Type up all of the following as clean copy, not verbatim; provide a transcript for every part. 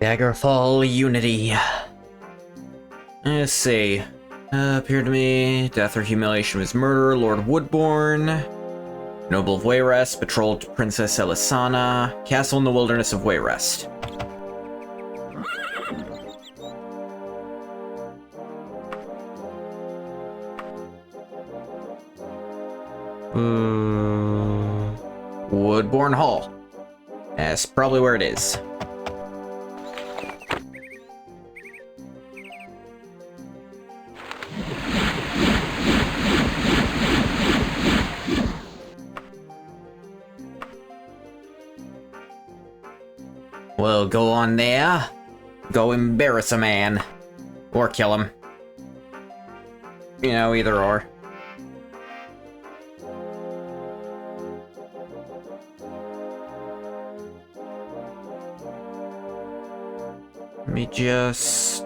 Daggerfall Unity. Let's see. Appeared to me. Death or humiliation was murder. Lord Woodbourne. Noble of Wayrest. Betrothed to Princess Elisana. Castle in the Wilderness of Wayrest. Woodbourne Hall. That's probably where it is. Well, go on there. Go embarrass a man. Or kill him. You know, either or. Let me just...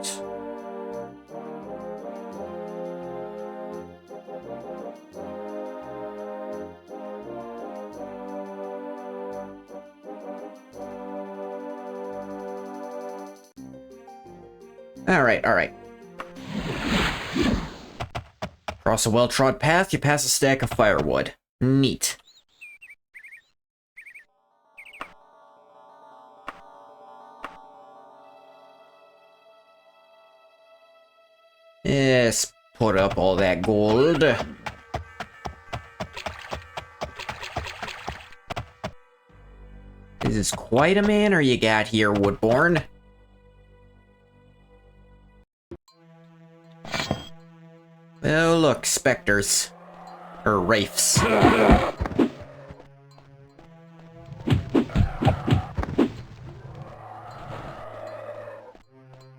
Alright. Cross a well-trod path, you pass a stack of firewood. Neat. Yes, put up all that gold. This is quite a manor you got here, Woodbourne. Oh, look, specters. Or wraiths.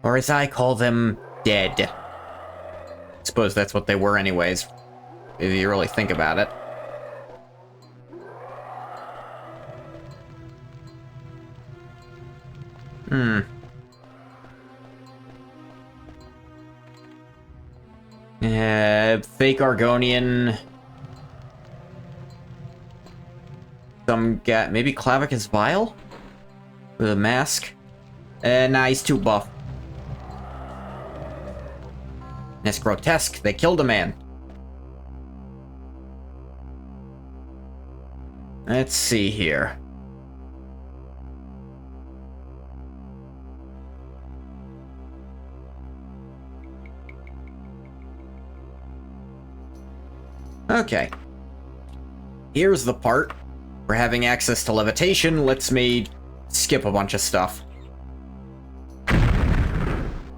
Or as I call them, dead. Suppose that's what they were anyways, if you really think about it. Fake Argonian. Some guy, maybe Clavicus Vile? With a mask? Nah, he's too buff. That's grotesque. They killed a man. Let's see here. Okay. Here's the part where having access to levitation lets me skip a bunch of stuff.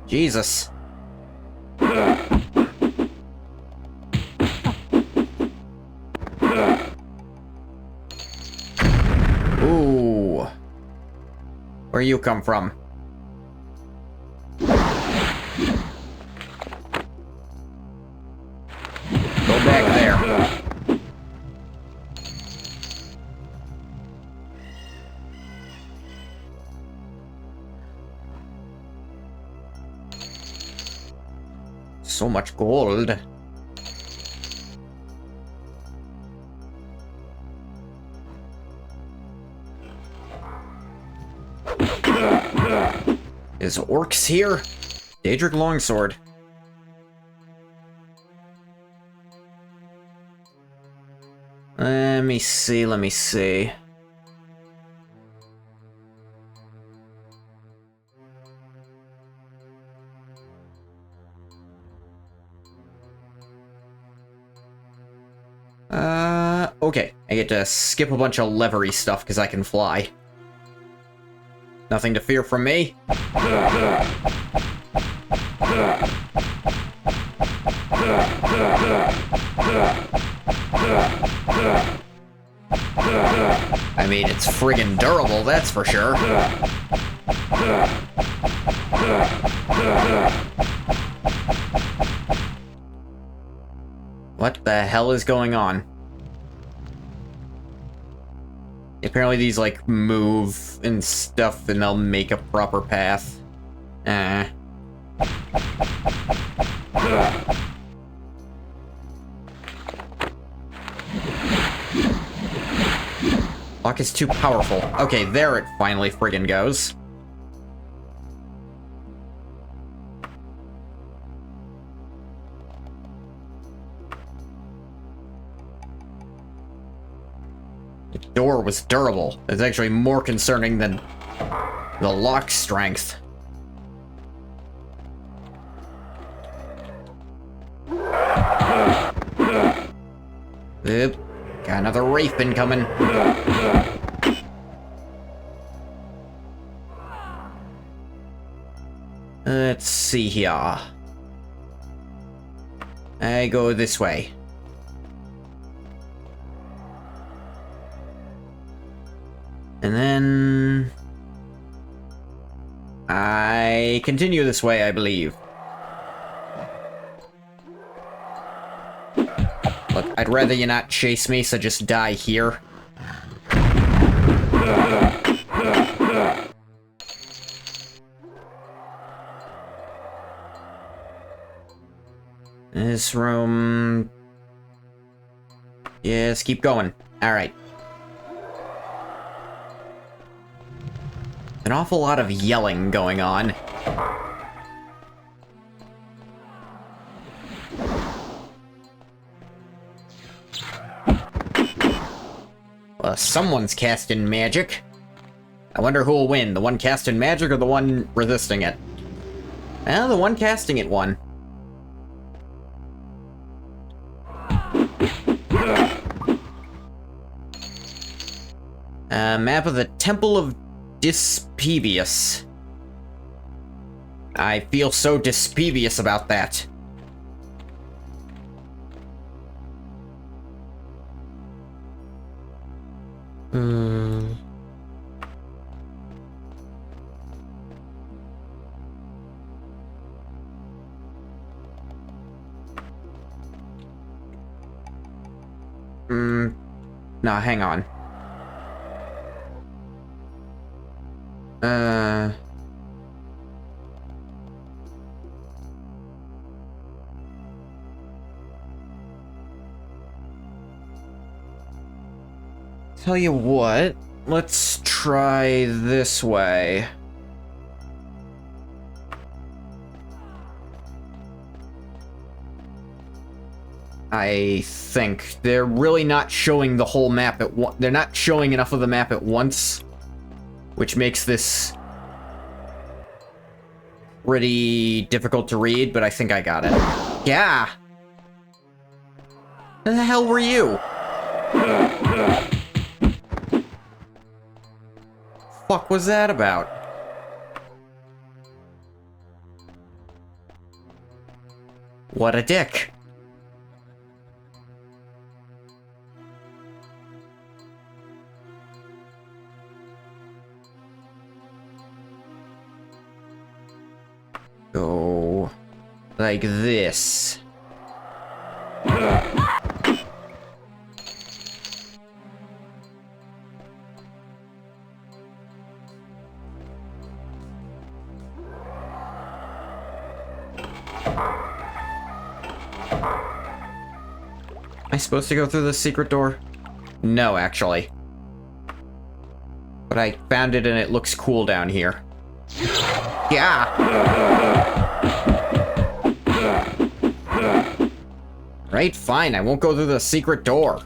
Jesus. Ooh. Where you come from? Go back there. So much gold. Is orcs here? Daedric longsword. Let me see. Okay. I get to skip a bunch of levery stuff because I can fly. Nothing to fear from me. I mean, it's friggin' durable, that's for sure. What the hell is going on? Apparently these, like, move and stuff, and they'll make a proper path. Lock is too powerful. Okay, there it finally friggin' goes. The door was durable. It's actually more concerning than the lock strength. Oop. Got another wraith incoming. Let's see here. I go this way. And then I continue this way, I believe. Look, I'd rather you not chase me, so just die here. This room... Yes, keep going. Alright. An awful lot of yelling going on. Well, someone's casting magic. I wonder who will win, the one casting magic or the one resisting it? Well, the one casting it won. Map of the Temple of Dispebius. I feel so dispebious about that. No, hang on. Tell you what, let's try this way. I think they're really not showing the whole map at once. They're not showing enough of the map at once, which makes this pretty difficult to read, but I think I got it. Yeah! What the hell were you? Fuck was that about? What a dick. Go like this. Am I supposed to go through the secret door? No, actually. But I found it and it looks cool down here. Yeah! Right, fine, I won't go through the secret door.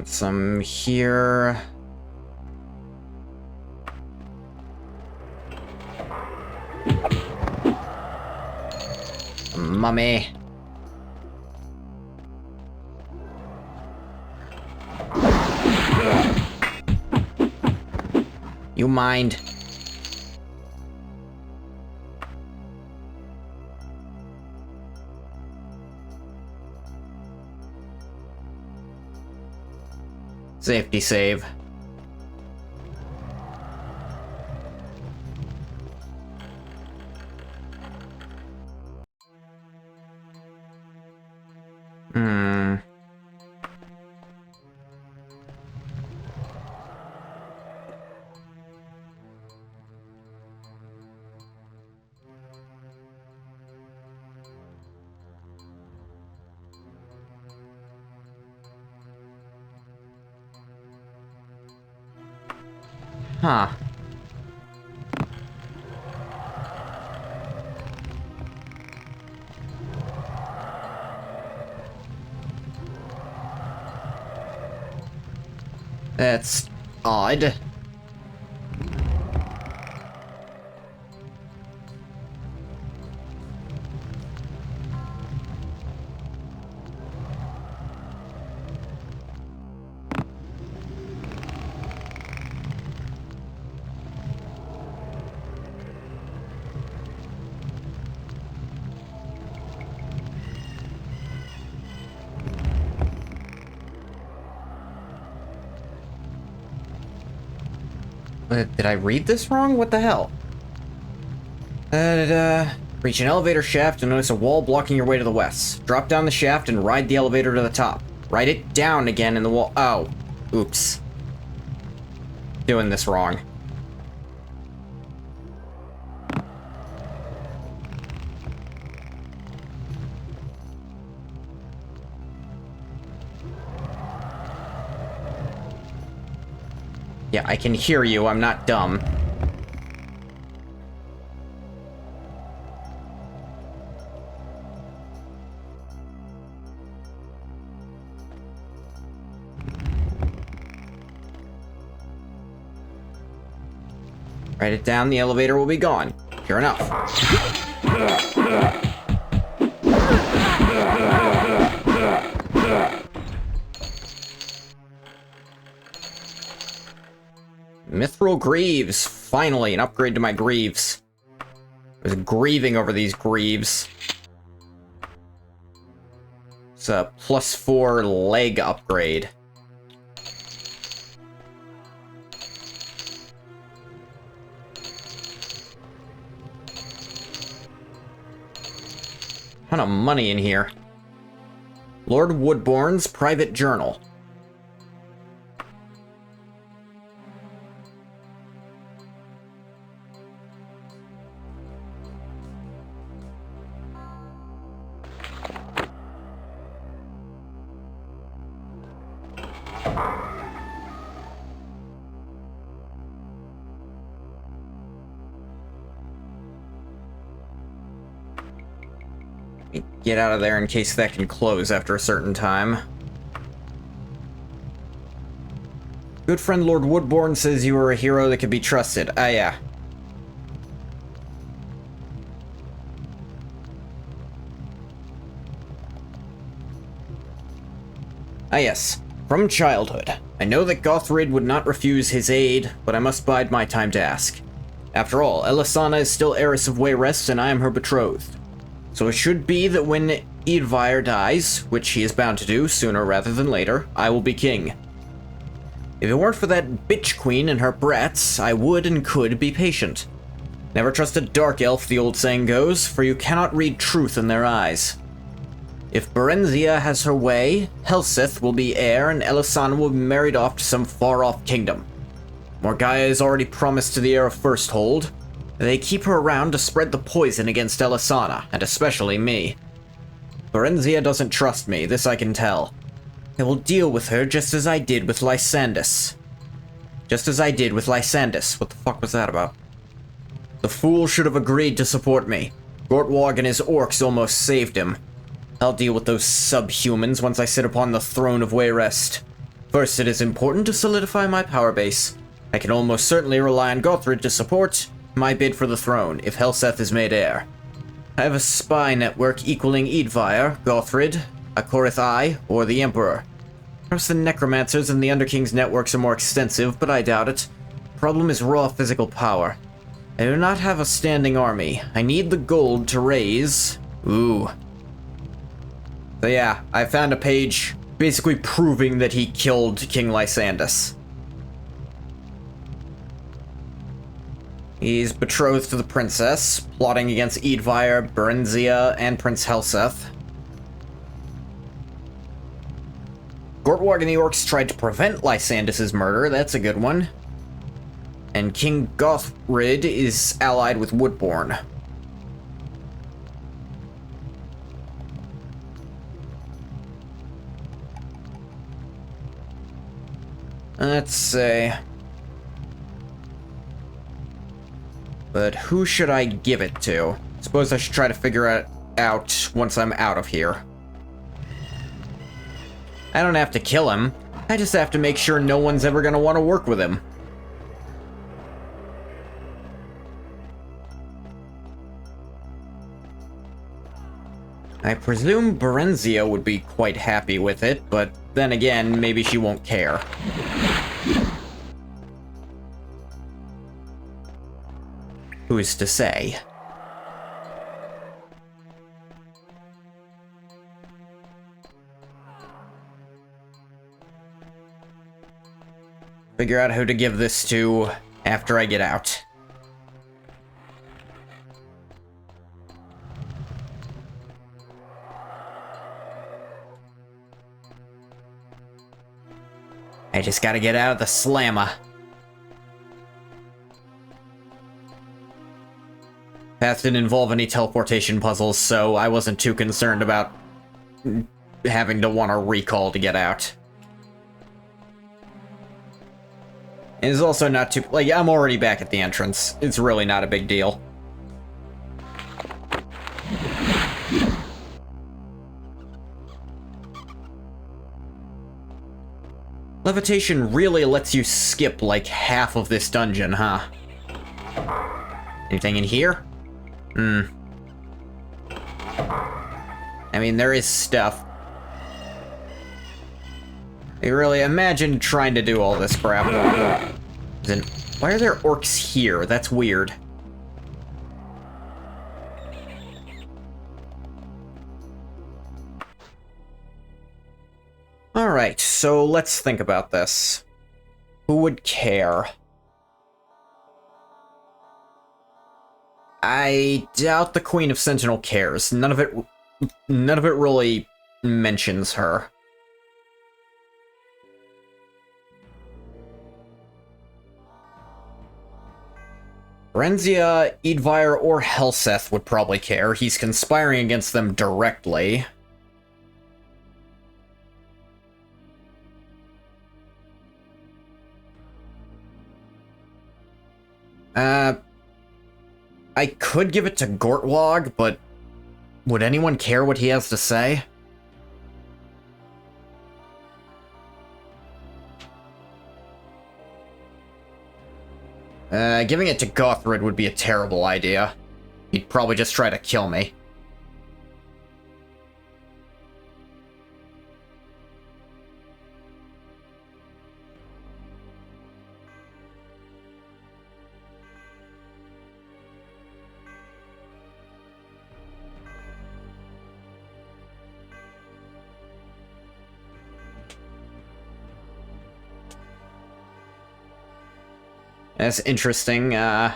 Some here. Mummy. You mind? Safety save. Huh. That's odd. Did I read this wrong? What the hell? Reach an elevator shaft and notice a wall blocking your way to the west. Drop down the shaft and ride the elevator to the top. Ride it down again in the wall. Oh. Oops. Doing this wrong. Yeah, I can hear you. I'm not dumb. Write it down, the elevator will be gone. Sure enough. Mithril Greaves! Finally, an upgrade to my Greaves. I was grieving over these Greaves. It's a +4 leg upgrade. Ton of money in here. Lord Woodbourne's private journal. Get out of there in case that can close after a certain time. Good friend Lord Woodbourne says you are a hero that can be trusted. Ah, yeah. Ah, yes. From childhood. I know that Gothrid would not refuse his aid, but I must bide my time to ask. After all, Elisana is still heiress of Wayrest, and I am her betrothed. So it should be that when Eadvire dies, which he is bound to do sooner rather than later, I will be king. If it weren't for that bitch queen and her brats, I would and could be patient. Never trust a dark elf, the old saying goes, for you cannot read truth in their eyes. If Berenzia has her way, Helseth will be heir and Elisana will be married off to some far-off kingdom. Morgaia is already promised to the heir of Firsthold. They keep her around to spread the poison against Elisana, and especially me. Berenzia doesn't trust me, this I can tell. I will deal with her just as I did with Lysandus. Just as I did with Lysandus. What the fuck was that about? The fool should have agreed to support me. Gortwog and his orcs almost saved him. I'll deal with those subhumans once I sit upon the throne of Wayrest. First, it is important to solidify my power base. I can almost certainly rely on Gothrid to support my bid for the throne, if Helseth is made heir. I have a spy network equaling Eadvire, Gothrid, Akorith I, or the Emperor. Perhaps the Necromancers and the Underking's networks are more extensive, but I doubt it. Problem is raw physical power. I do not have a standing army. I need the gold to raise... Ooh. So yeah, I found a page basically proving that he killed King Lysandus. He's betrothed to the princess, plotting against Eadvire, Berenzia, and Prince Helseth. Gortwog and the orcs tried to prevent Lysandus' murder, that's a good one. And King Gothrid is allied with Woodbourne. Let's see. But who should I give it to? Suppose I should try to figure it out once I'm out of here. I don't have to kill him. I just have to make sure no one's ever gonna want to work with him. I presume Berenzia would be quite happy with it, but then again, maybe she won't care. Who's to say? Figure out who to give this to after I get out. I just gotta get out of the slammer. Path didn't involve any teleportation puzzles, so I wasn't too concerned about having to want a recall to get out. And it's also not too... like, I'm already back at the entrance. It's really not a big deal. Levitation really lets you skip, like, half of this dungeon, huh? Anything in here? I mean, there is stuff. I really imagine trying to do all this crap. Then, why are there orcs here? That's weird. Alright, so let's think about this. Who would care? I doubt the Queen of Sentinel cares. None of it really mentions her. Berenzia, Eadvire, or Helseth would probably care. He's conspiring against them directly. I could give it to Gortwog, but would anyone care what he has to say? Giving it to Gothrid would be a terrible idea. He'd probably just try to kill me. That's interesting, It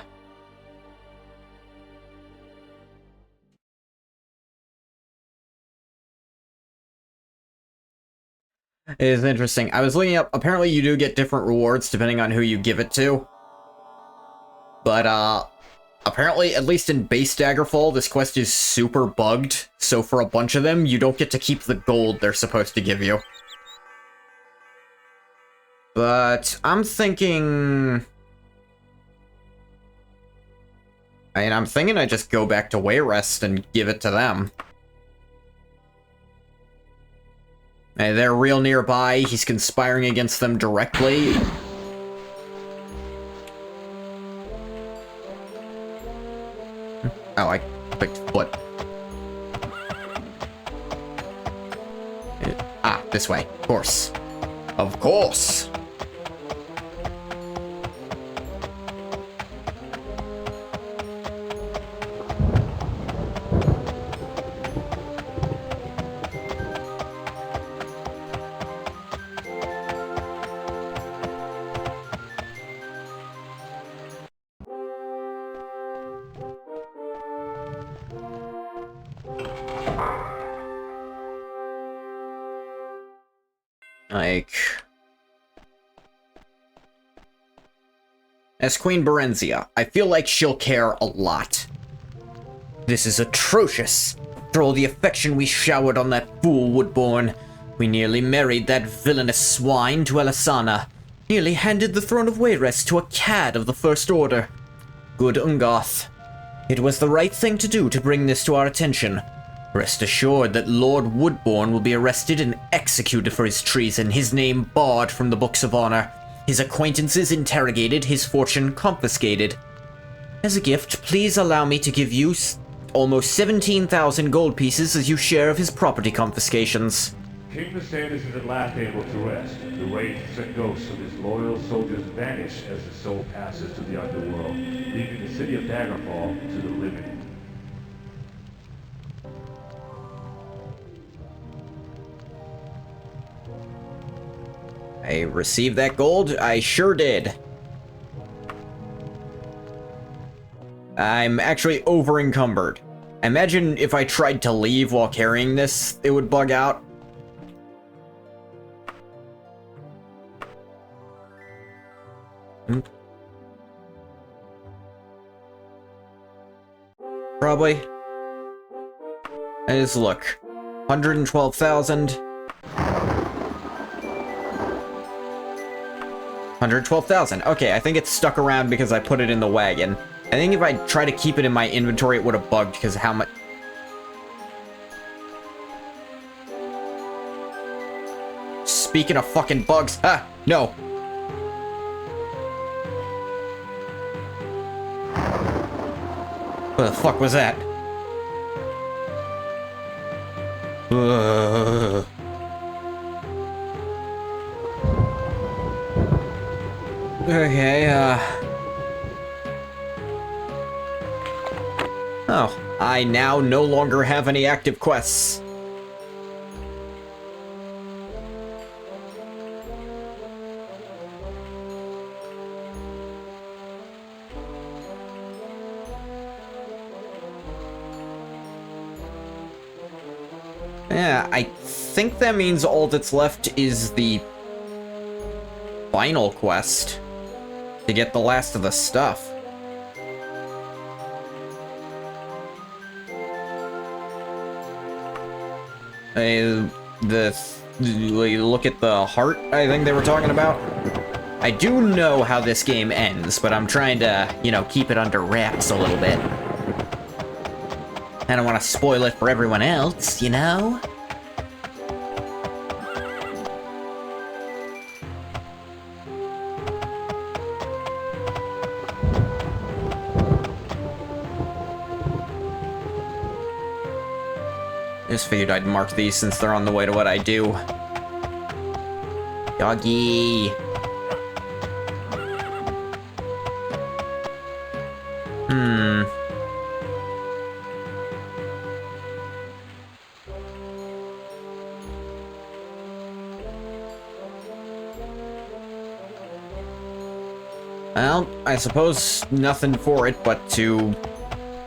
is interesting. I was looking up, apparently you do get different rewards depending on who you give it to. But, apparently, at least in base Daggerfall, this quest is super bugged, so for a bunch of them, you don't get to keep the gold they're supposed to give you. But, I'm thinking I just go back to Wayrest and give it to them. Hey, they're real nearby, he's conspiring against them directly. Oh, I clicked foot. This way. Of course. Of course! As Queen Berenzia, I feel like she'll care a lot. This is atrocious. For all the affection we showered on that fool Woodbourne, we nearly married that villainous swine to Elisana, nearly handed the throne of Wayrest to a cad of the First Order. Good Ungarth. It was the right thing to do to bring this to our attention. Rest assured that Lord Woodbourne will be arrested and executed for his treason, his name barred from the books of honor, his acquaintances interrogated, his fortune confiscated. As a gift, please allow me to give you almost 17,000 gold pieces as your share of his property confiscations. King Viserys is at last able to rest. The wraiths and ghosts of his loyal soldiers vanish as the soul passes to the underworld, leaving the city of Daggerfall to the living. I received that gold? I sure did. I'm actually over-encumbered. Imagine if I tried to leave while carrying this, it would bug out. Probably. Let's look. 112,000. 112,000. Okay, I think it's stuck around because I put it in the wagon. I think if I try to keep it in my inventory, it would have bugged because how much... Speaking of fucking bugs... Ah! No! What the fuck was that? Okay, Oh, I now no longer have any active quests. Yeah, I think that means all that's left is the final quest to get the last of the stuff. Look at the heart, I think they were talking about. I do know how this game ends, but I'm trying to, you know, keep it under wraps a little bit. I don't want to spoil it for everyone else, you know? Just figured I'd mark these since they're on the way to what I do. Doggy. Well, I suppose nothing for it but to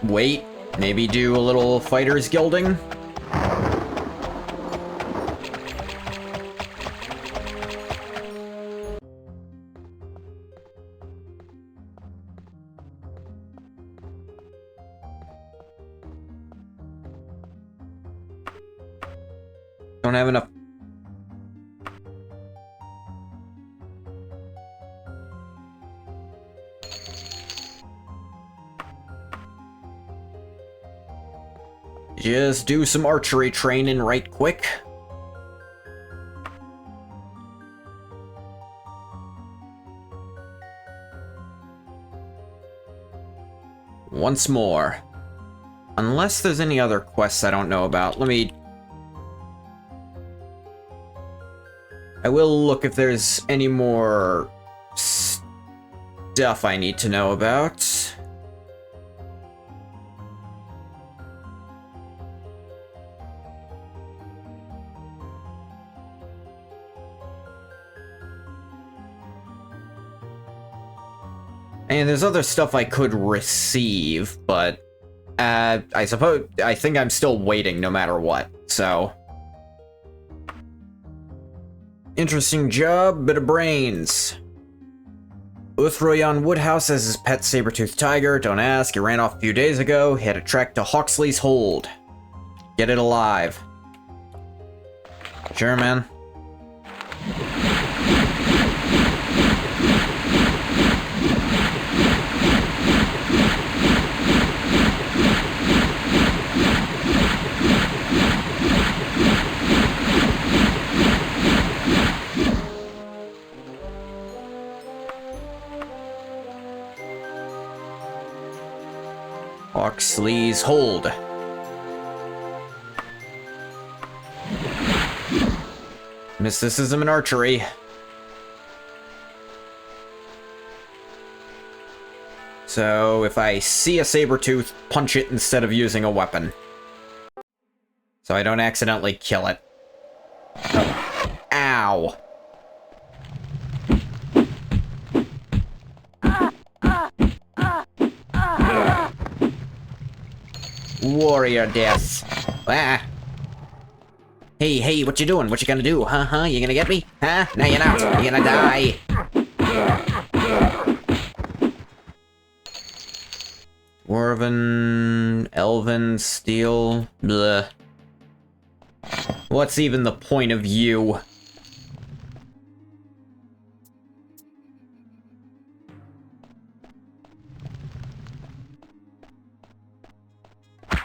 wait, maybe do a little fighters guilding. Don't have enough. Just do some archery training right quick. Once more. Unless there's any other quests I don't know about. I will look if there's any more stuff I need to know about. And there's other stuff I could receive, but I think I'm still waiting no matter what, so. Interesting job, bit of brains. Uthroyan Woodhouse has his pet saber-toothed tiger. Don't ask, he ran off a few days ago. He had it tracked to Hawksley's Hold. Get it alive. Sure, man. Oxley's hold. Mysticism and archery. So, if I see a saber tooth, punch it instead of using a weapon. So I don't accidentally kill it. Ow! Warrior death. Ah! Hey, what you doing? What you gonna do? Huh? You gonna get me? Huh? No, you're not. You're gonna die. Dwarven, Elven, Steel, bleh. What's even the point of you?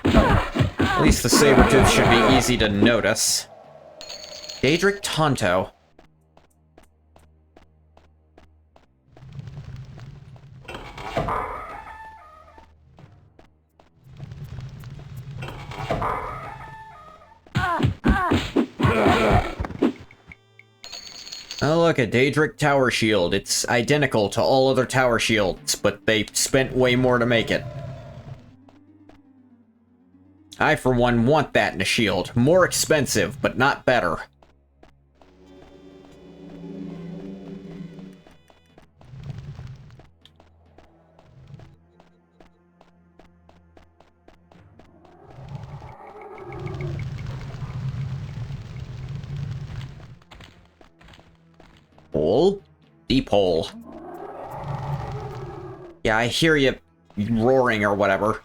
At least the Sabertooth should be easy to notice. Daedric Tonto. Oh look, a Daedric Tower Shield. It's identical to all other Tower Shields, but they spent way more to make it. I, for one, want that in a shield. More expensive, but not better. Hole? Deep hole. Yeah, I hear you roaring or whatever.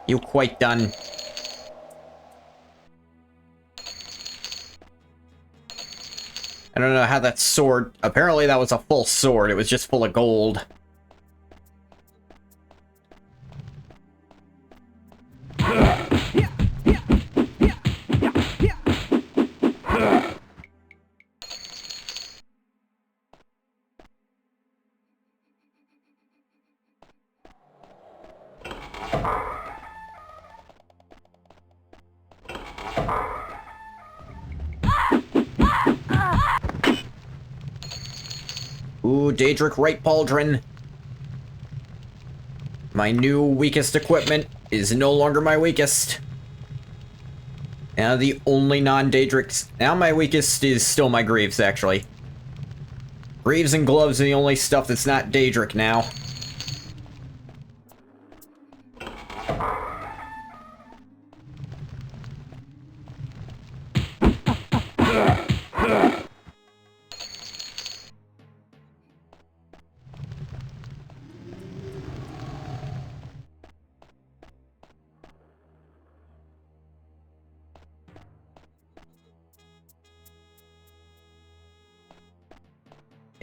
You quite done. I don't know how that sword... Apparently that was a full sword. It was just full of gold. Ooh, Daedric Right Pauldron. My new weakest equipment is no longer my weakest. Now the only non-Daedrics... Now my weakest is still my Greaves, actually. Greaves and Gloves are the only stuff that's not Daedric now.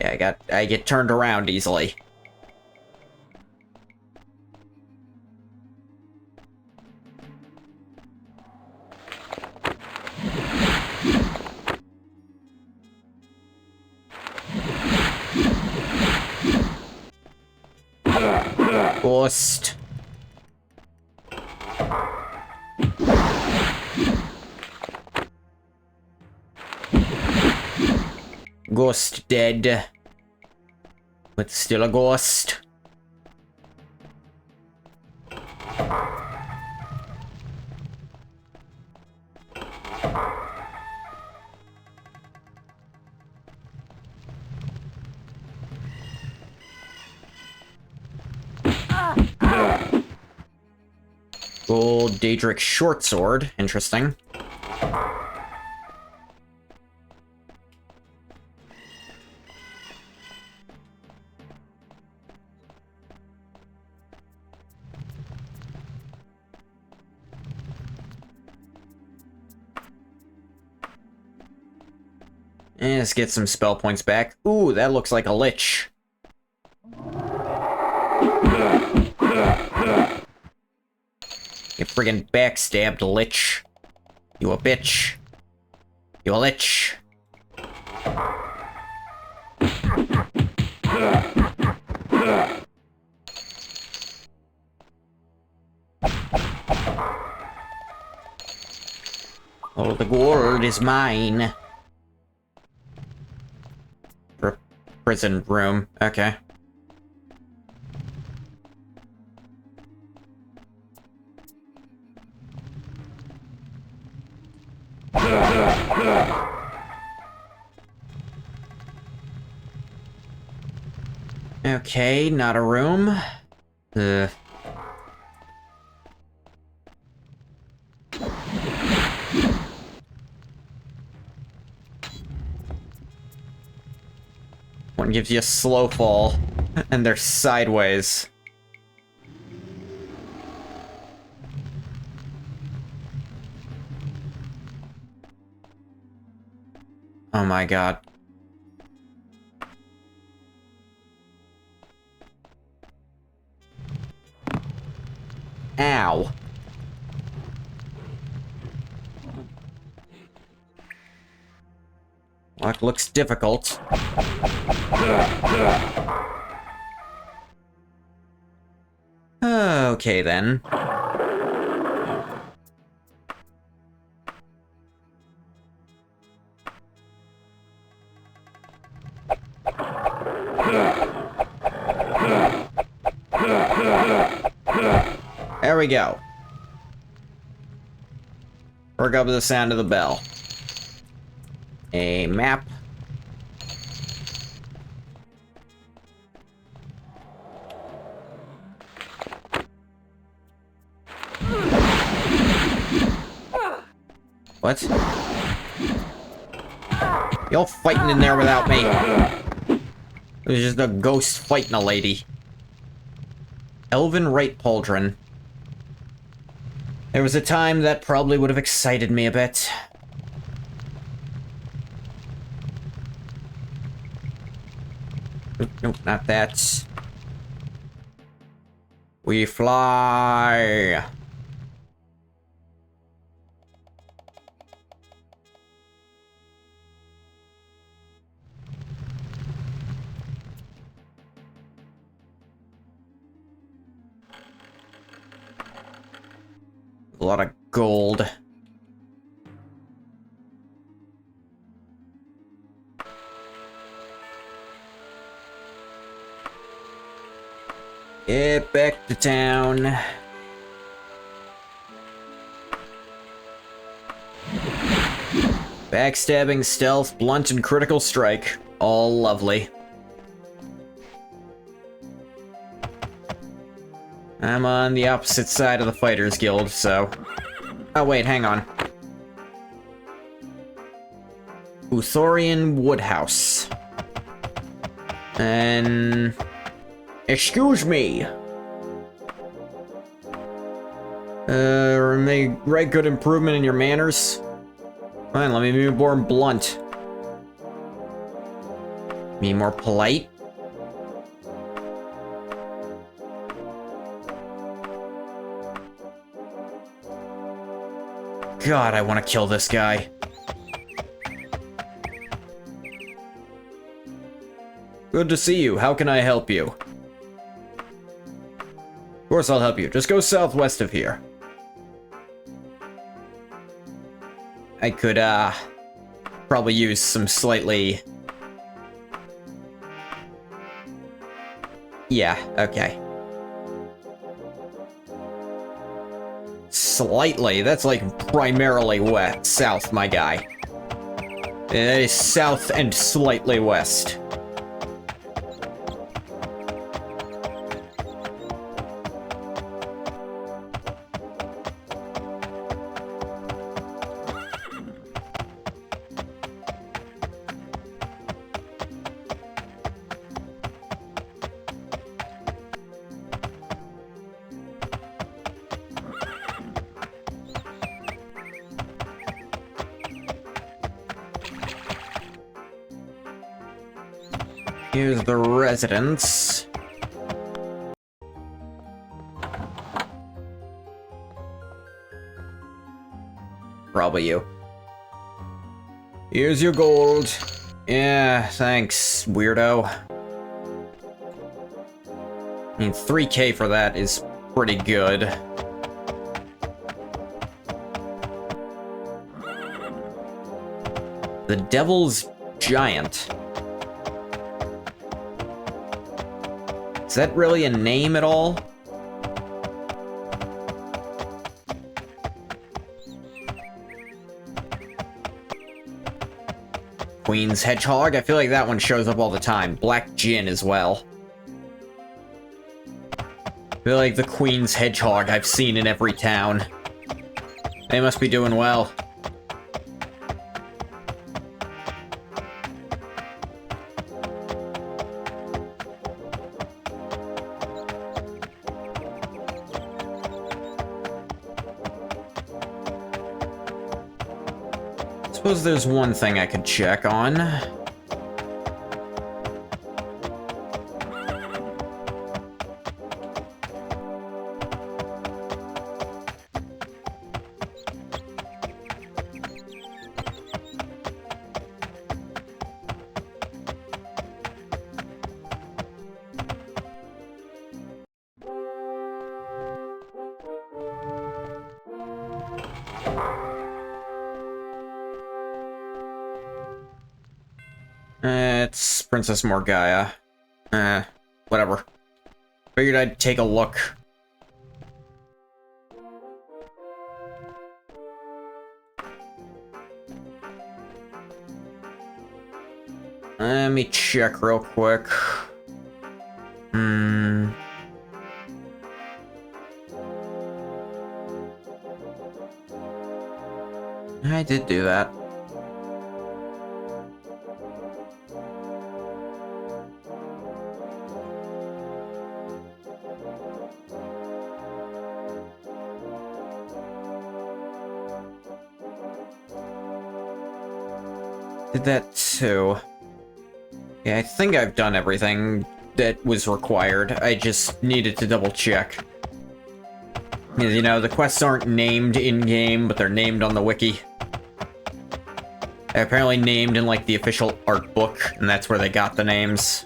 Yeah, I get turned around easily. Ghost. Ghost dead. But still a ghost. Gold Daedric short sword. Interesting. And let's get some spell points back. Ooh, that looks like a lich. You friggin' backstabbed, lich. You a bitch. You a lich. All the gold is mine. Prison room. Okay. Okay, not a room. One gives you a slow fall, and they're sideways. Oh my god. Ow. Lock looks difficult. Okay then. There we go. Work up to the sound of the bell. A map. What? You're fighting in there without me. There's just a ghost fighting a lady. Elven right pauldron. There was a time that probably would have excited me a bit. Nope, not that. We fly. A lot of gold. Get back to town. Backstabbing, stealth, blunt, and critical strike. All lovely. I'm on the opposite side of the Fighters Guild, so... Oh wait, hang on. Uthorian Woodhouse. And... Excuse me! Make right good improvement in your manners. Fine, let me be more blunt. Be more polite? God, I want to kill this guy. Good to see you. How can I help you? Of course I'll help you. Just go southwest of here. I could, probably use some slightly... Yeah, okay. Slightly? That's like primarily west, south, my guy. It is south and slightly west. Here's the residence. probably you. Here's your gold. Yeah, thanks, weirdo. I mean, 3K for that is pretty good. The Devil's Giant. Is that really a name at all? Queen's Hedgehog? I feel like that one shows up all the time. Black Gin as well. I feel like the Queen's Hedgehog I've seen in every town. They must be doing well. Suppose there's one thing I could check on. It's Princess Morgaya. Whatever. Figured I'd take a look. Let me check real quick. I did do that. Did that too. Yeah, I think I've done everything that was required. I just needed to double check. You know, the quests aren't named in-game, but they're named on the wiki. They're apparently named in, like, the official art book, and that's where they got the names.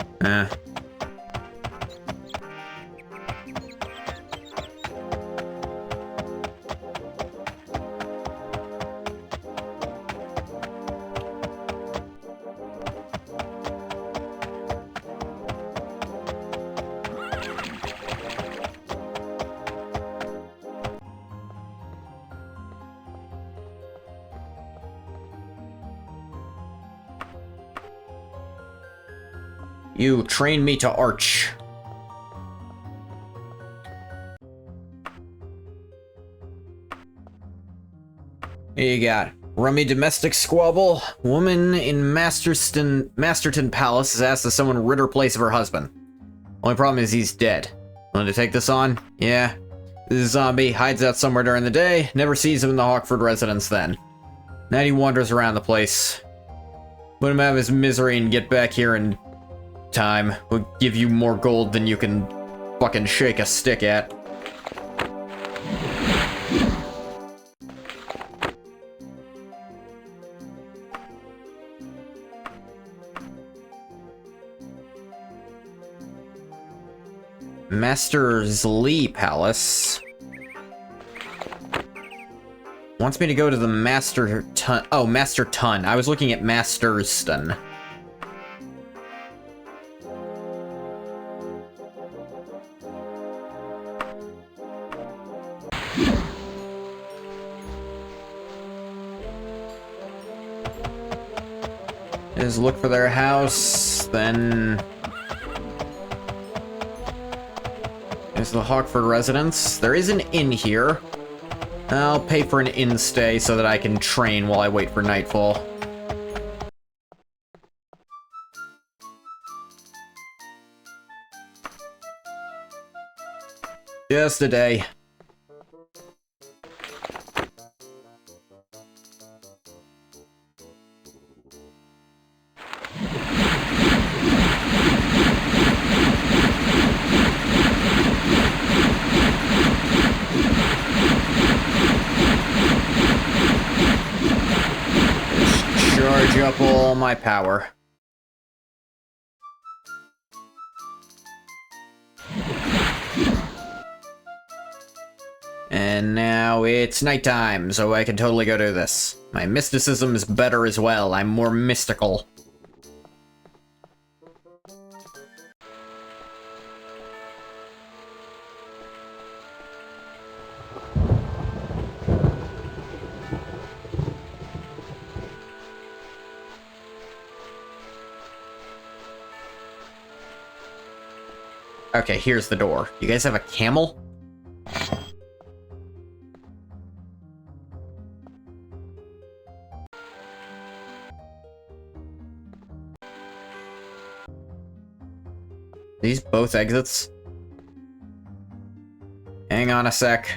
You trained me to arch. Here you got. Rummy domestic squabble. Woman in Masterton Palace is asked to summon rid her place of her husband. Only problem is he's dead. Want to take this on? Yeah. This zombie hides out somewhere during the day, never sees him in the Hawkford residence then. Night he wanders around the place. Let him have his misery and get back here in time. We'll give you more gold than you can fucking shake a stick at. Master Zlee Palace wants me to go to the Master Tun. Oh, Master Tun. I was looking at Masterston. Just look for their house, then there's the Hawkford residence. There is an inn here. I'll pay for an inn stay so that I can train while I wait for nightfall. Just a day. up all my power. And now it's nighttime, so I can totally go do this. My mysticism is better as well. I'm more mystical. Okay, here's the door. You guys have a camel? These both exits? Hang on a sec.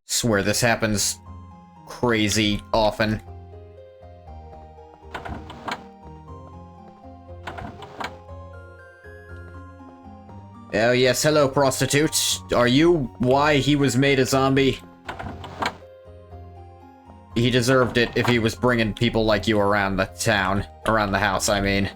Swear this happens crazy often. Oh yes, hello prostitute. Are you why he was made a zombie? He deserved it if he was bringing people like you around the town. Around the house, I mean.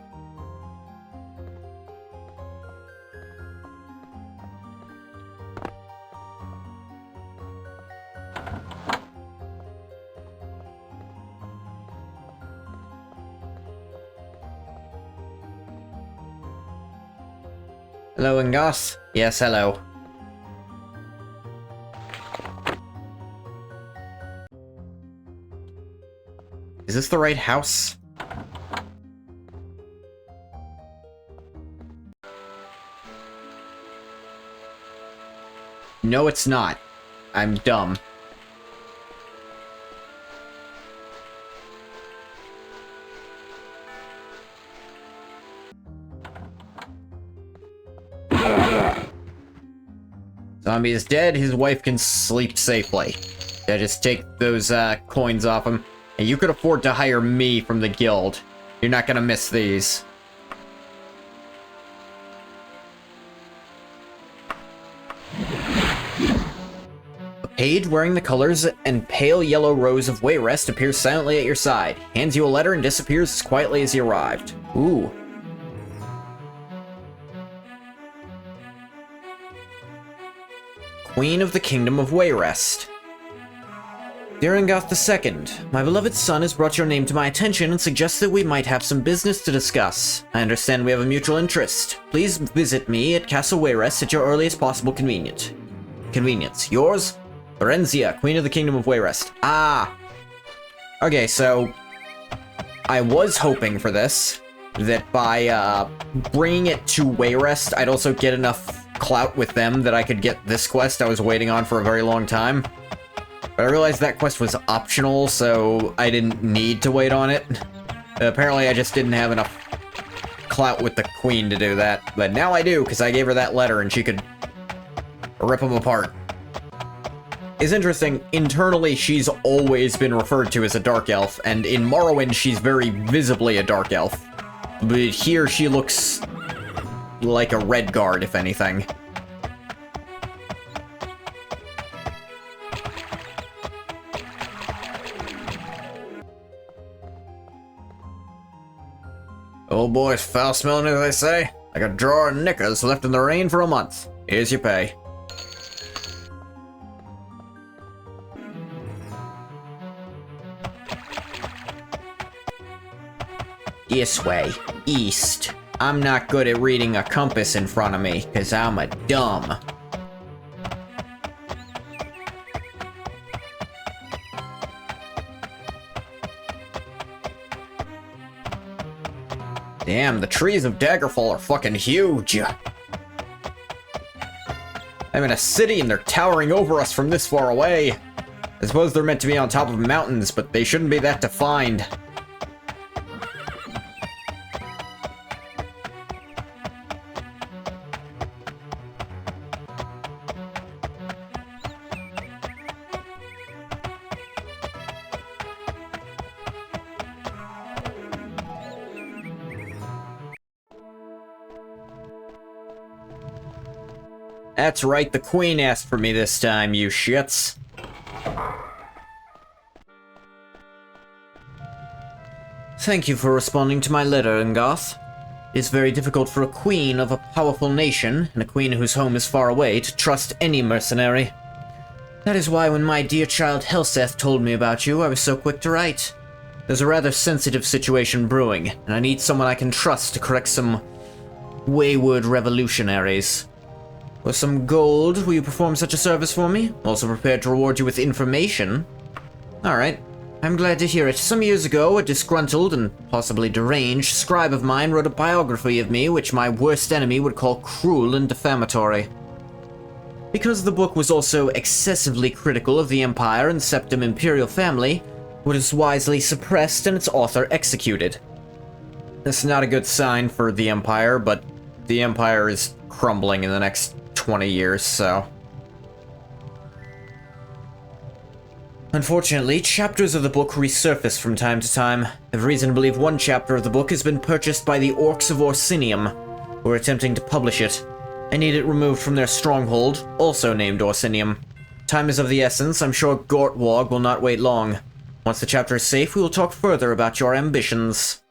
Hello, Ingoth? Yes, hello. Is this the right house? No, it's not. I'm dumb. Zombie is dead, his wife can sleep safely. Yeah, just take those coins off him. And you could afford to hire me from the guild. You're not gonna miss these. A page wearing the colors and pale yellow rose of Wayrest appears silently at your side, hands you a letter and disappears as quietly as he arrived. Ooh. Queen of the Kingdom of Wayrest. Dear Ingoth II, my beloved son has brought your name to my attention and suggests that we might have some business to discuss. I understand we have a mutual interest. Please visit me at Castle Wayrest at your earliest possible convenience. Yours, Lorenzia, Queen of the Kingdom of Wayrest. Ah! Okay, so I was hoping for this, that by bringing it to Wayrest, I'd also get enough clout with them that I could get this quest I was waiting on for a very long time. But I realized that quest was optional, so I didn't need to wait on it. Apparently I just didn't have enough clout with the queen to do that. But now I do, because I gave her that letter and she could rip them apart. It's interesting, internally she's always been referred to as a dark elf, and in Morrowind she's very visibly a dark elf. But here she looks like a red guard, if anything. Old boy's foul smelling, as they say. Like a drawer of knickers left in the rain for a month. Here's your pay. This way. East. I'm not good at reading a compass in front of me, because I'm a dumb. Damn, the trees of Daggerfall are fucking huge. I'm in a city and they're towering over us from this far away. I suppose they're meant to be on top of mountains, but they shouldn't be that defined. That's right, the queen asked for me this time, you shits. Thank you for responding to my letter, Ngoth. It is very difficult for a queen of a powerful nation, and a queen whose home is far away, to trust any mercenary. That is why when my dear child Helseth told me about you, I was so quick to write. There's a rather sensitive situation brewing, and I need someone I can trust to correct some wayward revolutionaries. For some gold, will you perform such a service for me? Also prepared to reward you with information. Alright, I'm glad to hear it. Some years ago, a disgruntled and possibly deranged scribe of mine wrote a biography of me which my worst enemy would call cruel and defamatory. Because the book was also excessively critical of the Empire and Septim Imperial family, it was wisely suppressed and its author executed. That's not a good sign for the Empire, but the Empire is crumbling in the next 20 years, so... Unfortunately, chapters of the book resurface from time to time. I have reason to believe one chapter of the book has been purchased by the Orcs of Orsinium, who are attempting to publish it. I need it removed from their stronghold, also named Orsinium. Time is of the essence. I'm sure Gortwog will not wait long. Once the chapter is safe, we will talk further about your ambitions.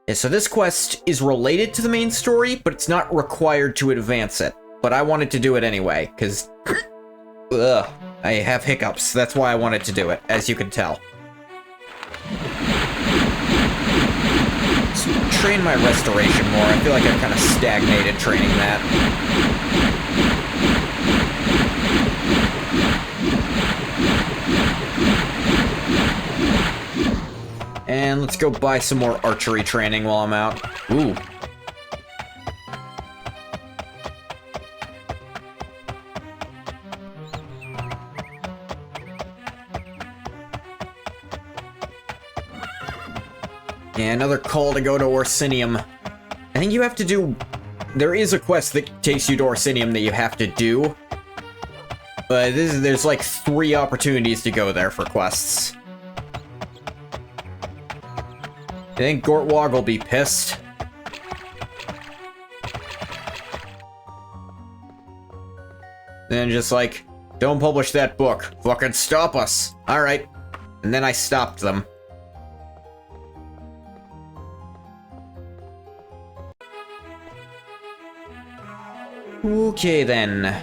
Yeah, so this quest is related to the main story, but it's not required to advance it. But I wanted to do it anyway, because... Ugh. I have hiccups. That's why I wanted to do it, as you can tell. Let's train my restoration more. I feel like I've kind of stagnated training that. And let's go buy some more archery training while I'm out. Ooh. Yeah, another call to go to Orsinium. I think you have to do... There is a quest that takes you to Orsinium that you have to do. But there's like 3 opportunities to go there for quests. I think Gortwog will be pissed. Then just like, don't publish that book. Fucking stop us. Alright. And then I stopped them. Okay, then.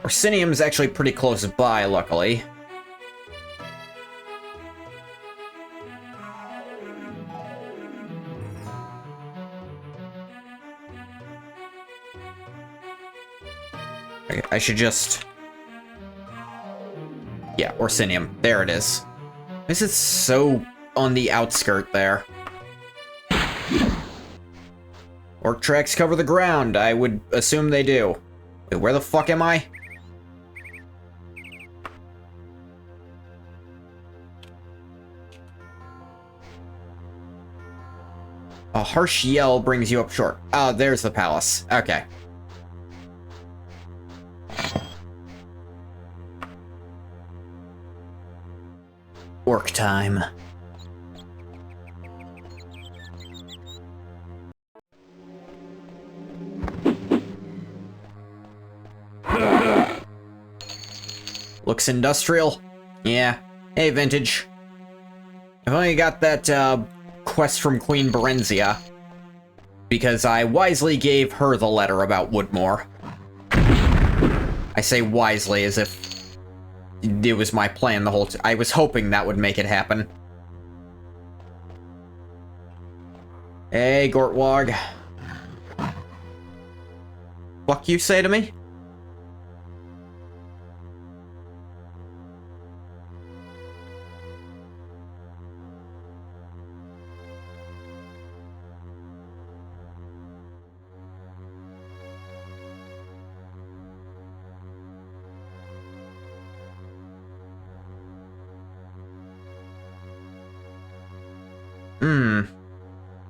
Orsinium's actually pretty close by, luckily. I should just... Yeah, Orsinium. There it is. This is so on the outskirt there. Orc tracks cover the ground. I would assume they do. Wait, where the fuck am I? A harsh yell brings you up short. Oh, there's the palace. Okay. Orc time. Looks industrial. Yeah. Hey, vintage. I've only got that, quest from Queen Berenzia. Because I wisely gave her the letter about Woodmore. I say wisely as if it was my plan the whole time. I was hoping that would make it happen. Hey, Gortwog. Fuck you say to me?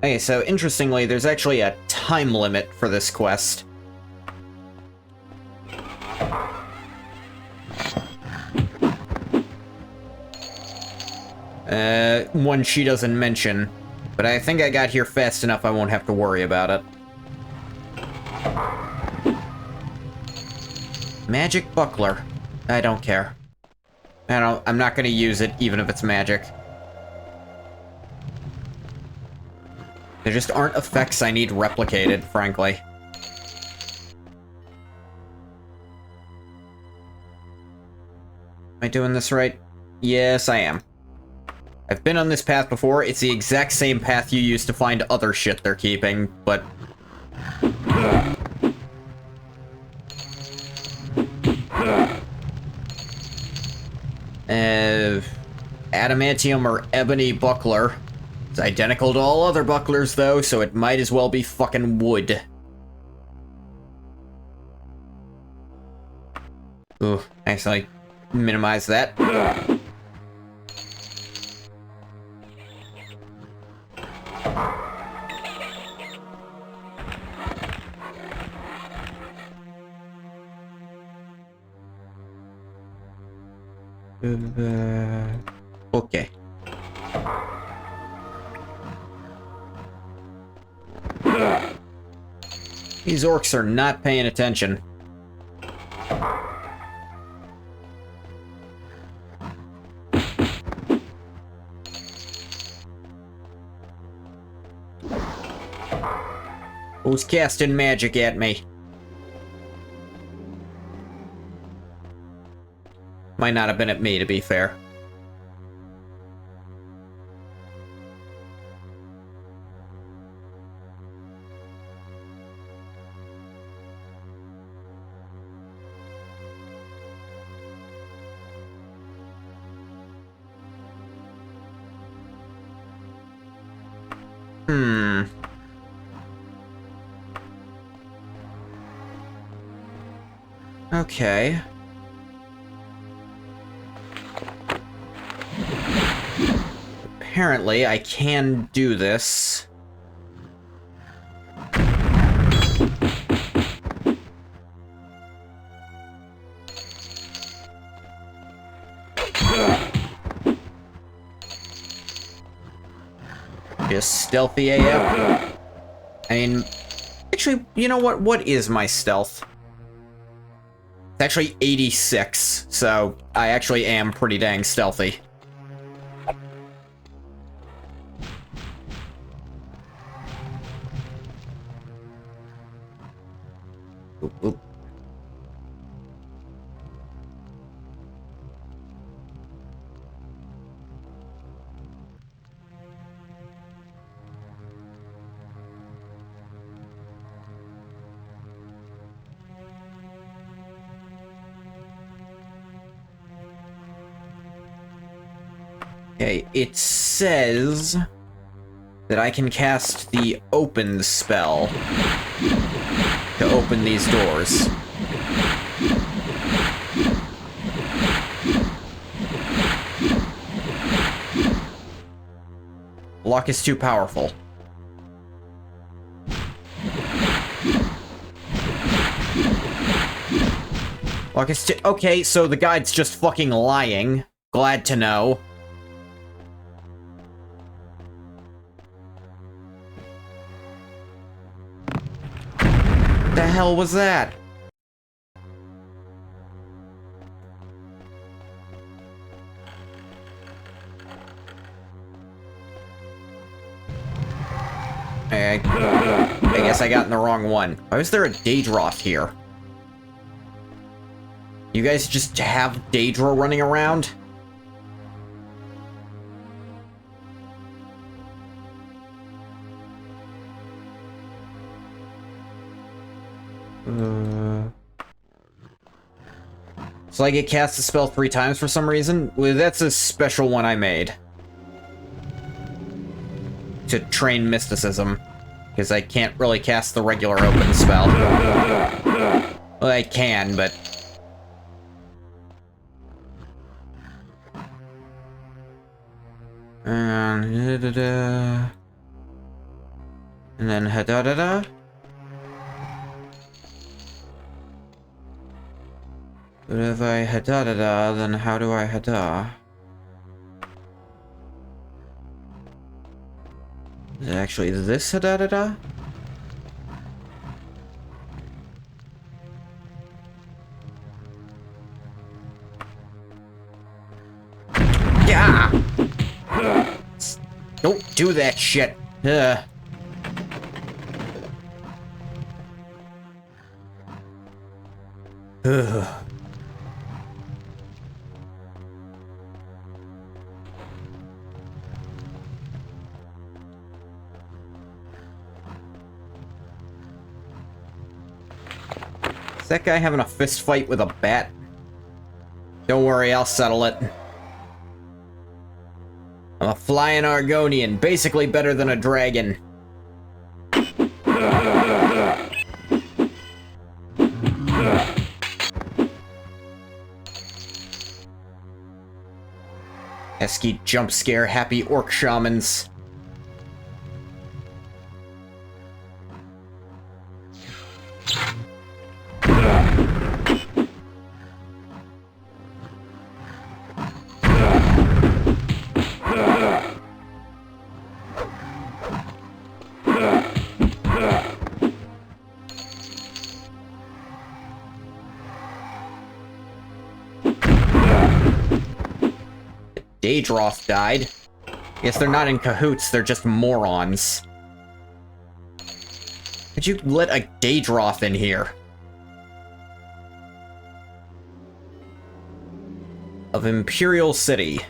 Okay, so interestingly, there's actually a time limit for this quest. One she doesn't mention, but I think I got here fast enough I won't have to worry about it. Magic buckler. I don't care. I'm not gonna use it, even if it's magic. There just aren't effects I need replicated, frankly. Am I doing this right? Yes, I am. I've been on this path before. It's the exact same path you use to find other shit they're keeping, but... adamantium or ebony buckler. It's identical to all other bucklers, though, so it might as well be fucking wood. Ooh, actually, minimize that. Okay. These orcs are not paying attention. Who's casting magic at me? Might not have been at me, to be fair. Okay. Apparently, I can do this. Just stealthy AF. I mean, actually, you know what? What is my stealth? It's actually 86, so I actually am pretty dang stealthy. Oop, oop. Okay, it says that I can cast the open spell to open these doors. Lock is too powerful. Lock is too... Okay, so the guide's just fucking lying. Glad to know. The hell was that? I guess I got in the wrong one. Why was there a Daedroth here? You guys just have Daedra running around? So I get cast the spell 3 times for some reason? Well, that's a special one I made. To train mysticism. Because I can't really cast the regular open spell. Well, I can, but... And then ha-da-da-da. But if I ha-da-da-da, then how do I ha-da? Is it actually this ha-da-da-da? Yeah! Don't do that shit. Ugh. Ugh. Is that guy having a fist fight with a bat? Don't worry, I'll settle it. I'm a flying Argonian, basically better than a dragon. Pesky jump scare happy orc shamans. Daedroth died. Guess they're not in cahoots, they're just morons. Could you let a Daedroth in here? Of Imperial City.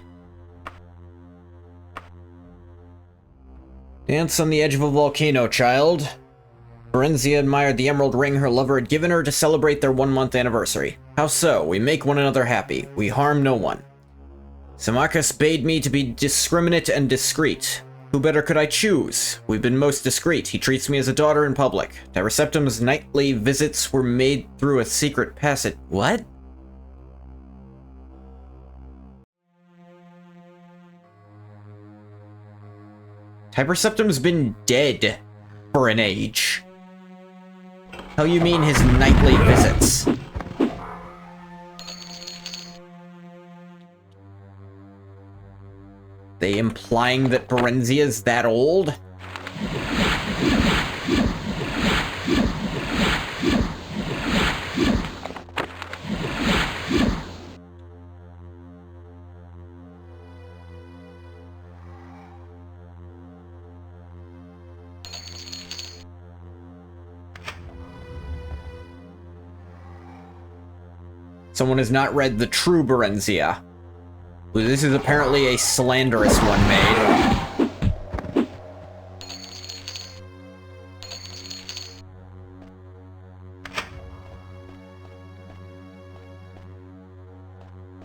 Dance on the edge of a volcano, child. Berenzia admired the emerald ring her lover had given her to celebrate their 1-month anniversary. How so? We make one another happy. We harm no one. Symmachus bade me to be discriminate and discreet. Who better could I choose? We've been most discreet. He treats me as a daughter in public. Tireseptum's nightly visits were made through a secret passage. What? Tireseptum's been dead for an age. How you mean his nightly visits? They implying that Berenzia's that old? Someone has not read The True Berenzia. This is apparently a slanderous one made.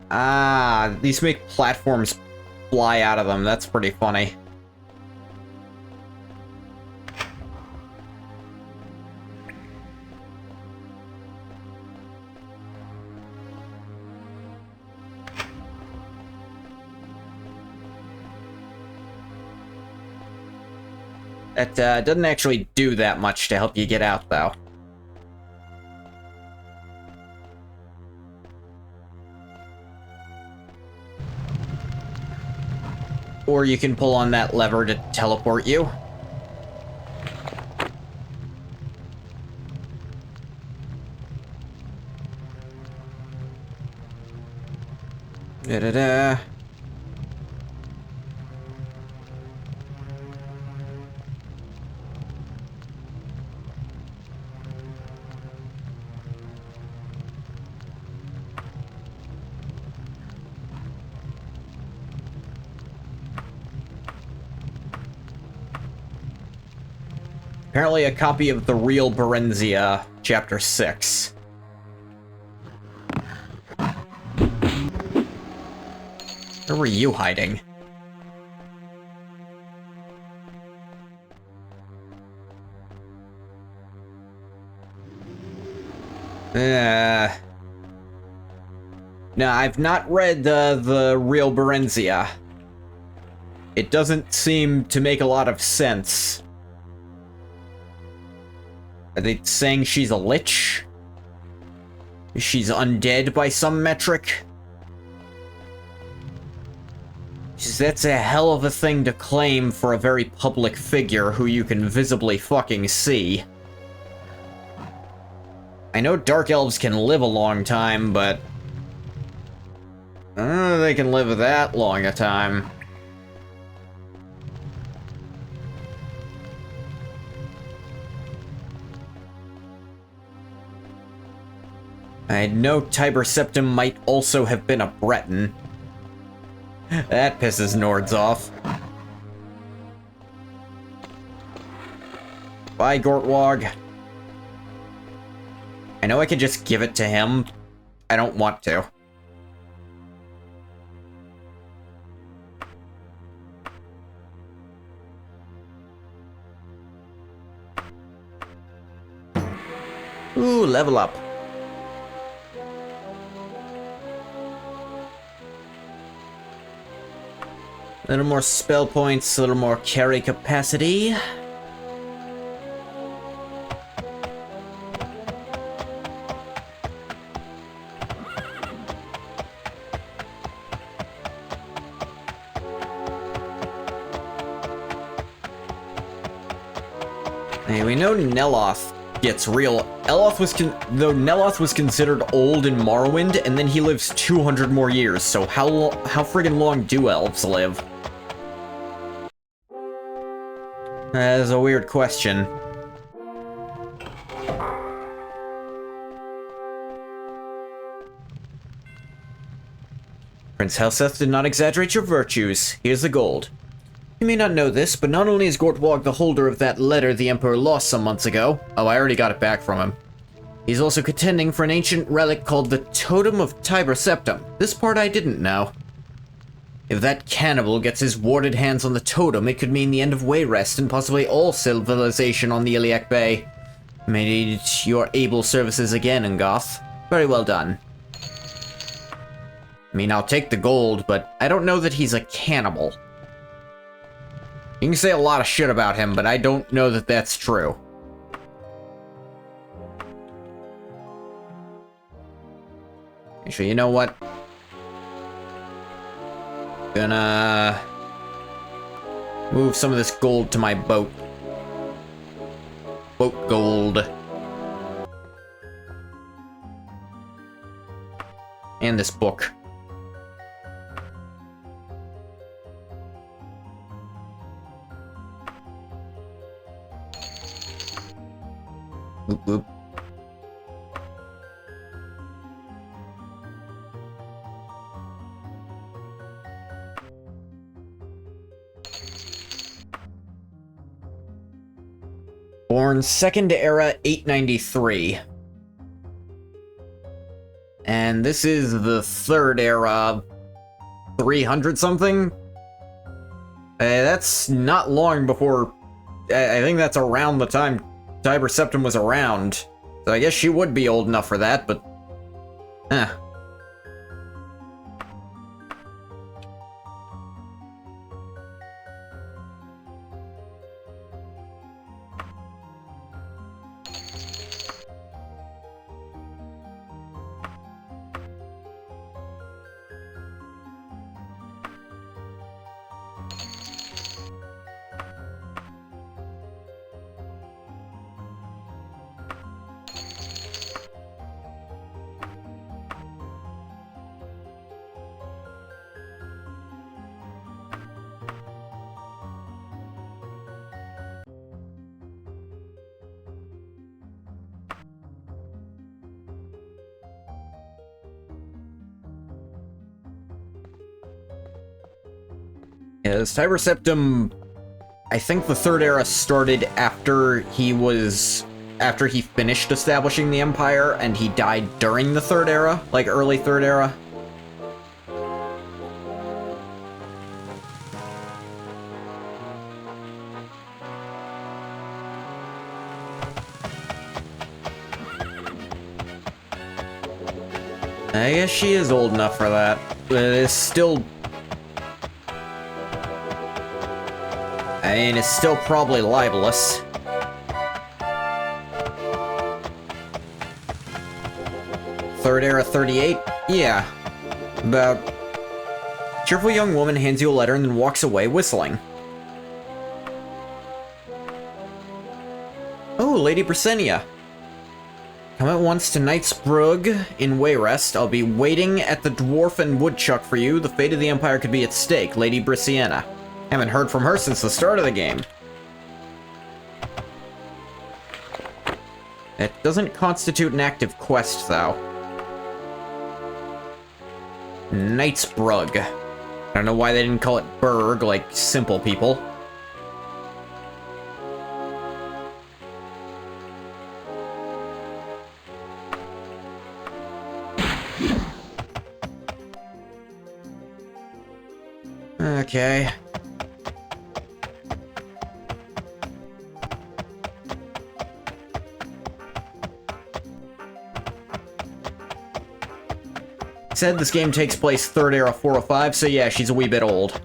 Ah, these make platforms fly out of them. That's pretty funny. That doesn't actually do that much to help you get out, though. Or you can pull on that lever to teleport you. Da-da-da. Apparently a copy of The Real Berenzia, Chapter 6. Where were you hiding? No, I've not read The Real Berenzia. It doesn't seem to make a lot of sense. Are they saying she's a lich? She's undead by some metric? That's a hell of a thing to claim for a very public figure who you can visibly fucking see. I know dark elves can live a long time, but I don't know if they can live that long a time. I know Tiber Septim might also have been a Breton. That pisses Nords off. Bye, Gortwog. I know I could just give it to him. I don't want to. Ooh, level up. A little more spell points, a little more carry capacity. Hey, we know Neloth gets real. Though Neloth was considered old in Morrowind, and then he lives 200 more years, so how friggin' long do elves live? That is a weird question. Prince Helseth did not exaggerate your virtues. Here's the gold. You may not know this, but not only is Gortwog the holder of that letter the Emperor lost some months ago. Oh, I already got it back from him. He's also contending for an ancient relic called the Totem of Tiber Septim. This part I didn't know. If that cannibal gets his warded hands on the totem, it could mean the end of Wayrest and possibly all civilization on the Iliac Bay. May need your able services again, Ngoth. Very well done. I mean, I'll take the gold, but I don't know that he's a cannibal. You can say a lot of shit about him, but I don't know that that's true. Actually, you know what? Gonna move some of this gold to my boat. Boat gold. And this book. Whoop whoop. Born Second Era 893. And this is the Third Era 300 something? That's not long before... I think that's around the time Tiber Septim was around. So I guess she would be old enough for that, but... Huh. Yes, Tiber Septim, I think the Third Era started after he finished establishing the Empire, and he died during the Third Era, like early Third Era. I guess she is old enough for that, but it's still... I mean, it's still probably libelous. Third Era 38? Yeah. About... Cheerful young woman hands you a letter and then walks away whistling. Oh, Lady Brisenia. Come at once to Knightsbrug in Wayrest. I'll be waiting at the Dwarf and Woodchuck for you. The fate of the Empire could be at stake, Lady Brisena. Haven't heard from her since the start of the game. It doesn't constitute an active quest, though. Knightsbrug. I don't know why they didn't call it Berg, like simple people. Okay. Said this game takes place 3rd era 405, so yeah, she's a wee bit old.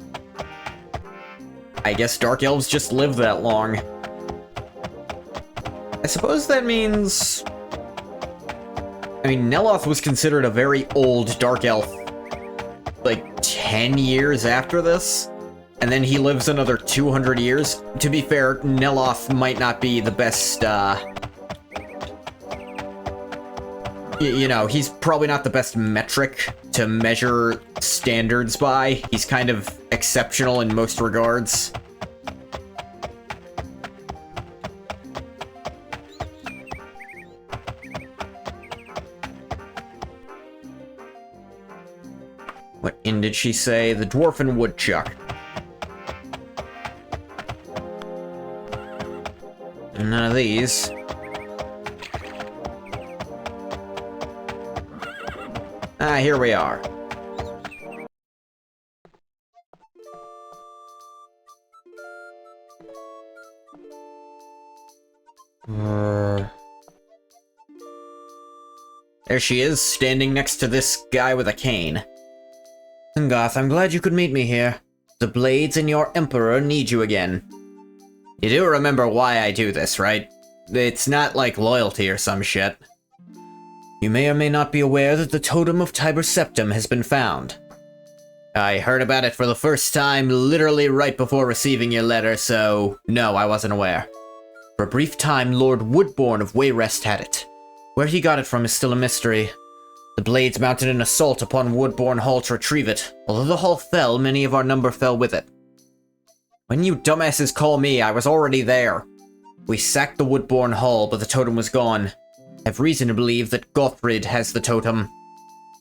I guess Dark Elves just live that long. I suppose that means... I mean, Neloth was considered a very old Dark Elf, like, 10 years after this, and then he lives another 200 years. To be fair, Neloth might not be the best, you know, he's probably not the best metric to measure standards by. He's kind of exceptional in most regards. What inn did she say? The Dwarfen Woodchuck. None of these. Ah, here we are. There she is, standing next to this guy with a cane. Goth, I'm glad you could meet me here. The Blades and your Emperor need you again. You do remember why I do this, right? It's not like loyalty or some shit. You may or may not be aware that the Totem of Tiber Septim has been found. I heard about it for the first time literally right before receiving your letter, so no, I wasn't aware. For a brief time, Lord Woodbourne of Wayrest had it. Where he got it from is still a mystery. The Blades mounted an assault upon Woodbourne Hall to retrieve it. Although the hall fell, many of our number fell with it. When you dumbasses call me, I was already there. We sacked the Woodbourne Hall, but the totem was gone. I have reason to believe that Gothrid has the totem.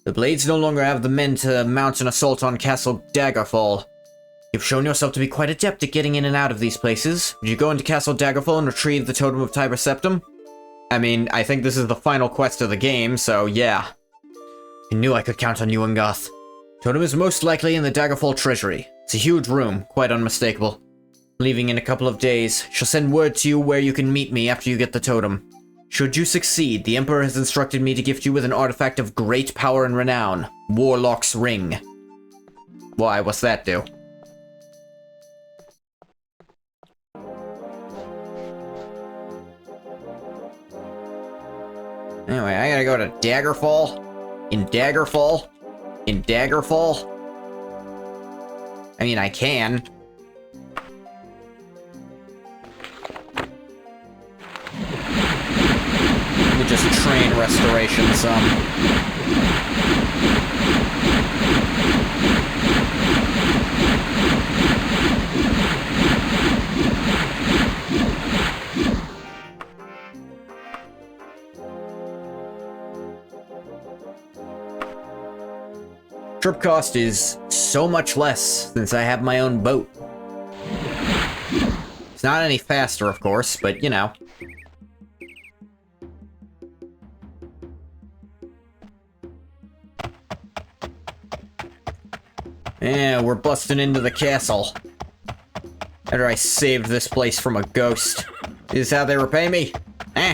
The Blades no longer have the men to mount an assault on Castle Daggerfall. You've shown yourself to be quite adept at getting in and out of these places. Would you go into Castle Daggerfall and retrieve the Totem of Tiber Septim? I mean, I think this is the final quest of the game, so yeah. I knew I could count on you, Ungoth. Totem is most likely in the Daggerfall treasury. It's a huge room, quite unmistakable. Leaving in a couple of days. She'll send word to you where you can meet me after you get the totem. Should you succeed, the Emperor has instructed me to gift you with an artifact of great power and renown. Warlock's Ring. Why, what's that do? Anyway, I gotta go to Daggerfall? In Daggerfall? In Daggerfall? I mean, I can. Let me just train restoration some. Trip cost is so much less since I have my own boat. It's not any faster, of course, but you know. Yeah, we're busting into the castle. After I saved this place from a ghost. Is this how they repay me? Nah.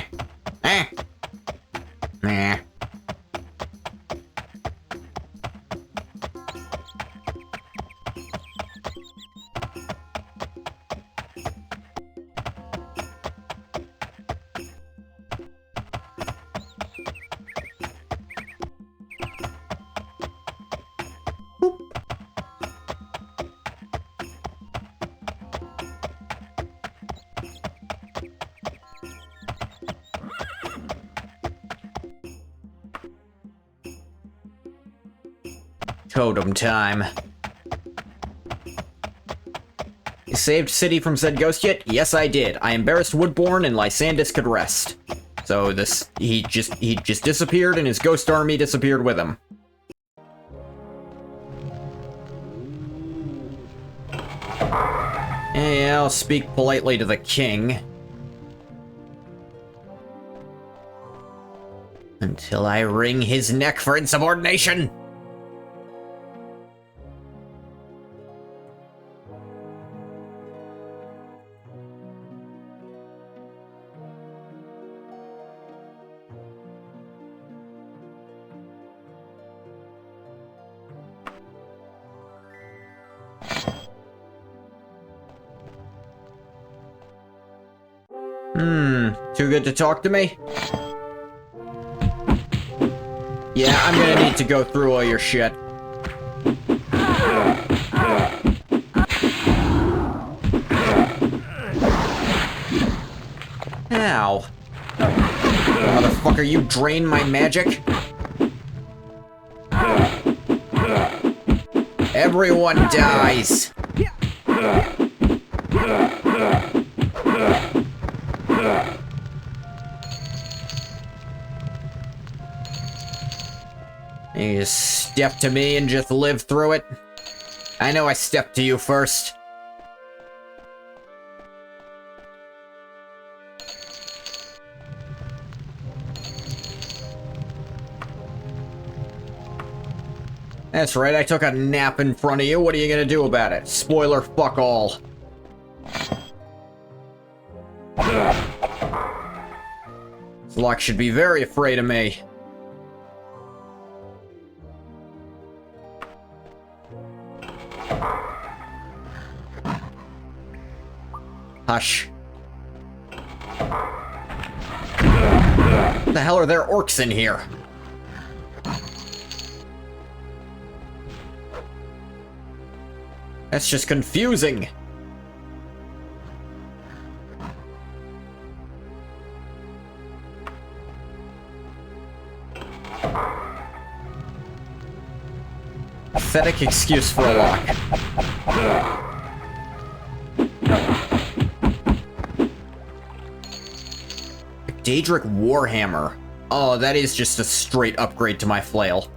Totem time. You saved City from said ghost yet? Yes, I did. I embarrassed Woodbourne and Lysandus could rest. So he just disappeared and his ghost army disappeared with him. Yeah, I'll speak politely to the king. Until I wring his neck for insubordination! Too good to talk to me? Yeah, I'm gonna need to go through all your shit. Ow. Motherfucker, you drained my magic? Everyone dies! You just step to me and just live through it? I know I stepped to you first. That's right, I took a nap in front of you. What are you gonna do about it? Spoiler fuck all. Zlock should be very afraid of me. Hush. What the hell are there orcs in here? That's just confusing. Pathetic excuse for a lock. Daedric Warhammer. Oh, that is just a straight upgrade to my flail.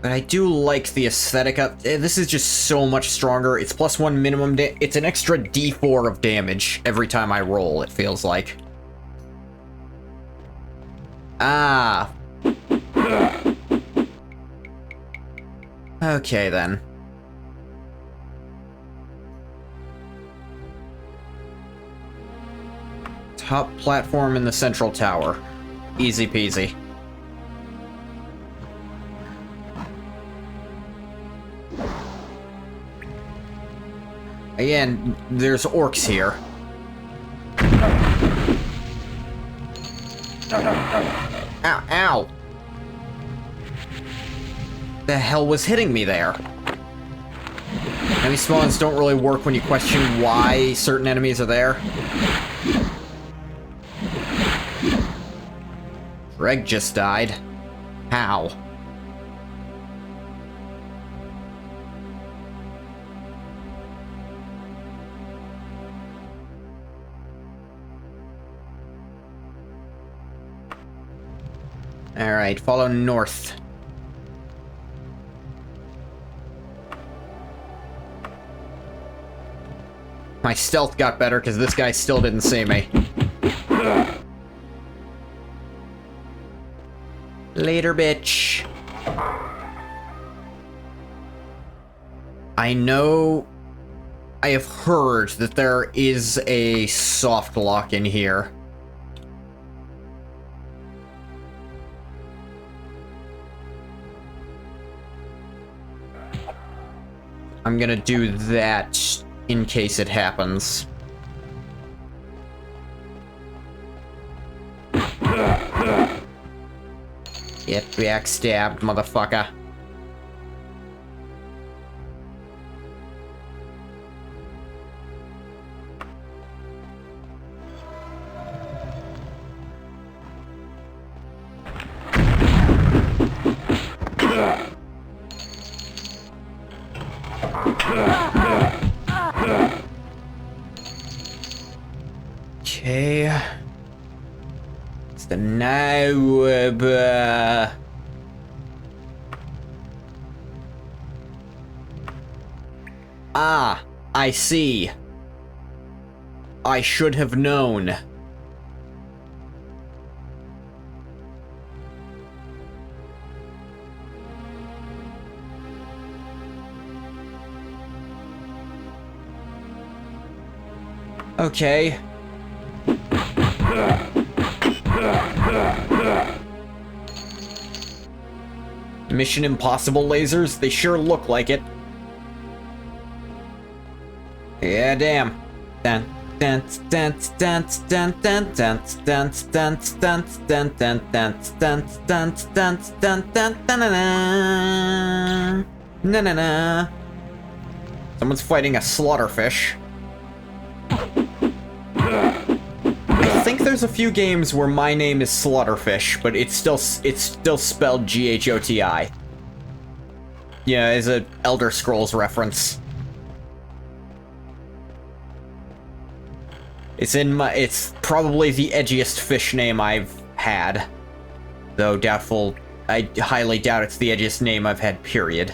But I do like the aesthetic of this. Is just so much stronger. It's +1 minimum it's an extra D4 of damage every time I roll, it feels like. Ah. Okay, then. Top platform in the central tower. Easy peasy. Again, there's orcs here. Ow, ow! The hell was hitting me there? Enemy spawns don't really work when you question why certain enemies are there. Greg just died. How? Alright, follow north. My stealth got better because this guy still didn't see me. Later, bitch. I know... I have heard that there is a soft lock in here. I'm gonna do that in case it happens. Get backstabbed, motherfucker. No. Ah, I see. I should have known. Okay. Mission Impossible lasers? They sure look like it. Yeah, damn. Dun, dun, dun, dun, dun, dun, dun, dun, dun, dun, dun, dun, dun, dun, dun, dun, dun, dun, dun, na na na. Someone's fighting a slaughterfish. I think there's a few games where my name is Slaughterfish, but it's still spelled G-H-O-T-I. Yeah, as a Elder Scrolls reference. It's probably the edgiest fish name I've had. Though doubtful, I highly doubt it's the edgiest name I've had, period.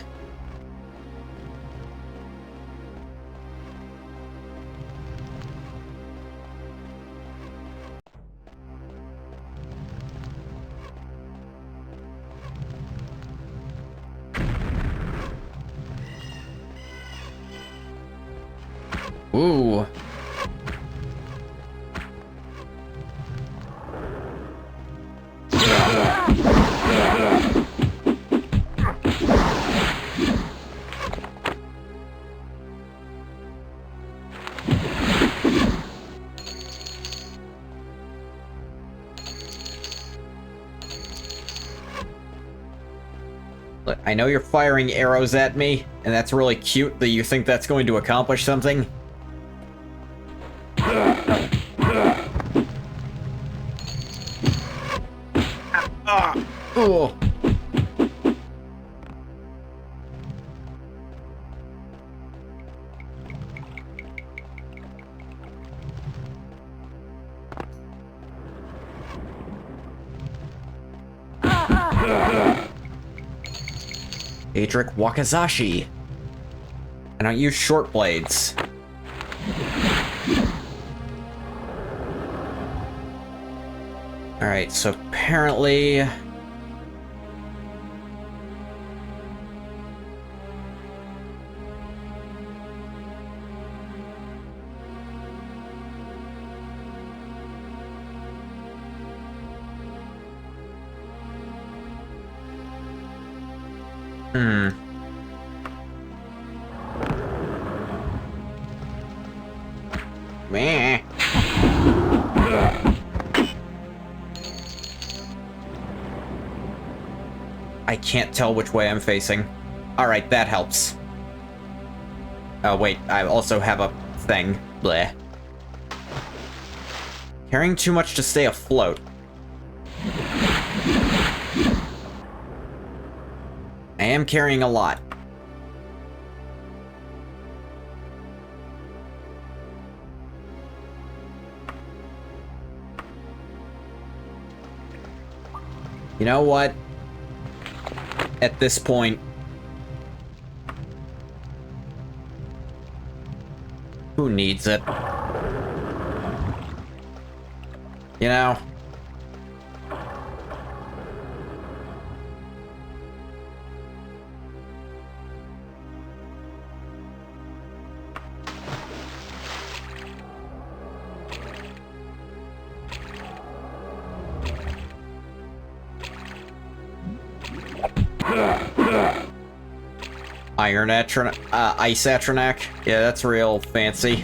Ooh. Look, I know you're firing arrows at me, and that's really cute that you think that's going to accomplish something. Oh. Adric Wakazashi. I don't use short blades. Alright, so apparently... Meh. I can't tell which way I'm facing. Alright, that helps. Oh, wait, I also have a thing. Bleh. Carrying too much to stay afloat. I am carrying a lot. You know what? At this point, who needs it? You know? Ice Atronac? Yeah, that's real fancy.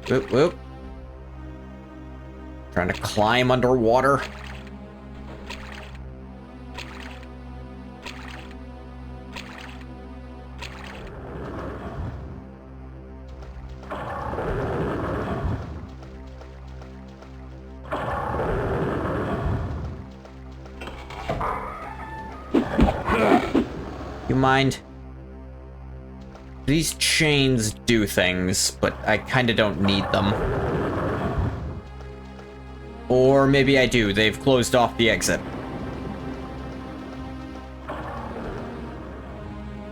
Whoop, whoop. Trying to climb underwater. You mind? These chains do things, but I kinda don't need them. Or maybe I do. They've closed off the exit.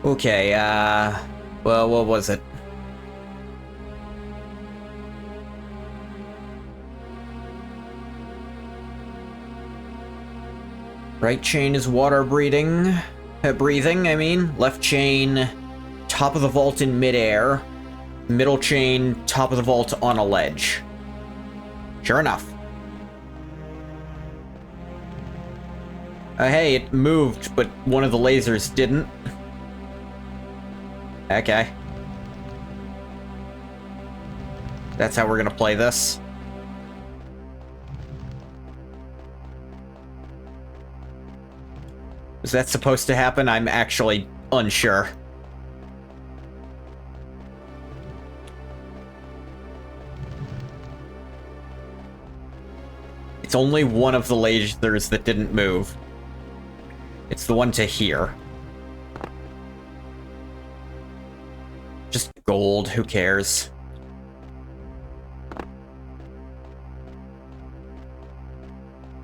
Okay, well, what was it? Right chain is water breathing. I mean. Left chain, top of the vault in midair. Middle chain, top of the vault on a ledge. Sure enough. Hey, it moved, but one of the lasers didn't. Okay. That's how we're gonna play this. Is that supposed to happen? I'm actually unsure. It's only one of the lasers that didn't move. It's the one to here. Just gold, who cares?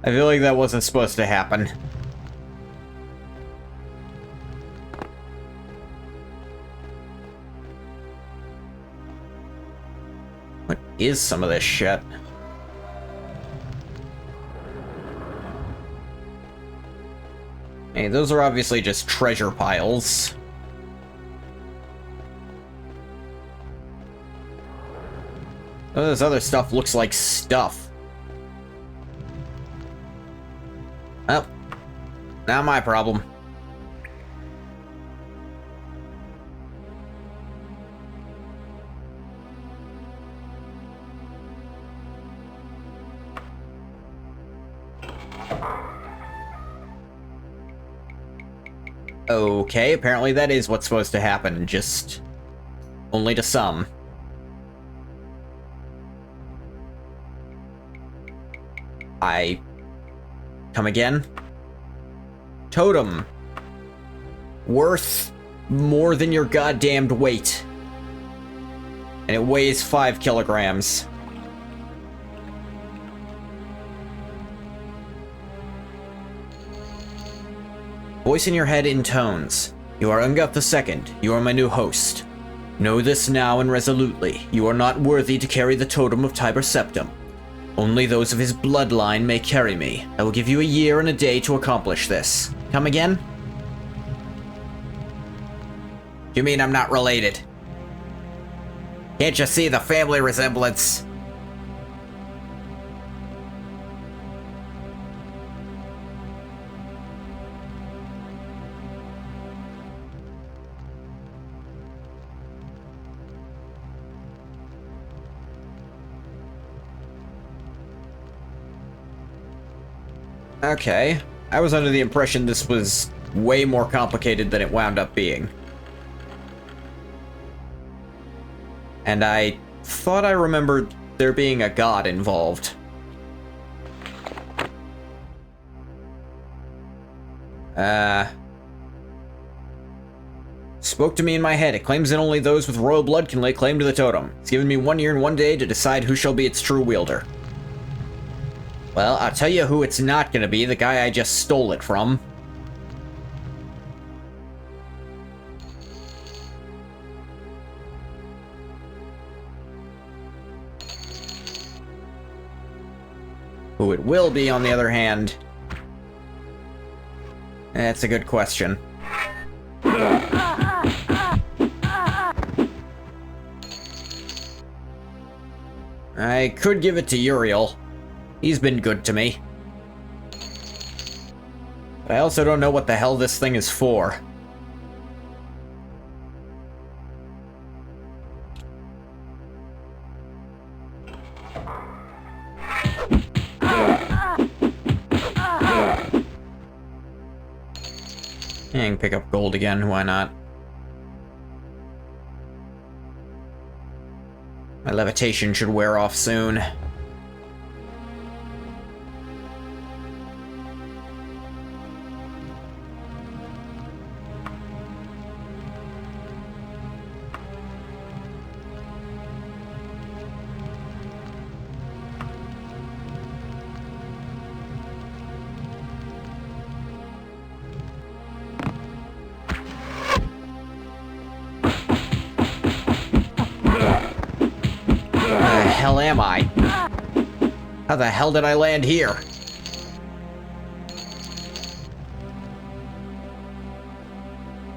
I feel like that wasn't supposed to happen. What is some of this shit? Hey, those are obviously just treasure piles. Oh, this other stuff looks like stuff. Well, not my problem. Okay, apparently that is what's supposed to happen, just only to some. Come again? Totem. Worth more than your goddamned weight. And it weighs 5 kilograms. Voice in your head intones. You are Unguth II. You are my new host. Know this now and resolutely. You are not worthy to carry the totem of Tiber Septim. Only those of his bloodline may carry me. I will give you a year and a day to accomplish this. Come again? You mean I'm not related? Can't you see the family resemblance? Okay. I was under the impression this was way more complicated than it wound up being. And I thought I remembered there being a god involved. Spoke to me in my head. It claims that only those with royal blood can lay claim to the totem. It's given me 1 year and 1 day to decide who shall be its true wielder. Well, I'll tell you who it's not gonna be, the guy I just stole it from. Who it will be, on the other hand, that's a good question. I could give it to Uriel. He's been good to me. But I also don't know what the hell this thing is for. I can pick up gold again, why not? My levitation should wear off soon. hell am I? How the hell did I land here?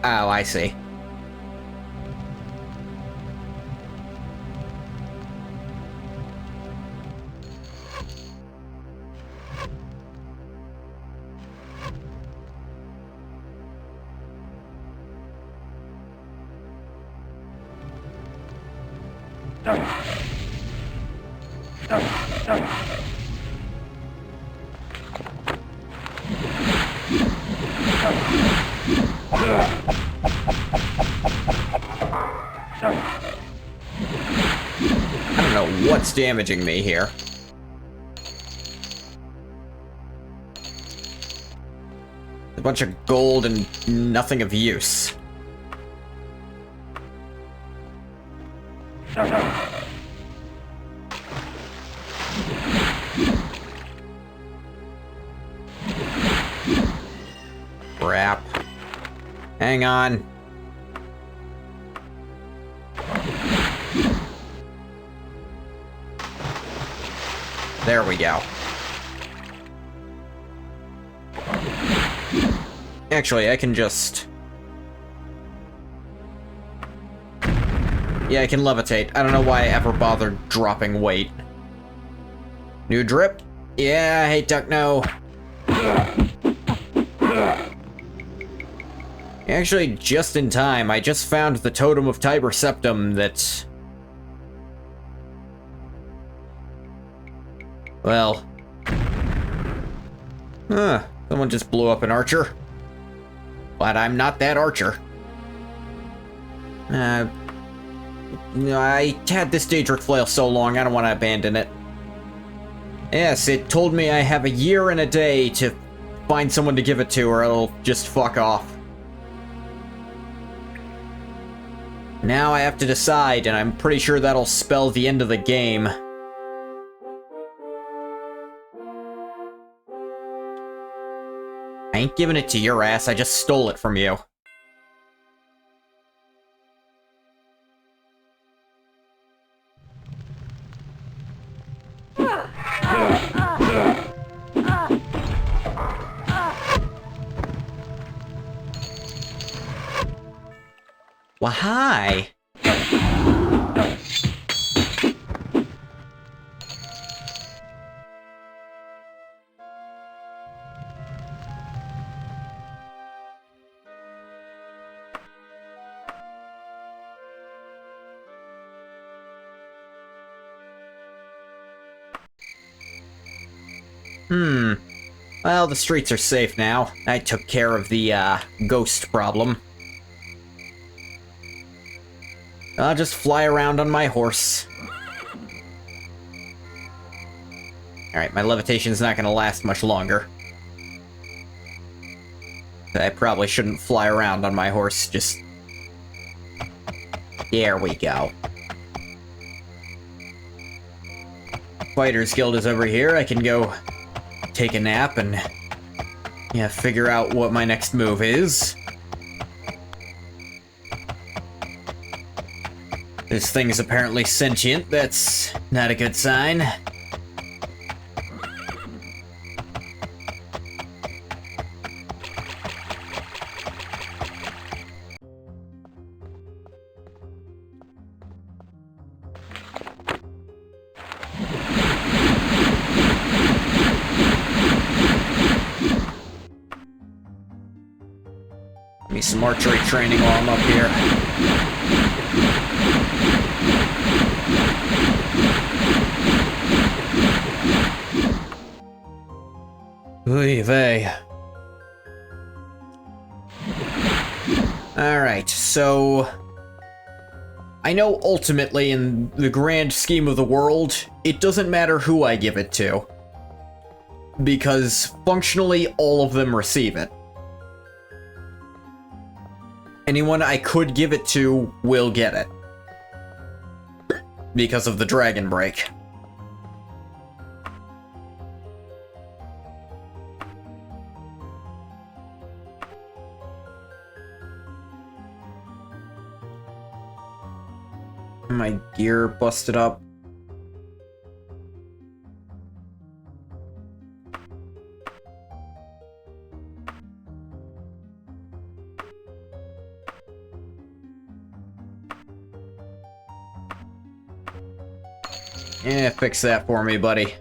Oh, I see. I don't know what's damaging me here. A bunch of gold and nothing of use. Crap. Hang on. There we go. Actually, I can just... Yeah, I can levitate. I don't know why I ever bothered dropping weight. New drip? Yeah, hey, Techno. Actually, just in time, I just found the Totem of Tiber Septum that... Well... Huh, someone just blew up an archer. But I'm not that archer. I had this Daedric flail so long, I don't want to abandon it. Yes, it told me I have a year and a day to find someone to give it to, or it'll just fuck off. Now I have to decide, and I'm pretty sure that'll spell the end of the game. I ain't giving it to your ass, I just stole it from you. Well, hi. Well, the streets are safe now. I took care of the, ghost problem. I'll just fly around on my horse. Alright, my levitation's not gonna last much longer. I probably shouldn't fly around on my horse, just... There we go. Fighters Guild is over here, I can go take a nap and... yeah, figure out what my next move is. This thing is apparently sentient, that's not a good sign. Give me some archery training while I'm up here. Oy vey. Alright, so... I know ultimately, in the grand scheme of the world, it doesn't matter who I give it to. Because, functionally, all of them receive it. Anyone I could give it to will get it. Because of the Dragon Break. My gear busted up. Yeah, fix that for me, buddy.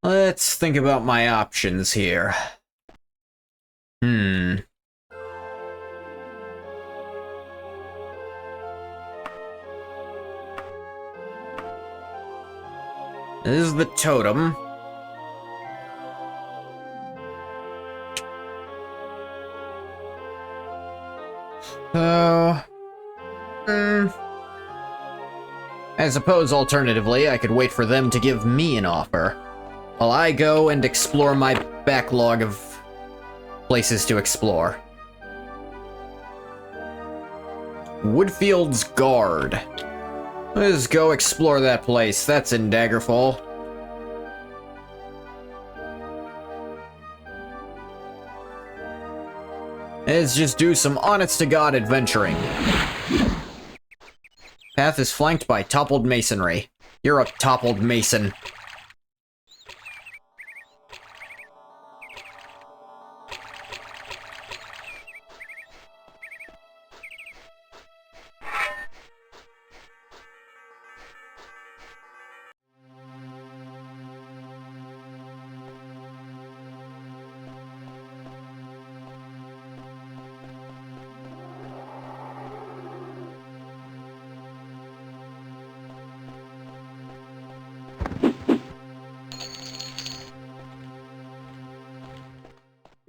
Let's think about my options here. This is the totem. So... I suppose, alternatively, I could wait for them to give me an offer, while I go and explore my backlog of places to explore. Woodfield's Guard. Let's go explore that place. That's in Daggerfall. Let's just do some honest-to-God adventuring. Path is flanked by toppled masonry. You're a toppled mason.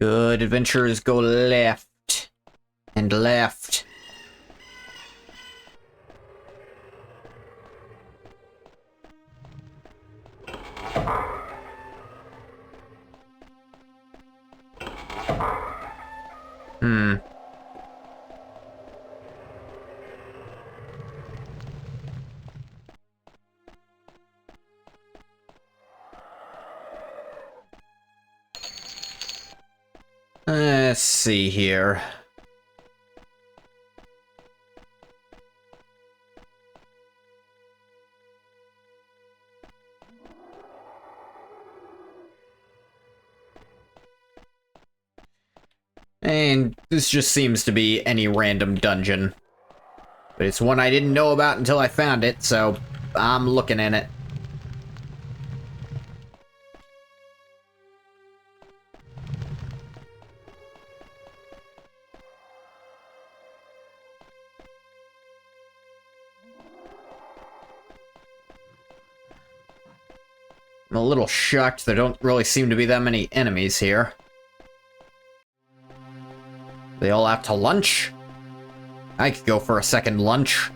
Good adventurers go left and left. Let's see here. And this just seems to be any random dungeon. But it's one I didn't know about until I found it, so I'm looking in it. I'm a little shocked there don't really seem to be that many enemies here. They all out to lunch? I could go for a second lunch.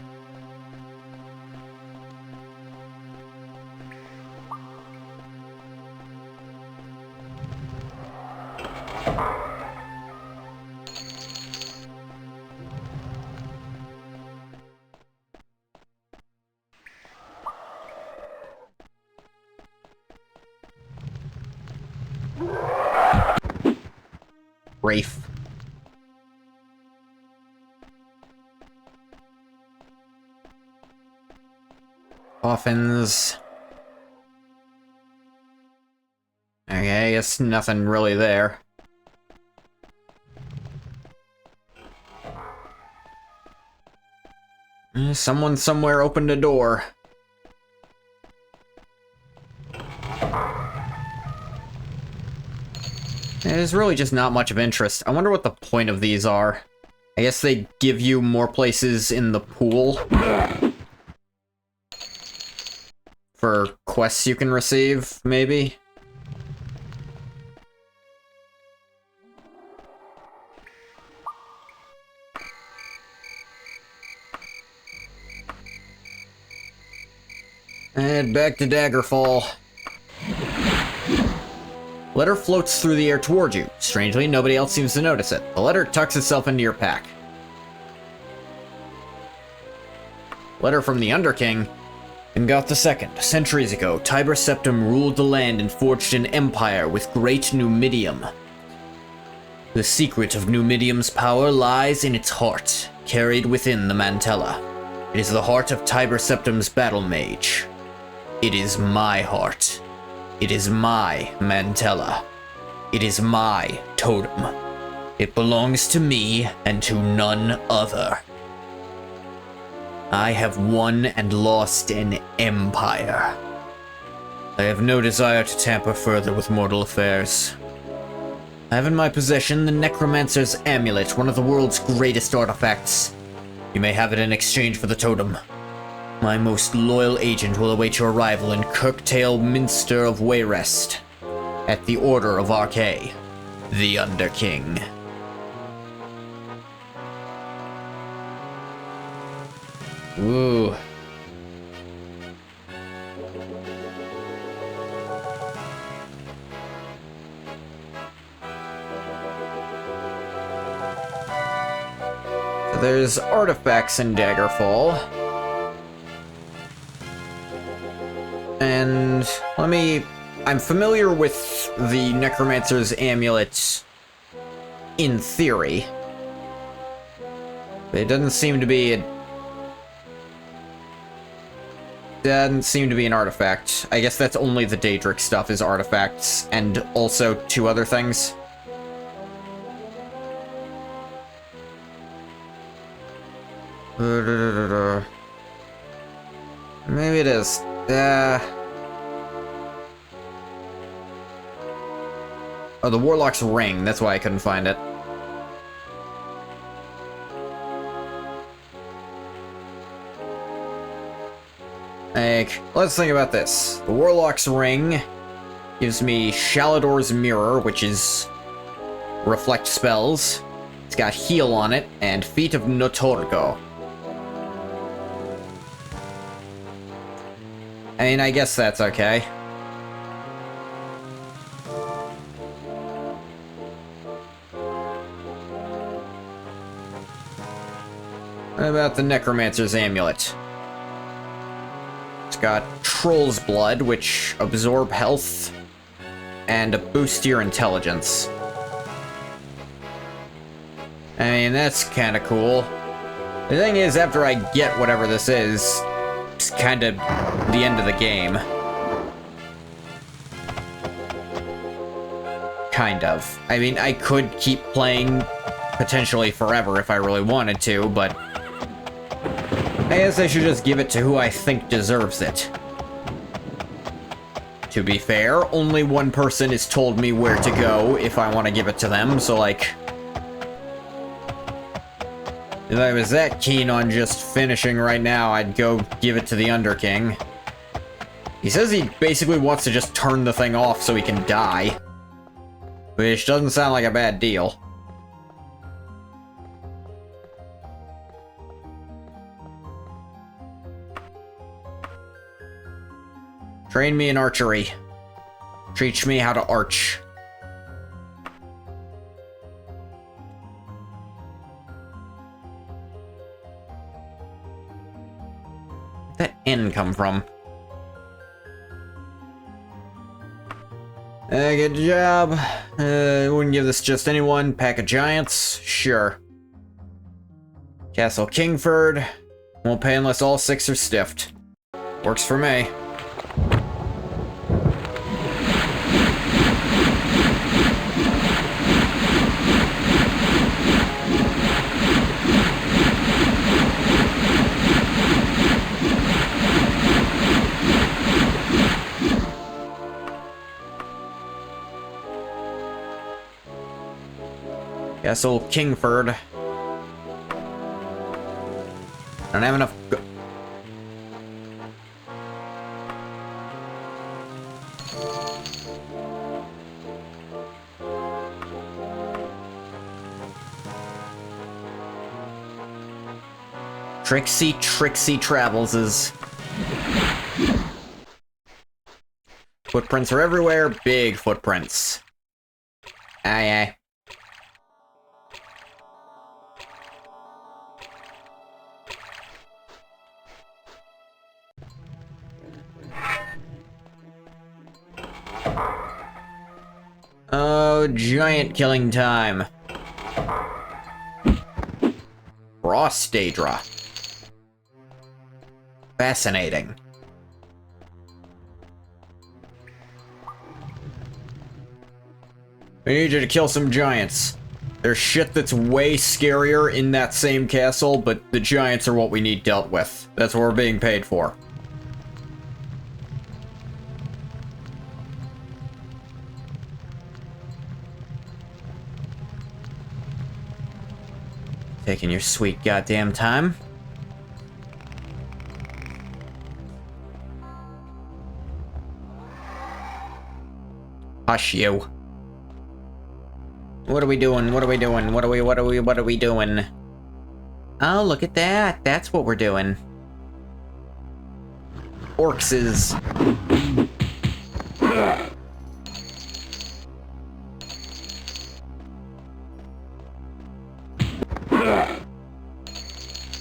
Rafe. Coffins. Okay, I guess nothing really there. Someone somewhere opened a door. There's really just not much of interest. I wonder what the point of these are. I guess they give you more places in the pool for quests you can receive, maybe? And back to Daggerfall. Letter floats through the air toward you. Strangely, nobody else seems to notice it. The letter tucks itself into your pack. Letter from the Underking. Ingoth II. Centuries ago, Tiber Septim ruled the land and forged an empire with great Numidium. The secret of Numidium's power lies in its heart, carried within the Mantella. It is the heart of Tiber Septim's battle mage. It is my heart. It is my Mantella. It is my totem. It belongs to me and to none other. I have won and lost an empire. I have no desire to tamper further with mortal affairs. I have in my possession the Necromancer's Amulet, one of the world's greatest artifacts. You may have it in exchange for the totem. My most loyal agent will await your arrival in Kirktail Minster of Wayrest, at the Order of Archay, the Underking. Ooh. So there's artifacts in Daggerfall. And I'm familiar with the Necromancer's Amulet in theory. But it doesn't seem to be an artifact. I guess that's only the Daedric stuff is artifacts, and also 2 other things. Maybe it is. Oh, the Warlock's Ring. That's why I couldn't find it. Like, let's think about this. The Warlock's Ring gives me Shalador's Mirror, which is reflect spells. It's got Heal on it, and Feet of Notorgo. I mean, I guess that's okay. What about the Necromancer's Amulet? It's got Troll's Blood, which absorb health and a boost to your intelligence. I mean, that's kind of cool. The thing is, after I get whatever this is, it's kind of the end of the game. Kind of. I mean, I could keep playing potentially forever if I really wanted to, but I guess I should just give it to who I think deserves it. To be fair, only one person has told me where to go if I want to give it to them, so like, if I was that keen on just finishing right now, I'd go give it to the Underking. He says he basically wants to just turn the thing off so he can die, which doesn't sound like a bad deal. Train me in archery. Teach me how to arch. Where'd that N come from? Good job. Wouldn't give this just anyone. Pack of giants? Sure. Castle Kingford. Won't pay unless all 6 are stiffed. Works for me. Castle Kingford. Don't have enough. Trixie Travels. Footprints are everywhere. Big footprints. Aye, aye. Oh, giant killing time. Frost Daedra. Fascinating. I need you to kill some giants. There's shit that's way scarier in that same castle, but the giants are what we need dealt with. That's what we're being paid for. Taking your sweet goddamn time. Hush you. What are we doing? What are we doing? What are we doing? Oh, look at that. That's what we're doing. Orcses.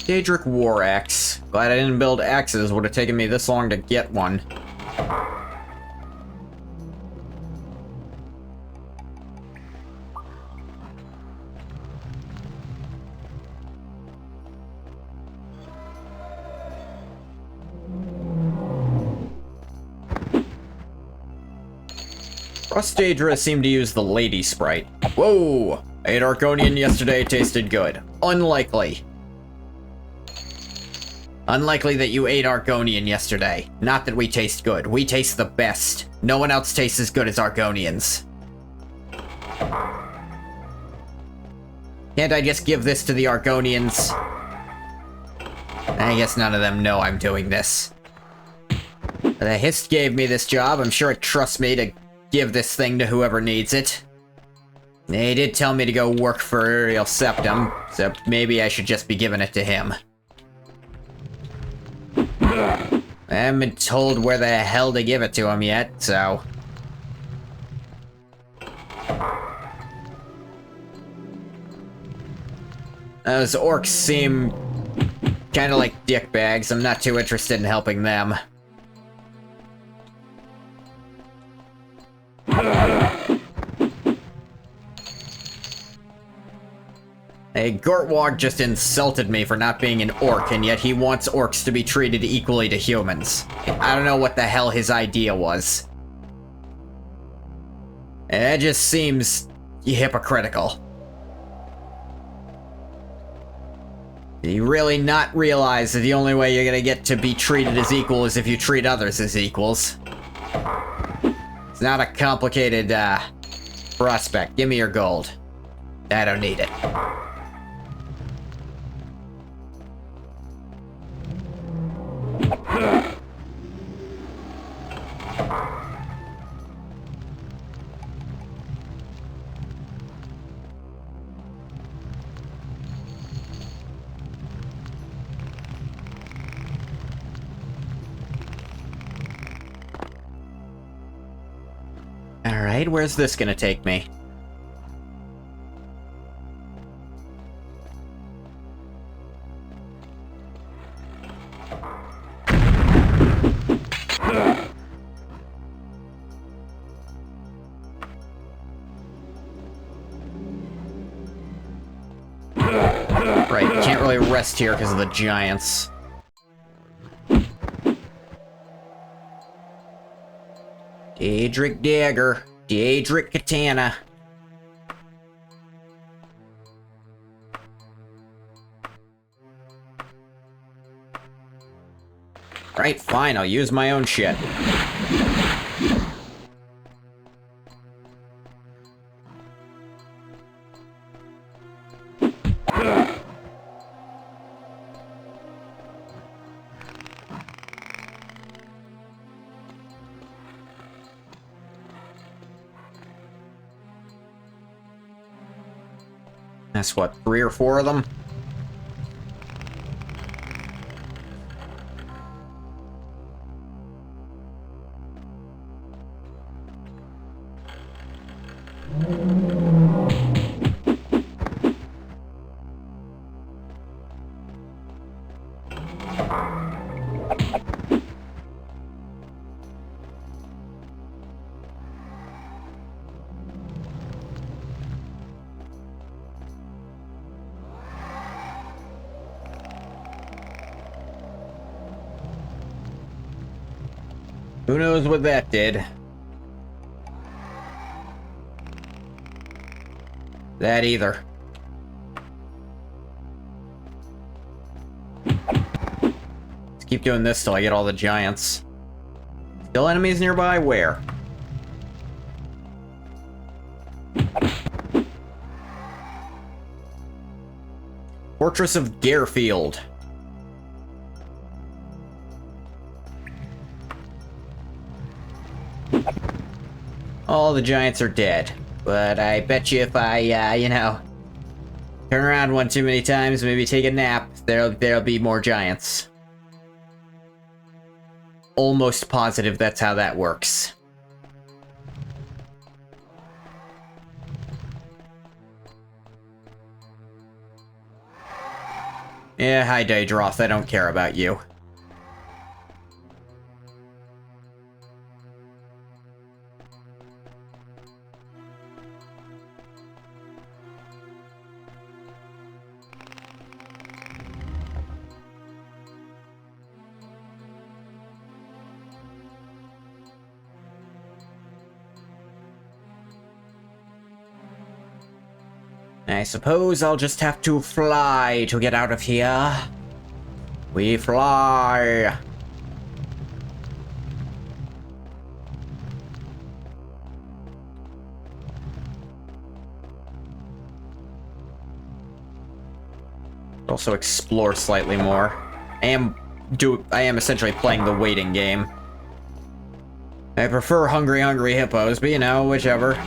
Daedric War Axe. Glad I didn't build axes. Would have taken me this long to get one. Daedra seemed to use the lady sprite. Whoa! I ate Argonian yesterday, tasted good. Unlikely. Unlikely that you ate Argonian yesterday. Not that we taste good. We taste the best. No one else tastes as good as Argonians. Can't I just give this to the Argonians? I guess none of them know I'm doing this. The Hist gave me this job. I'm sure it trusts me to give this thing to whoever needs it. They did tell me to go work for Uriel Septum, so maybe I should just be giving it to him. I haven't been told where the hell to give it to him yet, so... Those orcs seem kinda like dickbags. I'm not too interested in helping them. Hey, Gortwog just insulted me for not being an orc, and yet he wants orcs to be treated equally to humans. I don't know what the hell his idea was. It just seems hypocritical. Do you really not realize that the only way you're gonna get to be treated as equal is if you treat others as equals? It's not a complicated, prospect. Give me your gold. I don't need it. Alright, where's this gonna take me? Right, can't really rest here because of the giants. Daedric Dagger, Daedric Katana. Right, fine, I'll use my own shit. That's what, 3 or 4 of them? Who knows what that did? That either. Let's keep doing this till I get all the giants. Still enemies nearby? Where? Fortress of Garefield. All the giants are dead. But I bet you if I, you know, turn around one too many times, maybe take a nap, there'll be more giants. Almost positive that's how that works. Yeah, hi Daedroth, I don't care about you. I suppose I'll just have to fly to get out of here. We fly. Also explore slightly more. I am essentially playing the waiting game. I prefer hungry hippos, but you know, whichever.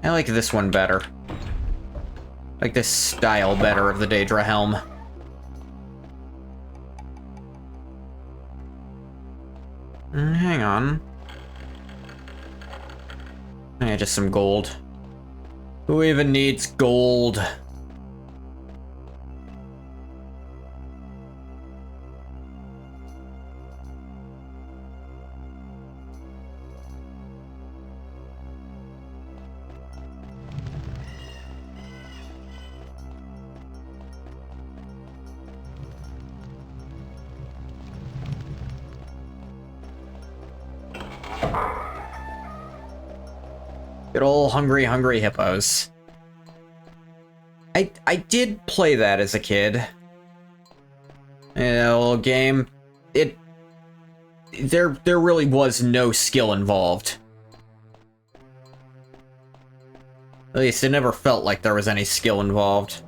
I like this one better. I like this style better of the Daedra helm. Hang on. Yeah, just some gold. Who even needs gold? Good old hungry hippos. I did play that as a kid. Yeah, little game. There really was no skill involved. At least it never felt like there was any skill involved.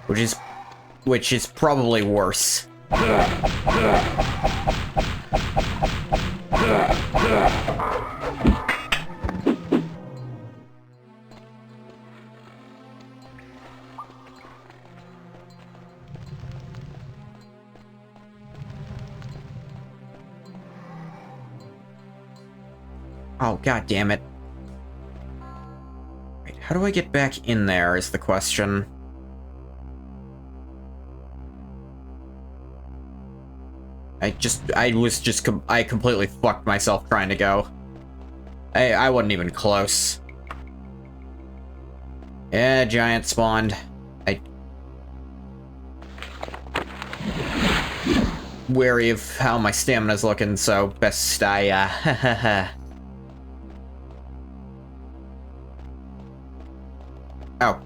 Which is probably worse. Oh, god damn it. Wait, how do I get back in there is the question. I completely fucked myself trying to go. I wasn't even close. Yeah, giant spawned. Wary of how my stamina's looking, so best I, Oh,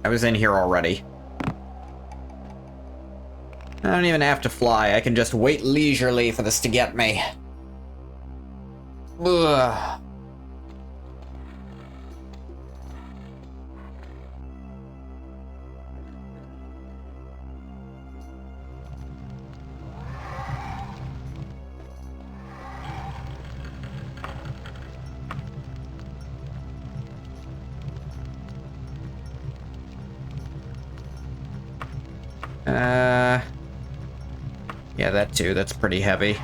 I was in here already. I don't even have to fly, I can just wait leisurely for this to get me. Ugh. Yeah, that too, that's pretty heavy.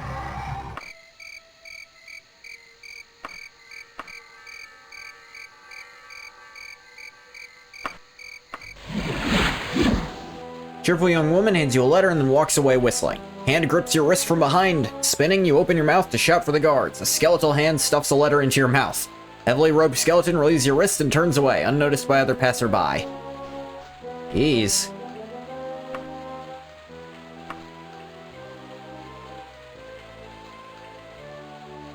Cheerful young woman hands you a letter and then walks away whistling. Hand grips your wrist from behind. Spinning, you open your mouth to shout for the guards. A skeletal hand stuffs a letter into your mouth. Heavily robed skeleton relieves your wrist and turns away, unnoticed by other passerby. Jeez.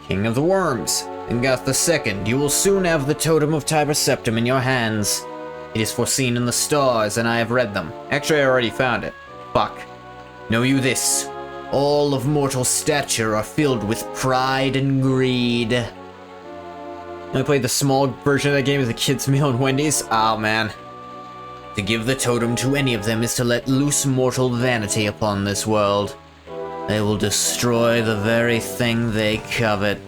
King of the Worms, Ingath II, you will soon have the Totem of Tiber Septim in your hands. It is foreseen in the stars, and I have read them. Actually, I already found it. Fuck. Know you this. All of mortal stature are filled with pride and greed. I played the small version of that game as a kid's meal at Wendy's. Oh, man. To give the totem to any of them is to let loose mortal vanity upon this world. They will destroy the very thing they covet.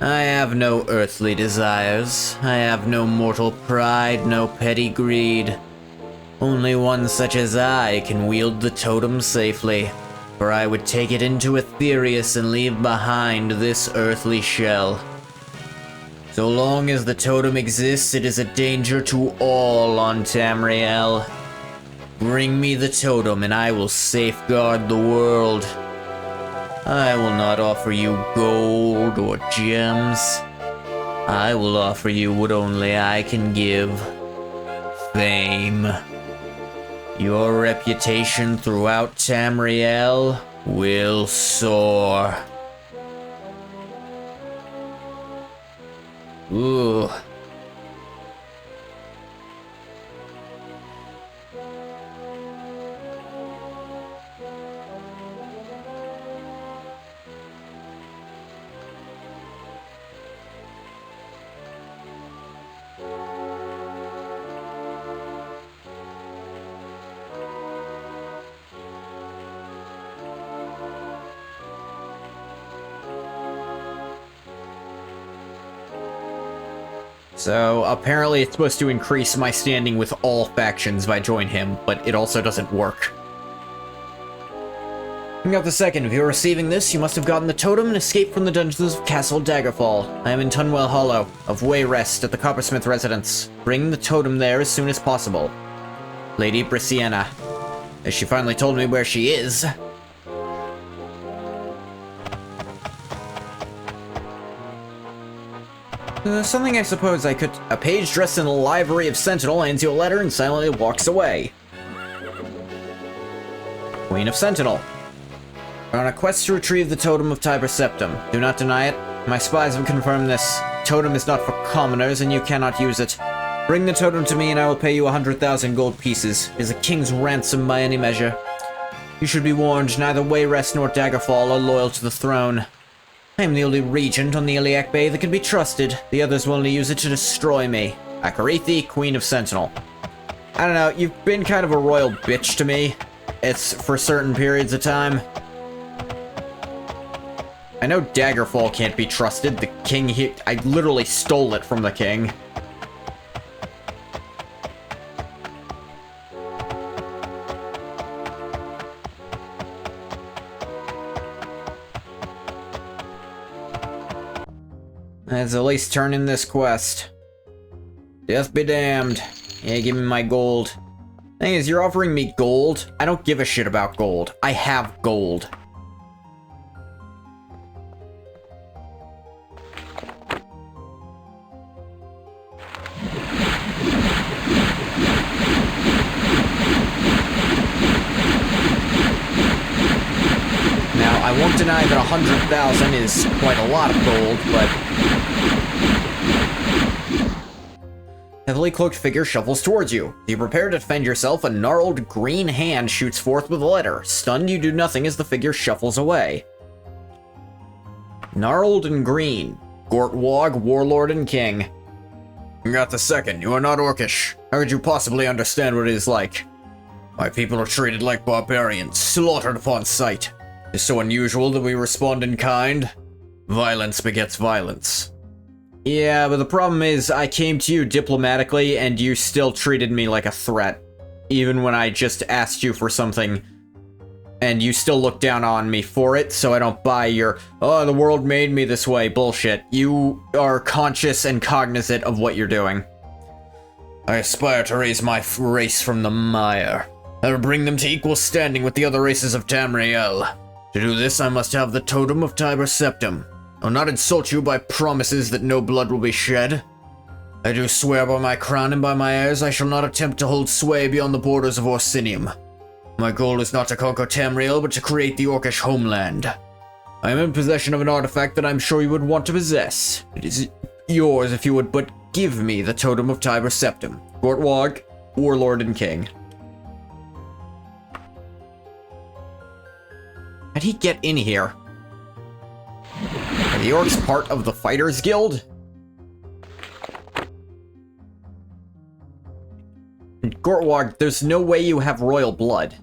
I have no earthly desires. I have no mortal pride, no petty greed. Only one such as I can wield the totem safely, for I would take it into Aetherius and leave behind this earthly shell. So long as the totem exists, it is a danger to all on Tamriel. Bring me the totem and I will safeguard the world. I will not offer you gold or gems. I will offer you what only I can give. Fame. Your reputation throughout Tamriel will soar. Ooh. So, apparently it's supposed to increase my standing with all factions if I join him, but it also doesn't work. Ingath II, if you're receiving this, you must have gotten the totem and escaped from the dungeons of Castle Daggerfall. I am in Tunwell Hollow, of Wayrest, at the Coppersmith residence. Bring the totem there as soon as possible. Lady Brisciana. As she finally told me where she is. Something I suppose I could... A page dressed in the livery of Sentinel hands you a letter and silently walks away. Queen of Sentinel. We're on a quest to retrieve the Totem of Tiber Septim. Do not deny it. My spies have confirmed this. Totem is not for commoners and you cannot use it. Bring the totem to me and I will pay you 100,000 gold pieces. It is a king's ransom by any measure. You should be warned, neither Wayrest nor Daggerfall are loyal to the throne. I am the only regent on the Iliac Bay that can be trusted. The others will only use it to destroy me. Akarithi, Queen of Sentinel. I don't know, you've been kind of a royal bitch to me. It's for certain periods of time. I know Daggerfall can't be trusted. The king here... I literally stole it from the king. Let's at least turn in this quest. Death be damned. Yeah, give me my gold. Thing is, you're offering me gold? I don't give a shit about gold. I have gold. Now, I won't deny that 100,000 is quite a lot of gold, but... Heavily cloaked figure shuffles towards you. You prepare to defend yourself, a gnarled green hand shoots forth with a letter. Stunned, you do nothing as the figure shuffles away. Gnarled and green. Gortwog, Warlord and King. Ingath II, you are not Orcish. How could you possibly understand what it is like? My people are treated like barbarians, slaughtered upon sight. It's so unusual that we respond in kind. Violence begets violence. Yeah, but the problem is, I came to you diplomatically, and you still treated me like a threat. Even when I just asked you for something, and you still look down on me for it, so I don't buy your, oh, the world made me this way bullshit. You are conscious and cognizant of what you're doing. I aspire to raise my race from the mire. I will bring them to equal standing with the other races of Tamriel. To do this, I must have the Totem of Tiber Septim. I'll not insult you by promises that no blood will be shed. I do swear by my crown and by my heirs I shall not attempt to hold sway beyond the borders of Orsinium. My goal is not to conquer Tamriel, but to create the Orcish homeland. I am in possession of an artifact that I'm sure you would want to possess. It is yours if you would but give me the Totem of Tiber Septim. Gortwog, Warlord and King. How'd he get in here? Are the orcs part of the Fighters Guild? Gortwog, there's no way you have royal blood.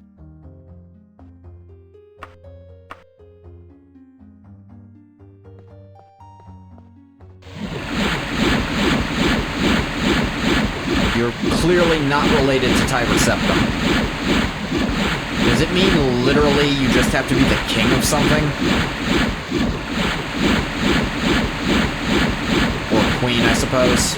You're clearly not related to Tiber Septim. Does it mean literally you just have to be the king of something? Or queen, I suppose.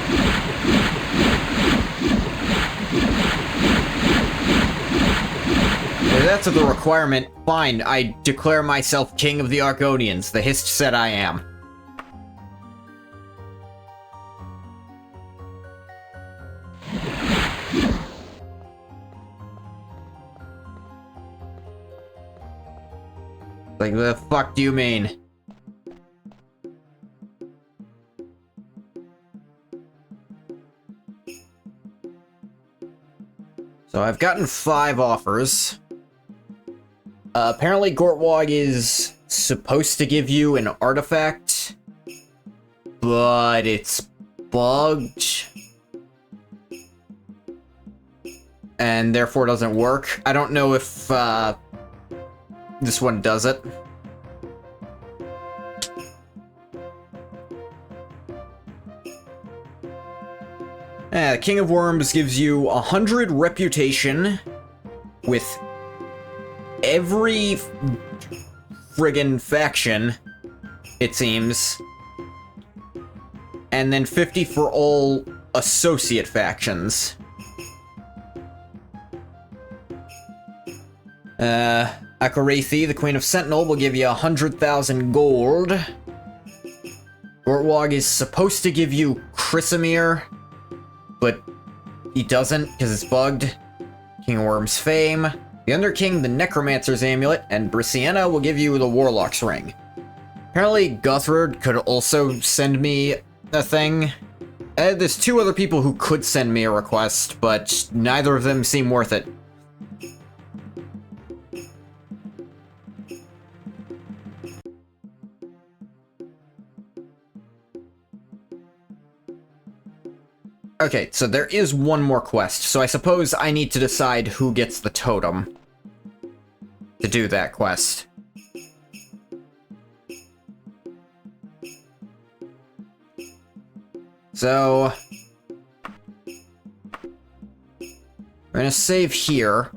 If that's the requirement, fine, I declare myself king of the Argonians. The Hist said I am. Like, the fuck do you mean? So I've gotten 5 offers. Apparently Gortwog is supposed to give you an artifact, but it's bugged. And therefore doesn't work. I don't know if, this one does it. The King of Worms gives you 100 reputation with every friggin' faction, it seems. And then 50 for all associate factions. Akarithi, the Queen of Sentinel, will give you 100,000 gold. Gortwog is supposed to give you Chrysamere, but he doesn't because it's bugged. King of Worms Fame, the Underking, the Necromancer's Amulet, and Brisciana will give you the Warlock's Ring. Apparently Guthred could also send me a thing. There's 2 other people who could send me a request, but neither of them seem worth it. Okay, so there is one more quest, so I suppose I need to decide who gets the totem to do that quest. So we're gonna save here.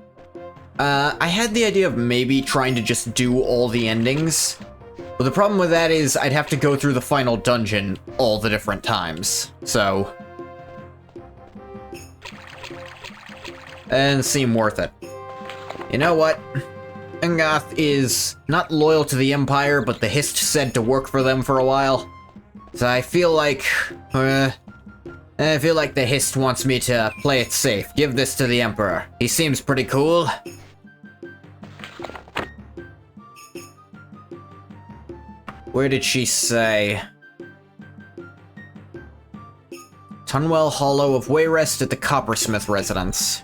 I had the idea of maybe trying to just do all the endings, but the problem with that is I'd have to go through the final dungeon all the different times, so... and seem worth it. You know what? Engoth is not loyal to the Empire, but the Hist said to work for them for a while. So I feel like... the Hist wants me to play it safe. Give this to the Emperor. He seems pretty cool. Where did she say? Tunwell Hollow of Wayrest at the Coppersmith residence.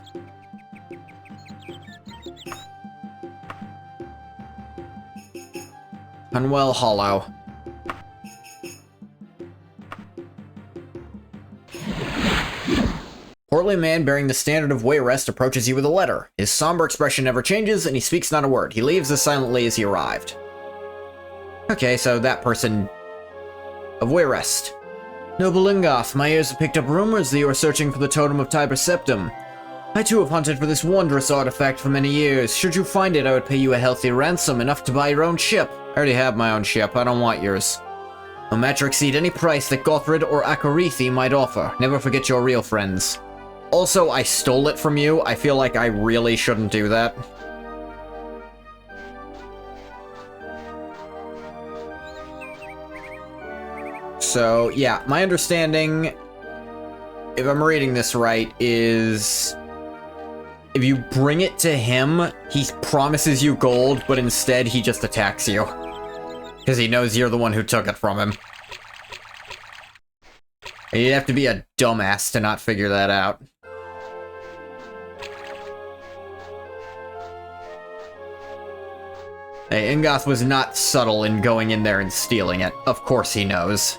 Tunwell Hollow. Portly man bearing the standard of Wayrest approaches you with a letter. His somber expression never changes, and he speaks not a word. He leaves as silently as he arrived. Okay, so that person of Wayrest. Noble Ingoth, my ears have picked up rumors that you are searching for the Totem of Tiber Septim. I too have hunted for this wondrous artifact for many years. Should you find it, I would pay you a healthy ransom, enough to buy your own ship. I already have my own ship, I don't want yours. No match or exceed any price that Gothred or Akarithi might offer. Never forget your real friends. Also, I stole it from you. I feel like I really shouldn't do that. So, yeah, my understanding, if I'm reading this right, is if you bring it to him, he promises you gold, but instead he just attacks you. Because he knows you're the one who took it from him. And you'd have to be a dumbass to not figure that out. Hey, Ingoth was not subtle in going in there and stealing it. Of course he knows.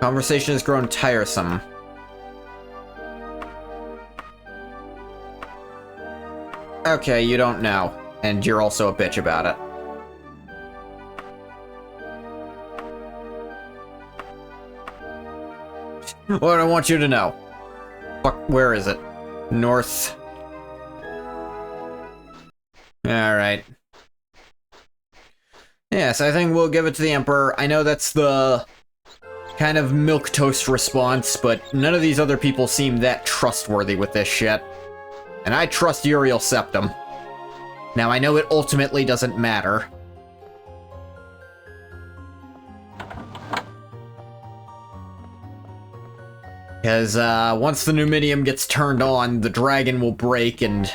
Conversation has grown tiresome. Okay, you don't know. And you're also a bitch about it. What I want you to know. Fuck, where is it? North. Alright. Yes, I think we'll give it to the Emperor. I know that's the kind of milquetoast response, but none of these other people seem that trustworthy with this shit. And I trust Uriel Septim. Now, I know it ultimately doesn't matter. Because, once the Numidium gets turned on, the dragon will break, and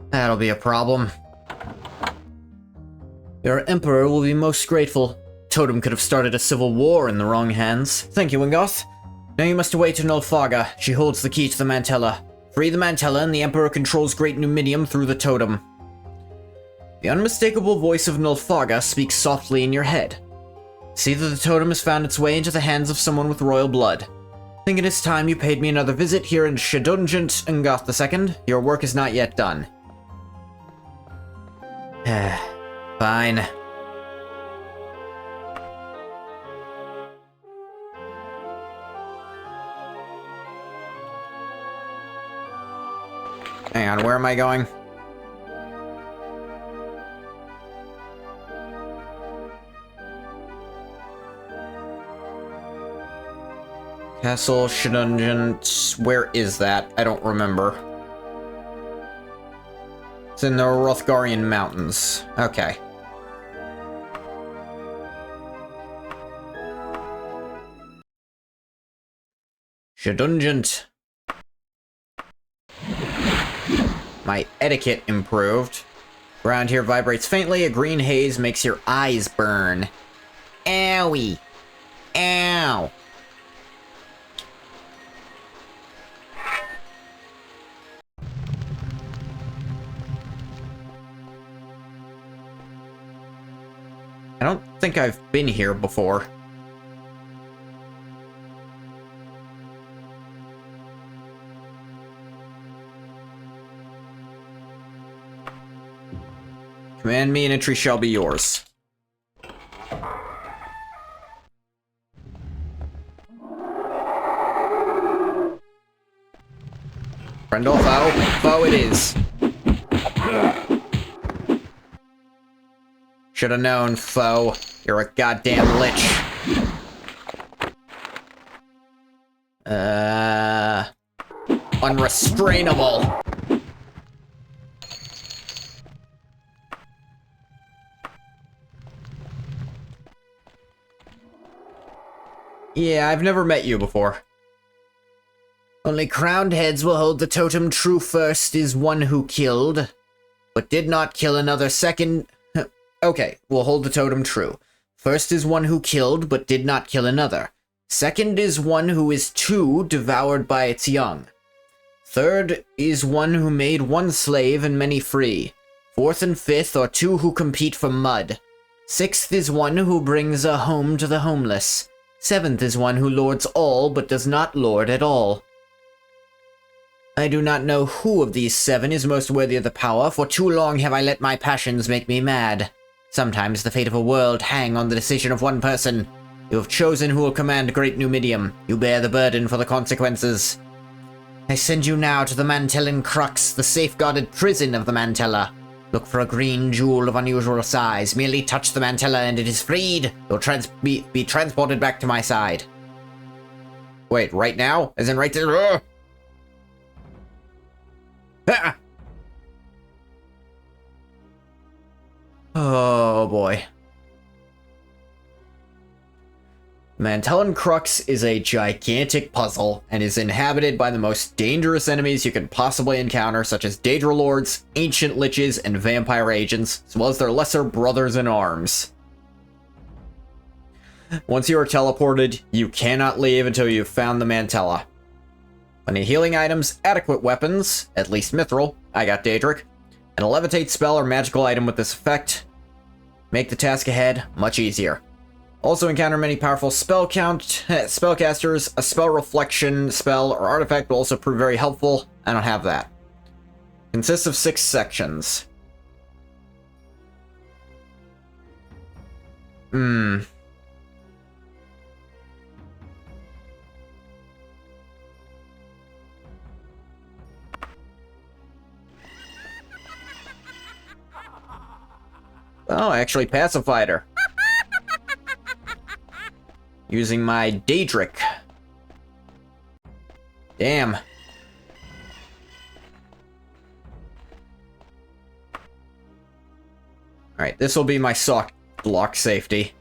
that'll be a problem. Your Emperor will be most grateful. Totem could have started a civil war in the wrong hands. Thank you, Ingoth. Now you must away to Nulfaga. She holds the key to the Mantella. Free the Mantella, and the Emperor controls Great Numidium through the totem. The unmistakable voice of Nulfaga speaks softly in your head. See that the totem has found its way into the hands of someone with royal blood. Think it is time you paid me another visit here in Shedungent Ingoth II. Your work is not yet done. Fine. Hang on, where am I going? Castle Shedungent. Where is that? I don't remember. It's in the Rothgarian Mountains. Okay. Shedungent. My etiquette improved. Ground here vibrates faintly. A green haze makes your eyes burn. Owie. Ow. I don't think I've been here before. Command me and entry shall be yours. Friend or foe? Foe it is. Should've known, foe. You're a goddamn lich. Unrestrainable. Yeah, I've never met you before. Only crowned heads will hold the totem true. First is one who killed, but did not kill another. Second... Okay, we'll hold the totem true. First is one who killed, but did not kill another. Second is one who is two, devoured by its young. Third is one who made one slave and many free. Fourth and fifth are two who compete for mud. Sixth is one who brings a home to the homeless. Seventh is one who lords all, but does not lord at all. I do not know who of these seven is most worthy of the power, for too long have I let my passions make me mad. Sometimes the fate of a world hang on the decision of one person. You have chosen who will command Great Numidium. You bear the burden for the consequences. I send you now to the Mantellan Crux, the safeguarded prison of the Mantella. Look for a green jewel of unusual size. Merely touch the Mantella and it is freed. You'll be transported back to my side. Wait, right now? As in right there? Ah! Oh boy. Mantellan Crux is a gigantic puzzle and is inhabited by the most dangerous enemies you can possibly encounter, such as Daedra Lords, Ancient Liches, and Vampire Agents, as well as their lesser brothers in arms. Once you are teleported, you cannot leave until you've found the Mantella. Plenty healing items, adequate weapons, at least mithril, I got Daedric, and a levitate spell or magical item with this effect make the task ahead much easier. Also encounter many powerful spellcasters. A spell reflection spell or artifact will also prove very helpful. I don't have that. Consists of 6 sections. Oh, I actually pacified her. Using my Daedric. Damn. Alright, this will be my sock block safety.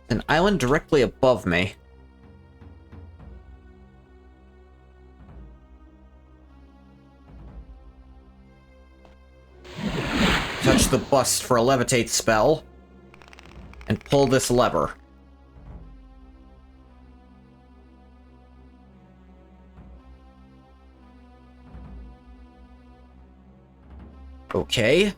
An island directly above me. Touch the bust for a levitate spell, and pull this lever. Okay.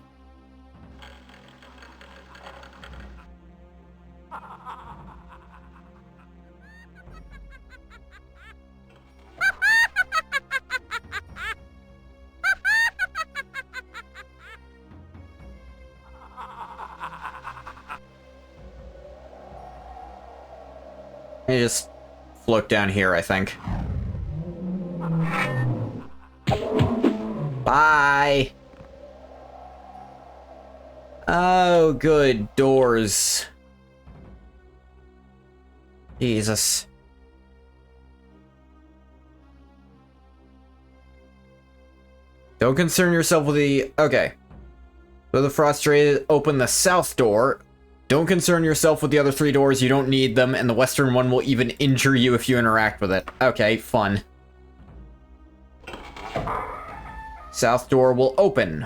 I just float down here, I think. Bye! Oh, good. Doors. Jesus. Don't concern yourself with the... Okay. So the frustrated, open the south door. Don't concern yourself with the other 3 doors, you don't need them, and the western one will even injure you if you interact with it. Okay, fun. South door will open.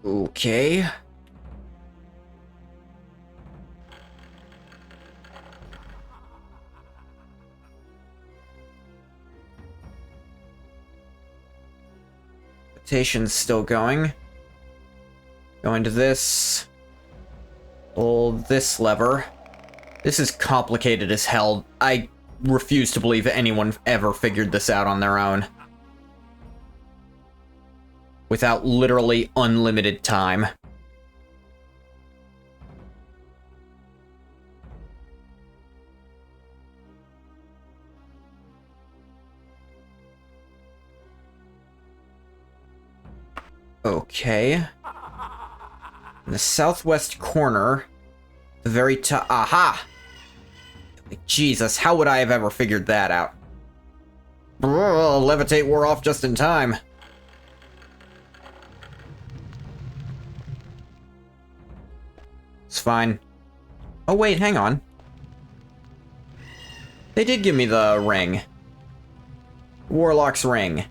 Okay. Rotation's still going. Going to this. Pull this lever. This is complicated as hell. I refuse to believe anyone ever figured this out on their own. Without literally unlimited time. Okay. In the southwest corner, the very top. Aha! Jesus, how would I have ever figured that out? Levitate wore off just in time. It's fine. Oh wait, hang on. They did give me the ring. Warlock's ring.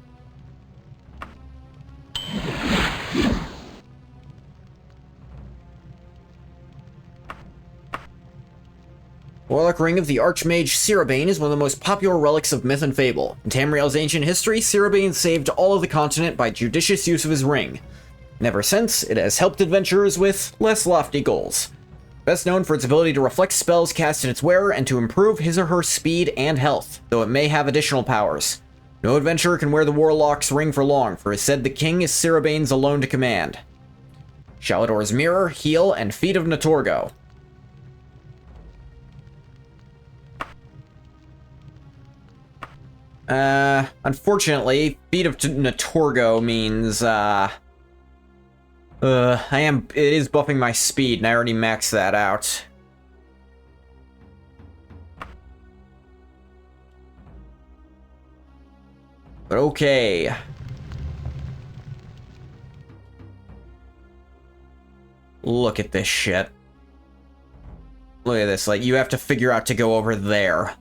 Warlock Ring of the Archmage Ciribane is one of the most popular relics of myth and fable. In Tamriel's ancient history, Ciribane saved all of the continent by judicious use of his ring. And ever since, it has helped adventurers with less lofty goals. Best known for its ability to reflect spells cast in its wearer and to improve his or her speed and health, though it may have additional powers. No adventurer can wear the Warlock's ring for long, for it is said the king is Ciribane's alone to command. Shalador's Mirror, Heal, and Feet of Natorgo. Unfortunately, Feet of Natorgo means, it is buffing my speed, and I already maxed that out. But okay. Look at this shit. Look at this, like, you have to figure out to go over there.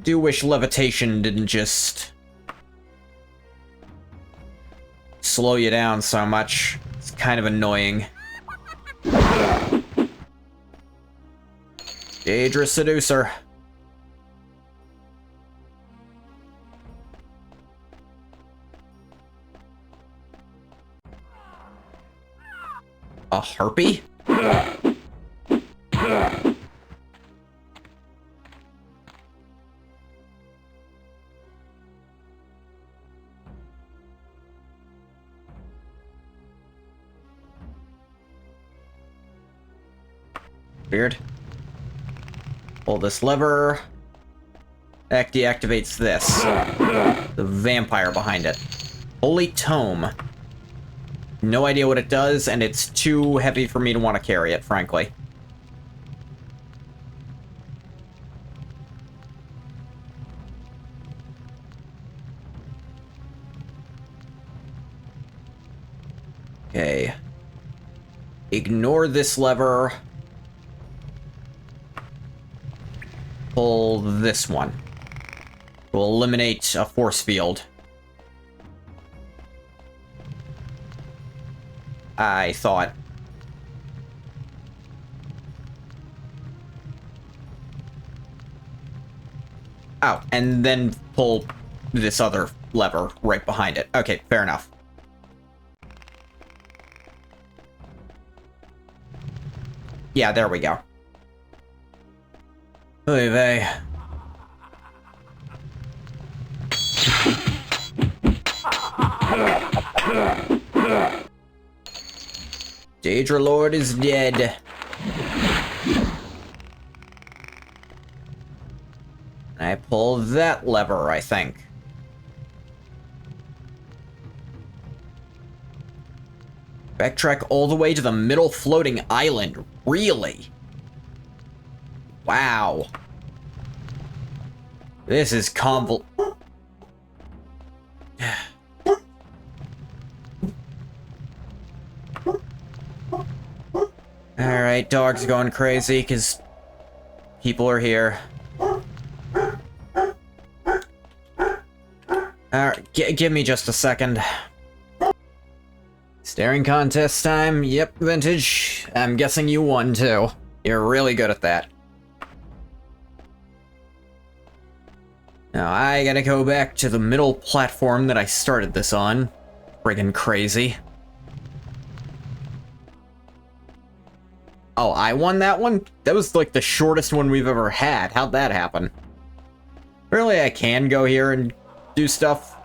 Do wish levitation didn't just slow you down so much. It's kind of annoying. Daedra Seducer. A harpy? Weird. Pull this lever. That deactivates this. The vampire behind it. Holy Tome. No idea what it does, and it's too heavy for me to want to carry it, frankly. Okay. Ignore this lever. Pull this one. We'll eliminate a force field. I thought. Oh, and then pull this other lever right behind it. Okay, fair enough. Yeah, there we go. Oy vey. Daedra Lord is dead. I pull that lever, I think. Backtrack all the way to the middle floating island. Really? Wow. This is Alright, dog's going crazy because people are here. Alright, give me just a second. Staring contest time. Yep, Vintage. I'm guessing you won too. You're really good at that. Now I gotta go back to the middle platform that I started this on. Friggin' crazy. Oh, I won that one? That was like the shortest one we've ever had. How'd that happen? Really, I can go here and do stuff?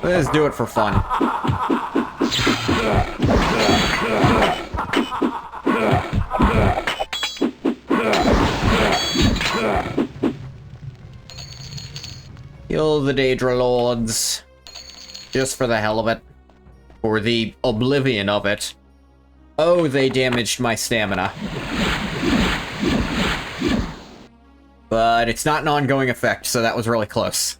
Let's do it for fun. Kill the Daedra Lords. Just for the hell of it. For the oblivion of it. Oh, they damaged my stamina. But it's not an ongoing effect, so that was really close.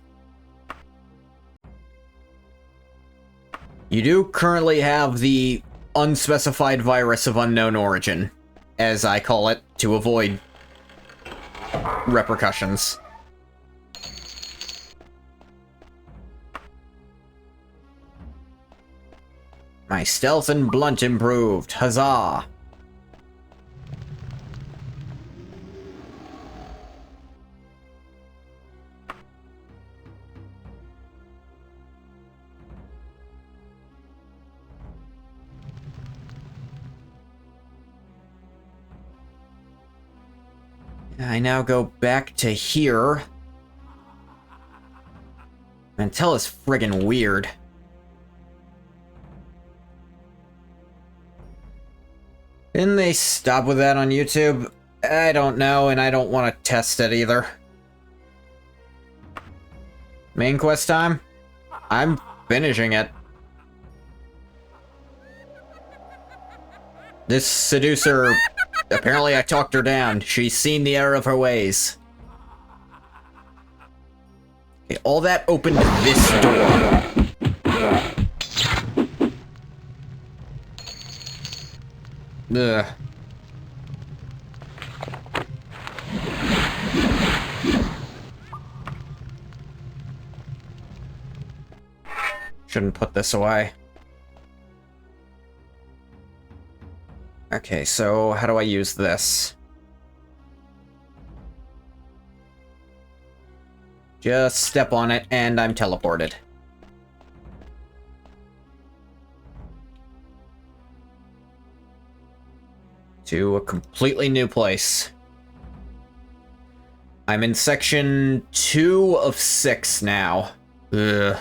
You do currently have the unspecified virus of unknown origin, as I call it, to avoid repercussions. My stealth and blunt improved. Huzzah! I now go back to here. Until is friggin' weird. Didn't they stop with that on YouTube? I don't know, and I don't want to test it either. Main quest time? I'm finishing it. This seducer... Apparently I talked her down. She's seen the error of her ways. Okay, all that opened this door. Ugh. Shouldn't put this away. Okay, so how do I use this? Just step on it and I'm teleported. To a completely new place. I'm in section 2 of 6 now. Ugh.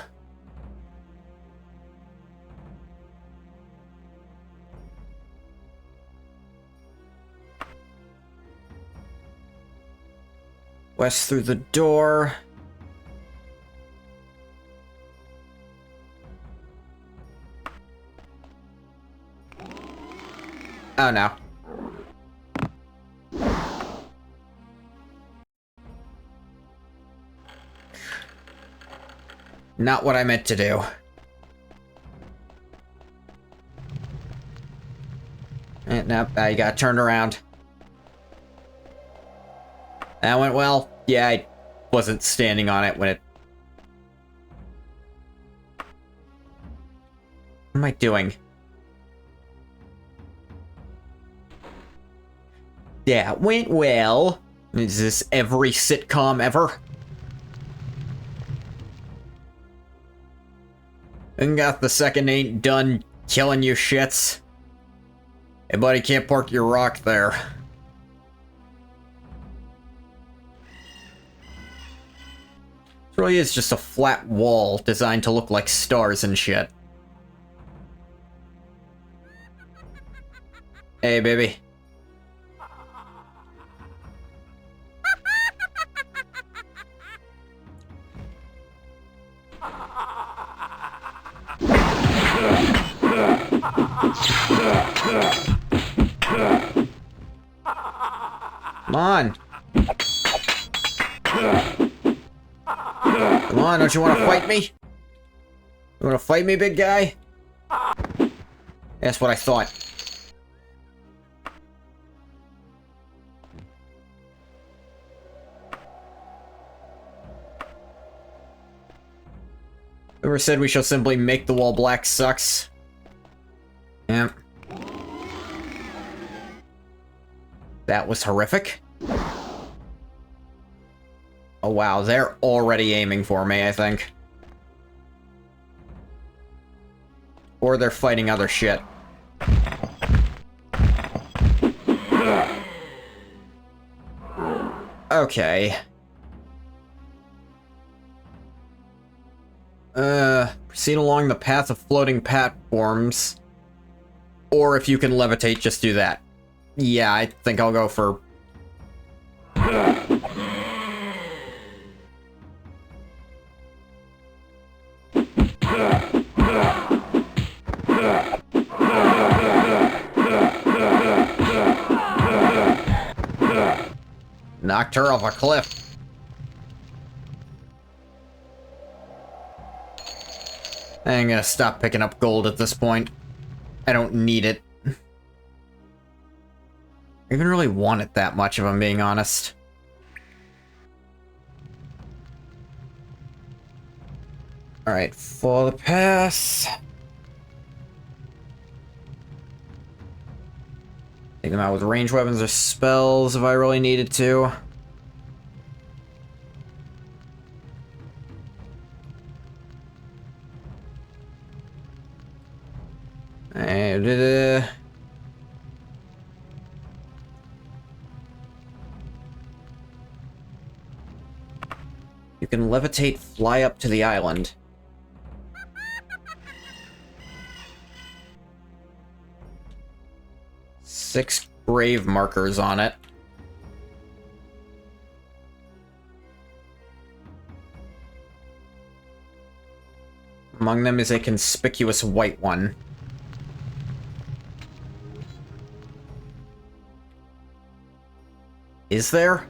West through the door. Oh no. Not what I meant to do. And nope, I got turned around. That went well. Yeah, I wasn't standing on it when it... What am I doing? Yeah, it went well. Is this every sitcom ever? And got the second ain't done killing you shits. Hey buddy, can't park your rock there. It really is just a flat wall designed to look like stars and shit. Hey, baby. Come on. Come on, don't you want to fight me? You want to fight me, big guy? That's what I thought. Whoever said we shall simply make the wall black sucks. Yeah. That was horrific. Oh wow, they're already aiming for me, I think. Or they're fighting other shit. Okay. Proceed along the path of floating platforms. Or if you can levitate, just do that. Yeah, I think I'll go for... Knocked her off a cliff. I'm gonna stop picking up gold at this point. I don't need it. I even really want it that much, if I'm being honest. Alright, follow the pass. Take them out with ranged weapons or spells if I really needed to. can levitate, fly up to the island. Six grave markers on it. Among them is a conspicuous white one. Is there?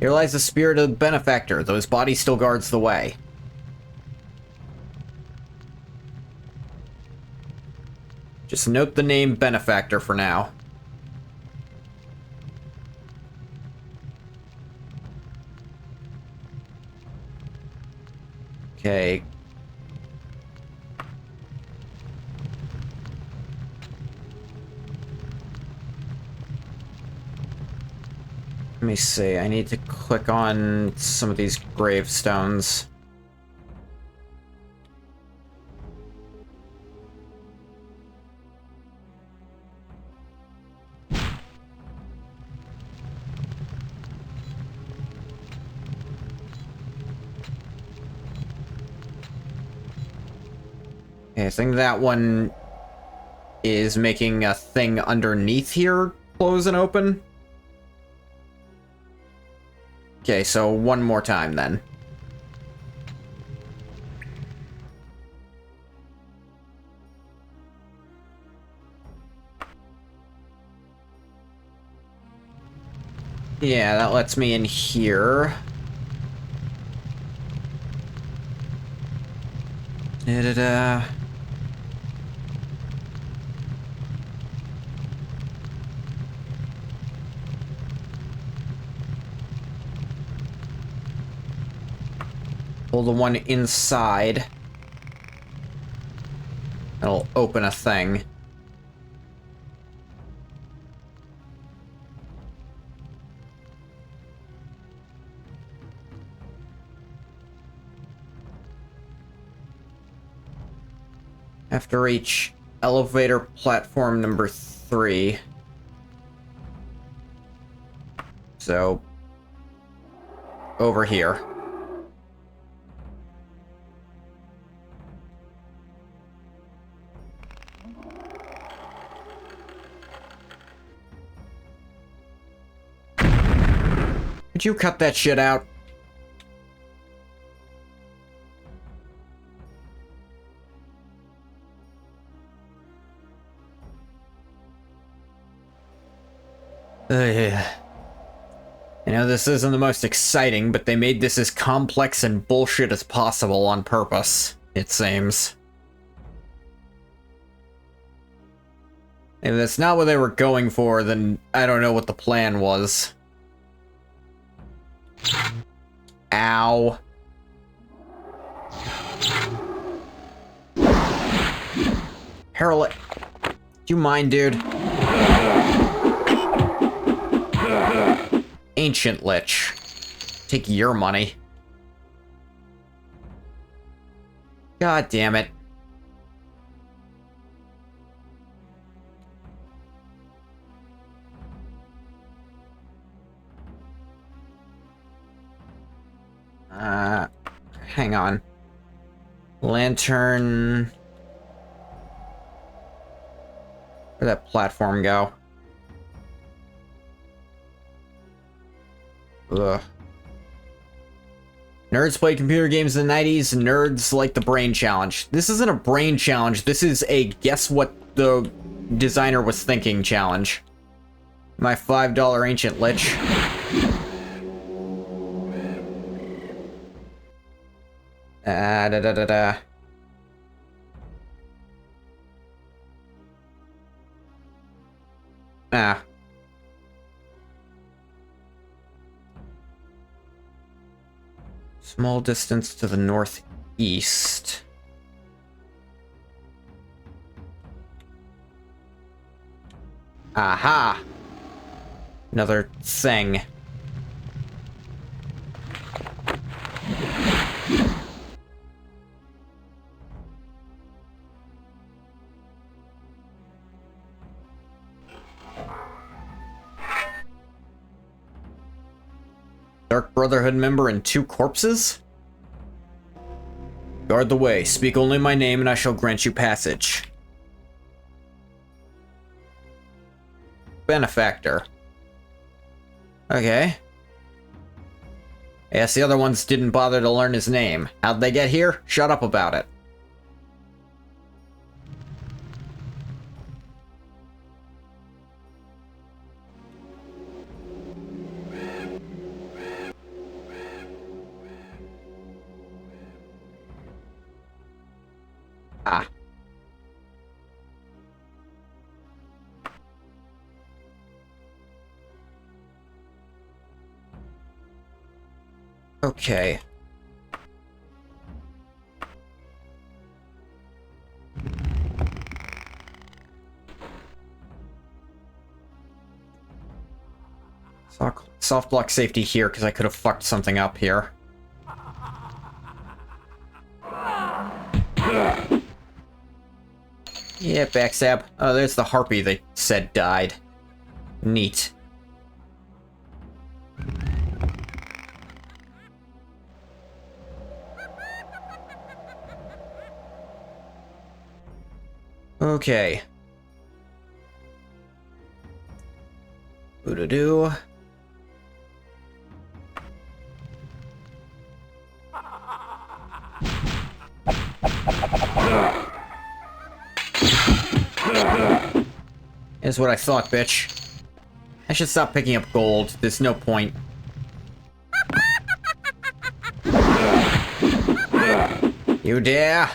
Here lies the spirit of the benefactor. Those body still guards the way. Just note the name benefactor for now. Okay. Let me see, I need to click on some of these gravestones. Okay, I think that one is making a thing underneath here close and open. Okay, so one more time then. Yeah, that lets me in here. Da-da-da. Pull the one inside. That'll open a thing. Have to reach elevator platform number 3. So, over here. Could you cut that shit out? I know this isn't the most exciting, but they made this as complex and bullshit as possible on purpose, it seems. If that's not what they were going for, then I don't know what the plan was. Ow. Harold, do you mind, dude? Ancient Lich. Take your money. God damn it. Hang on. Lantern. Where'd that platform go? Ugh. Nerds played computer games in the 90s, nerds like the brain challenge. This isn't a brain challenge, this is a guess what the designer was thinking challenge. My $5 Ancient Lich. Da-da-da-da. Ah. Small distance to the northeast. Aha! Another thing. Dark Brotherhood member and 2 corpses? Guard the way. Speak only my name and I shall grant you passage. Benefactor. Okay. Yes, the other ones didn't bother to learn his name. How'd they get here? Shut up about it. Ah. Okay. Soft block safety here, because I could have fucked something up here. Yeah, backstab. Oh, there's the harpy they said died. Neat. Okay. Boo-doo-doo. Is what I thought, bitch. I should stop picking up gold. There's no point. You dare?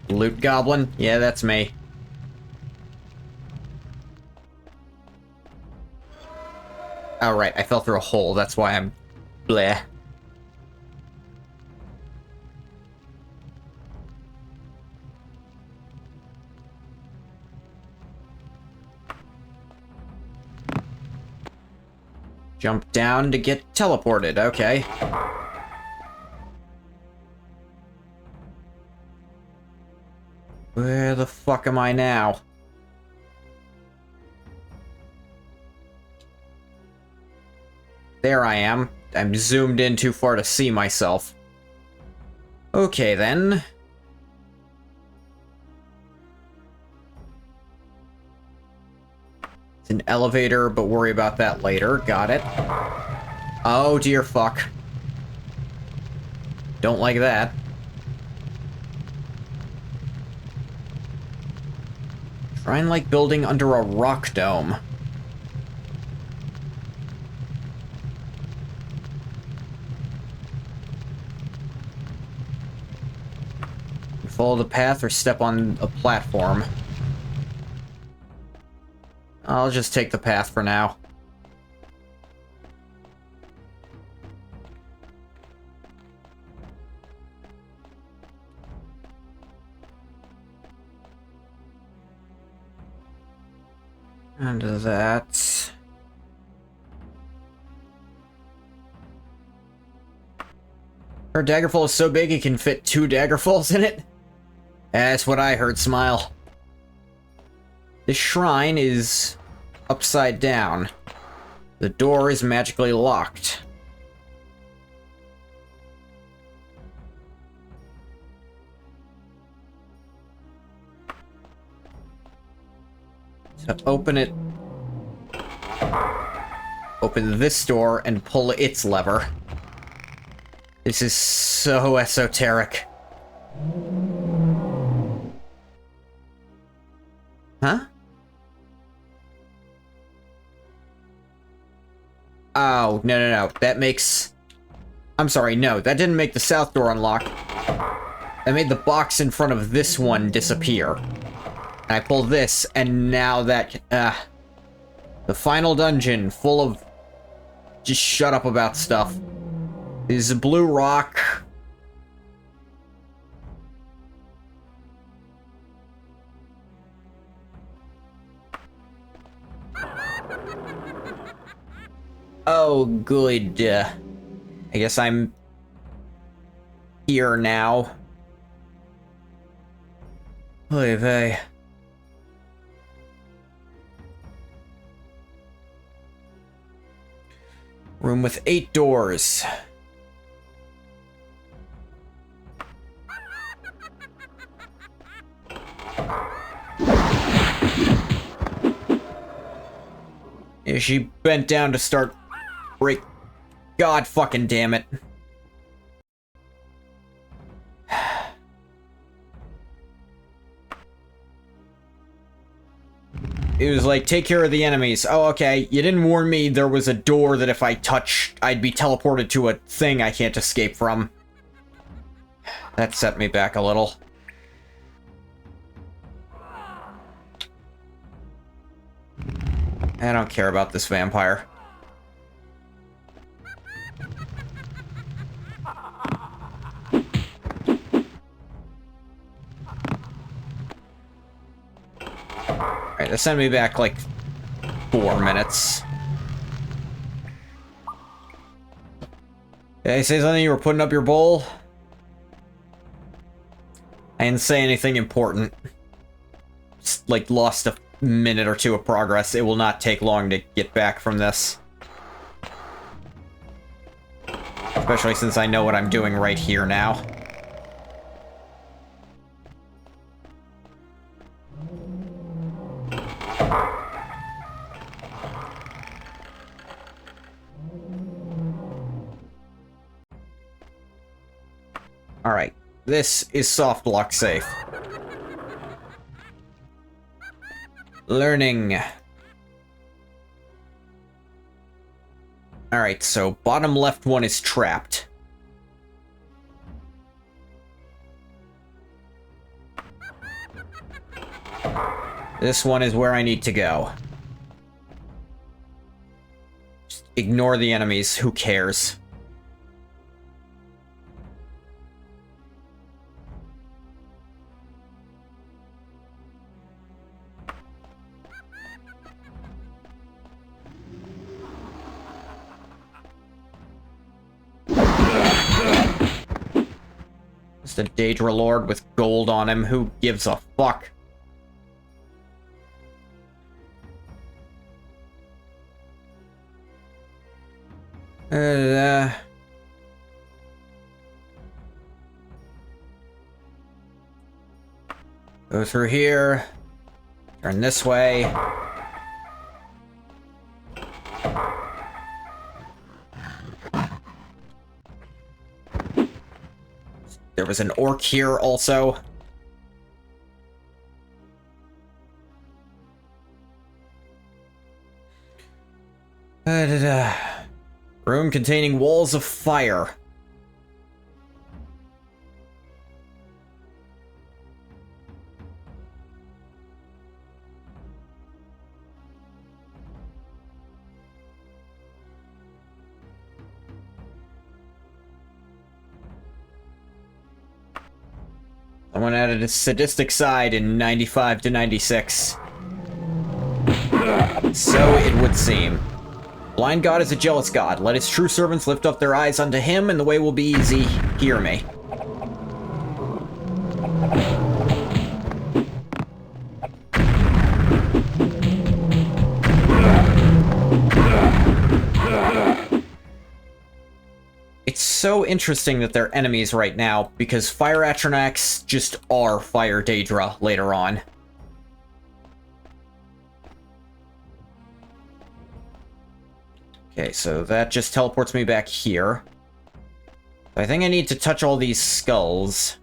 Loot goblin? Yeah, that's me. Oh, right, I fell through a hole, that's why I'm... bleh. Jump down to get teleported, okay. Where the fuck am I now? There I am. I'm zoomed in too far to see myself. Okay, then. It's an elevator, but worry about that later. Got it. Oh, dear fuck. Don't like that. Try and like building under a rock dome. Follow the path or step on a platform. I'll just take the path for now. And that. Her Daggerfall is so big it can fit 2 Daggerfalls in it? That's what I heard, Smile. This shrine is upside down. The door is magically locked. So open it. Open this door and pull its lever. This is so esoteric. Huh? Oh, no. That makes... I'm sorry, no. That didn't make the south door unlock. That made the box in front of this one disappear. And I pull this, and now that... the final dungeon, full of... Just shut up about stuff. Is a blue rock... Oh, good. I guess I'm here now. Oy vey. Room with 8 doors. Yeah, she bent down to start break. God fucking damn it. It was like, take care of the enemies. Oh, okay. You didn't warn me there was a door that if I touched, I'd be teleported to a thing I can't escape from. That set me back a little. I don't care about this vampire. Alright, that sent me back like 4 minutes. Did I say something? You were putting up your bowl? I didn't say anything important. Just, like, lost a minute or two of progress. It will not take long to get back from this. Especially since I know what I'm doing right here now. Alright, this is soft lock safe. Learning. Alright, so bottom left one is trapped. This one is where I need to go. Just ignore the enemies, who cares? Just a Daedra Lord with gold on him. Who gives a fuck? Go through here. Turn this way. There was an orc here also. Room containing walls of fire. Someone added a sadistic side in 95 to 96. So it would seem. Blind God is a jealous God. Let his true servants lift up their eyes unto him, and the way will be easy. Hear me. It's so interesting that they're enemies right now, because Fire Atronachs just are Fire Daedra later on. Okay, so that just teleports me back here. I think I need to touch all these skulls.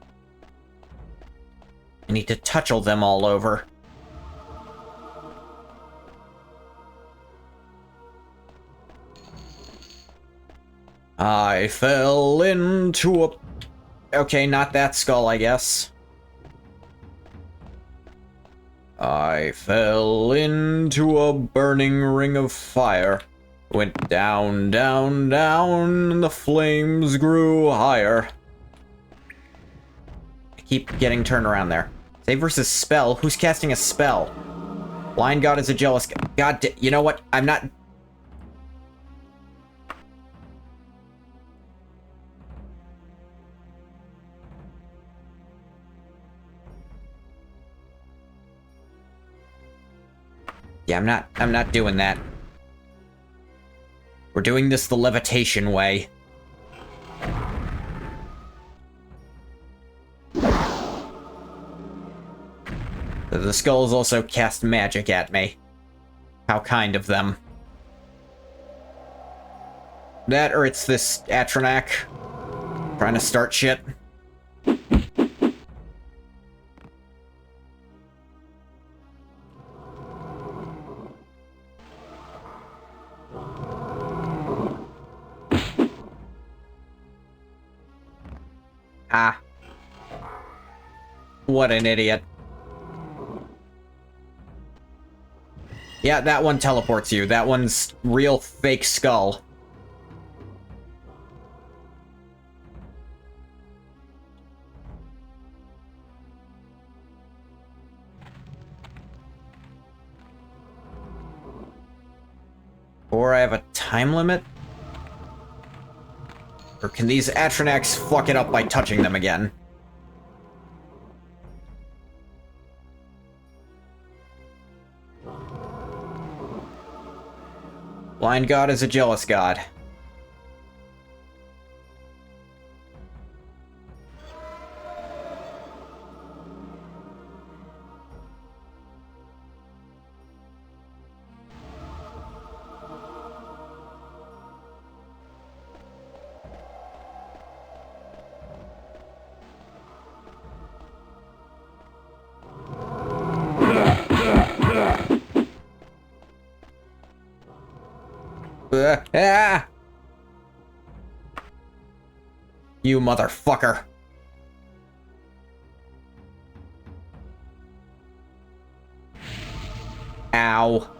I need to touch all them all over. I fell into a... Okay, not that skull, I guess. I fell into a burning ring of fire. Went down, down, down, and the flames grew higher. I keep getting turned around there. Save versus spell? Who's casting a spell? Blind God is a jealous God. You know what? I'm not... Yeah, I'm not doing that. We're doing this the levitation way. The skulls also cast magic at me. How kind of them. That, or it's this Atronak trying to start shit. Ah. What an idiot. Yeah, that one teleports you. That one's real fake skull. Or I have a time limit? Or can these Atronachs fuck it up by touching them again? Blind God is a jealous god. Ah! You motherfucker. Ow.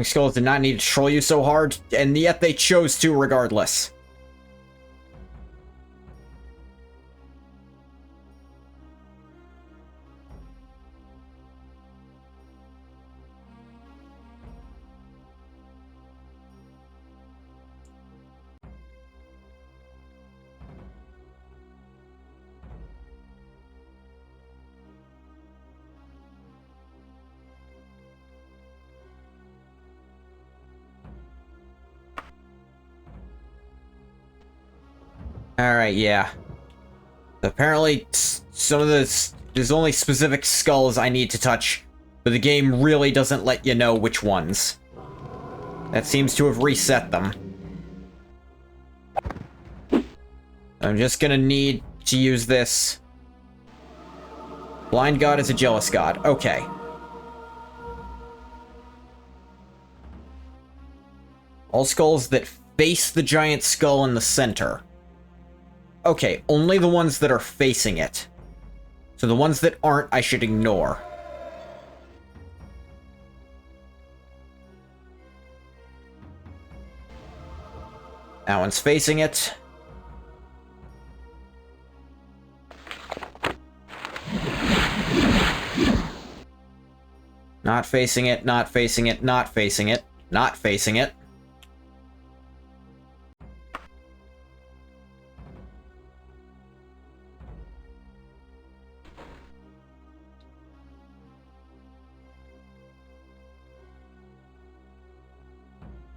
Falling Skulls did not need to troll you so hard, and yet they chose to regardless. Alright, yeah. Apparently, some of this, there's only specific skulls I need to touch, but the game really doesn't let you know which ones. That seems to have reset them. I'm just gonna need to use this. Blind God is a jealous god. Okay. All skulls that face the giant skull in the center. Okay, only the ones that are facing it. So the ones that aren't, I should ignore. That one's facing it. Not facing it, not facing it, not facing it, not facing it.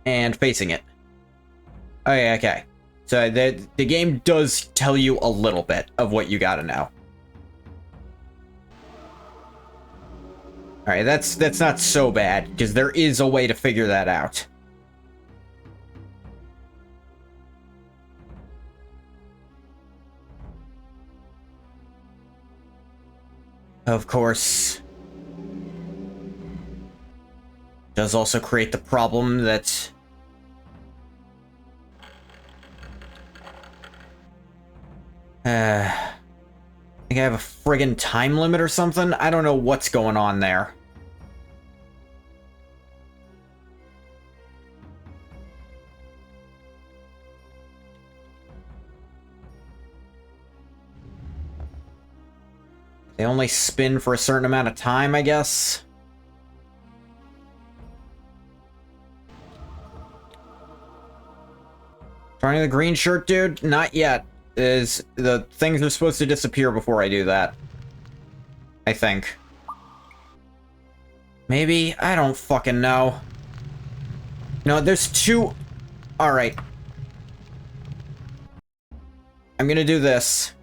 And facing it. Okay, okay. So the game does tell you a little bit of what you gotta know. Alright, that's not so bad, because there is a way to figure that out. Of course, does also create the problem that I think I have a friggin' time limit or something? I don't know what's going on there. They only spin for a certain amount of time, I guess. Trying the green shirt, dude? Not yet. The things are supposed to disappear before I do that. I think. Maybe? I don't fucking know. No, there's two... Alright. I'm gonna do this.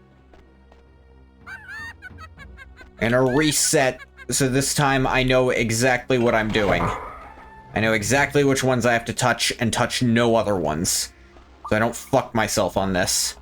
I'm gonna reset, so this time I know exactly what I'm doing. I know exactly which ones I have to touch, and touch no other ones. So I don't fuck myself on this.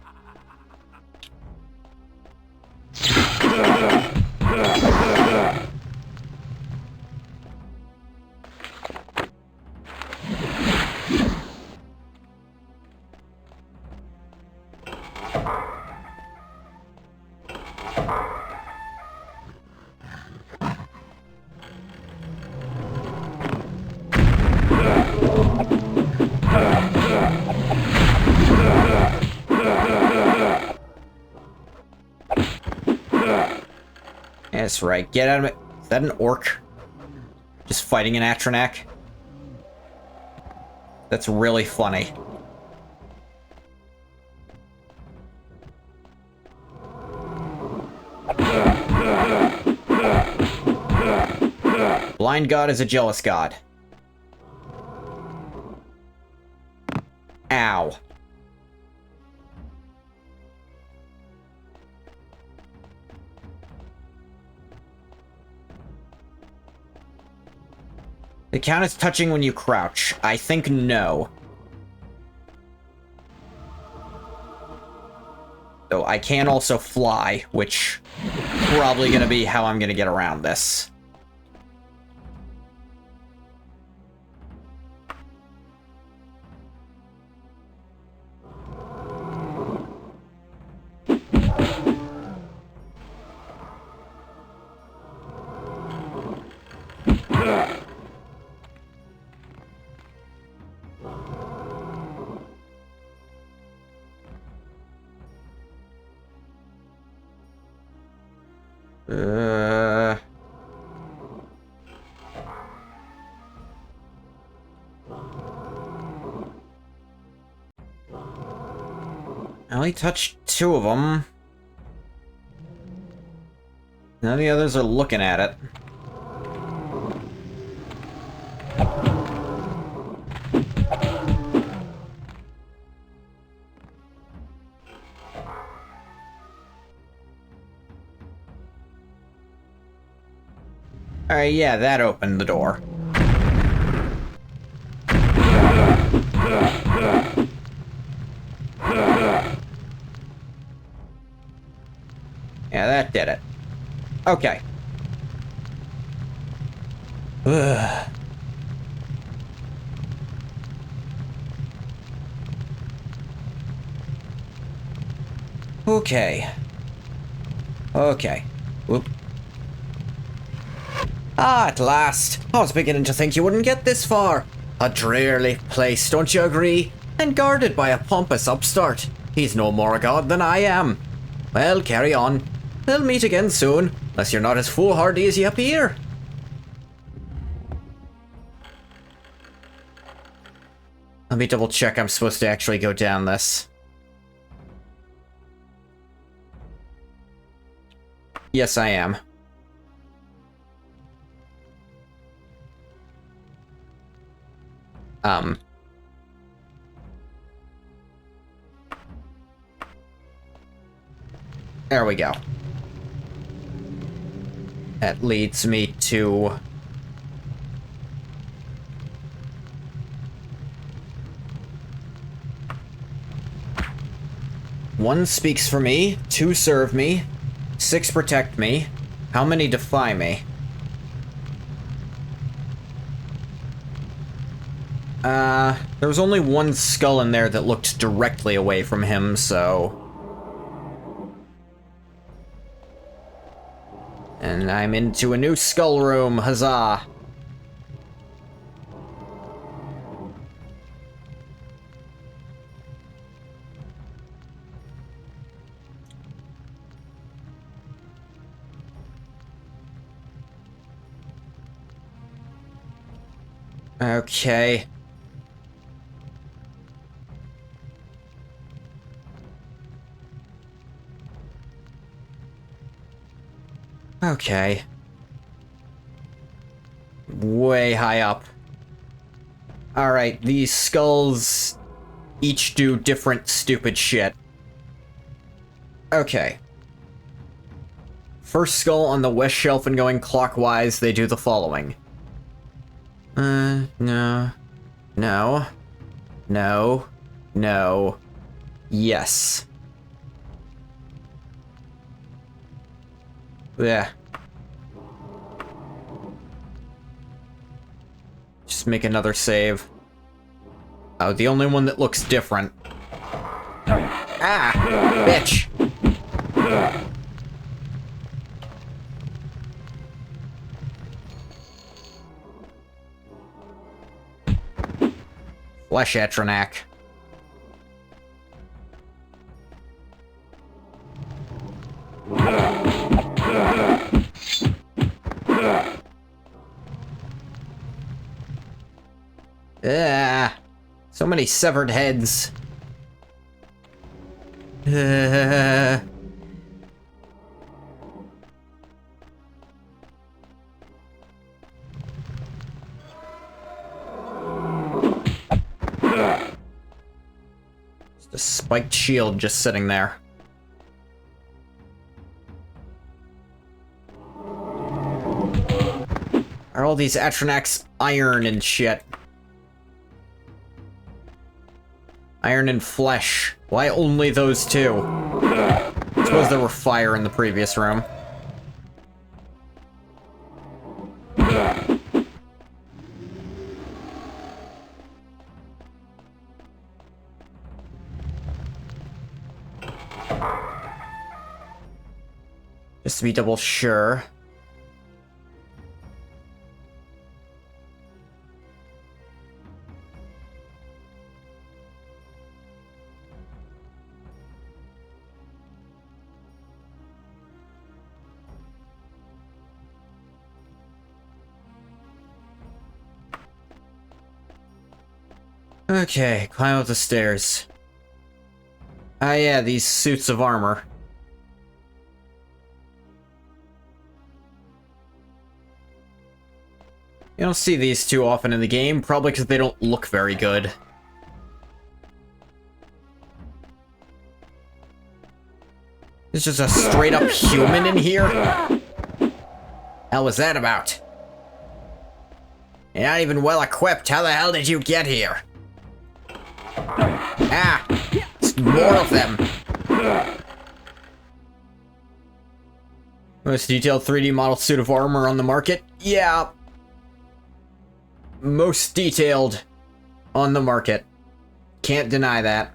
That's right, get out of it. Is that an orc? Just fighting an Atronak? That's really funny. Blind God is a jealous god. Ow. The count is touching when you crouch. I think no. So I can also fly, which probably gonna be how I'm gonna get around this. I only touched two of them. None of the others are looking at it. Alright, yeah, that opened the door. Yeah, that did it. Okay. Ugh. Okay. Okay. Whoop. Ah, at last. I was beginning to think you wouldn't get this far. A dreary place, don't you agree? And guarded by a pompous upstart. He's no more a god than I am. Well, carry on. We'll meet again soon, unless you're not as foolhardy as you appear. Let me double check I'm supposed to actually go down this. Yes, I am. There we go. That leads me to... One speaks for me, two serve me, 6 protect me. How many defy me? There was only one skull in there that looked directly away from him, so... And I'm into a new skull room, huzzah! Okay. Okay. Way high up. Alright, these skulls each do different stupid shit. Okay. First skull on the west shelf and going clockwise, they do the following. No. No. No. No. Yes. Yeah. Just make another save. Oh, the only one that looks different. Ah! Bitch! Flesh Atronak. Ah, so many severed heads. Just a spiked shield just sitting there. Are all these Atronachs iron and shit? Iron and flesh. Why only those two? I suppose there were fire in the previous room. Just to be double sure. Okay, climb up the stairs. Ah yeah, these suits of armor. You don't see these too often in the game, probably because they don't look very good. There's just a straight up human in here? Hell was that about? You're not even well equipped, how the hell did you get here? Ah! It's more of them! Most detailed 3D model suit of armor on the market? Yeah. Most detailed on the market. Can't deny that.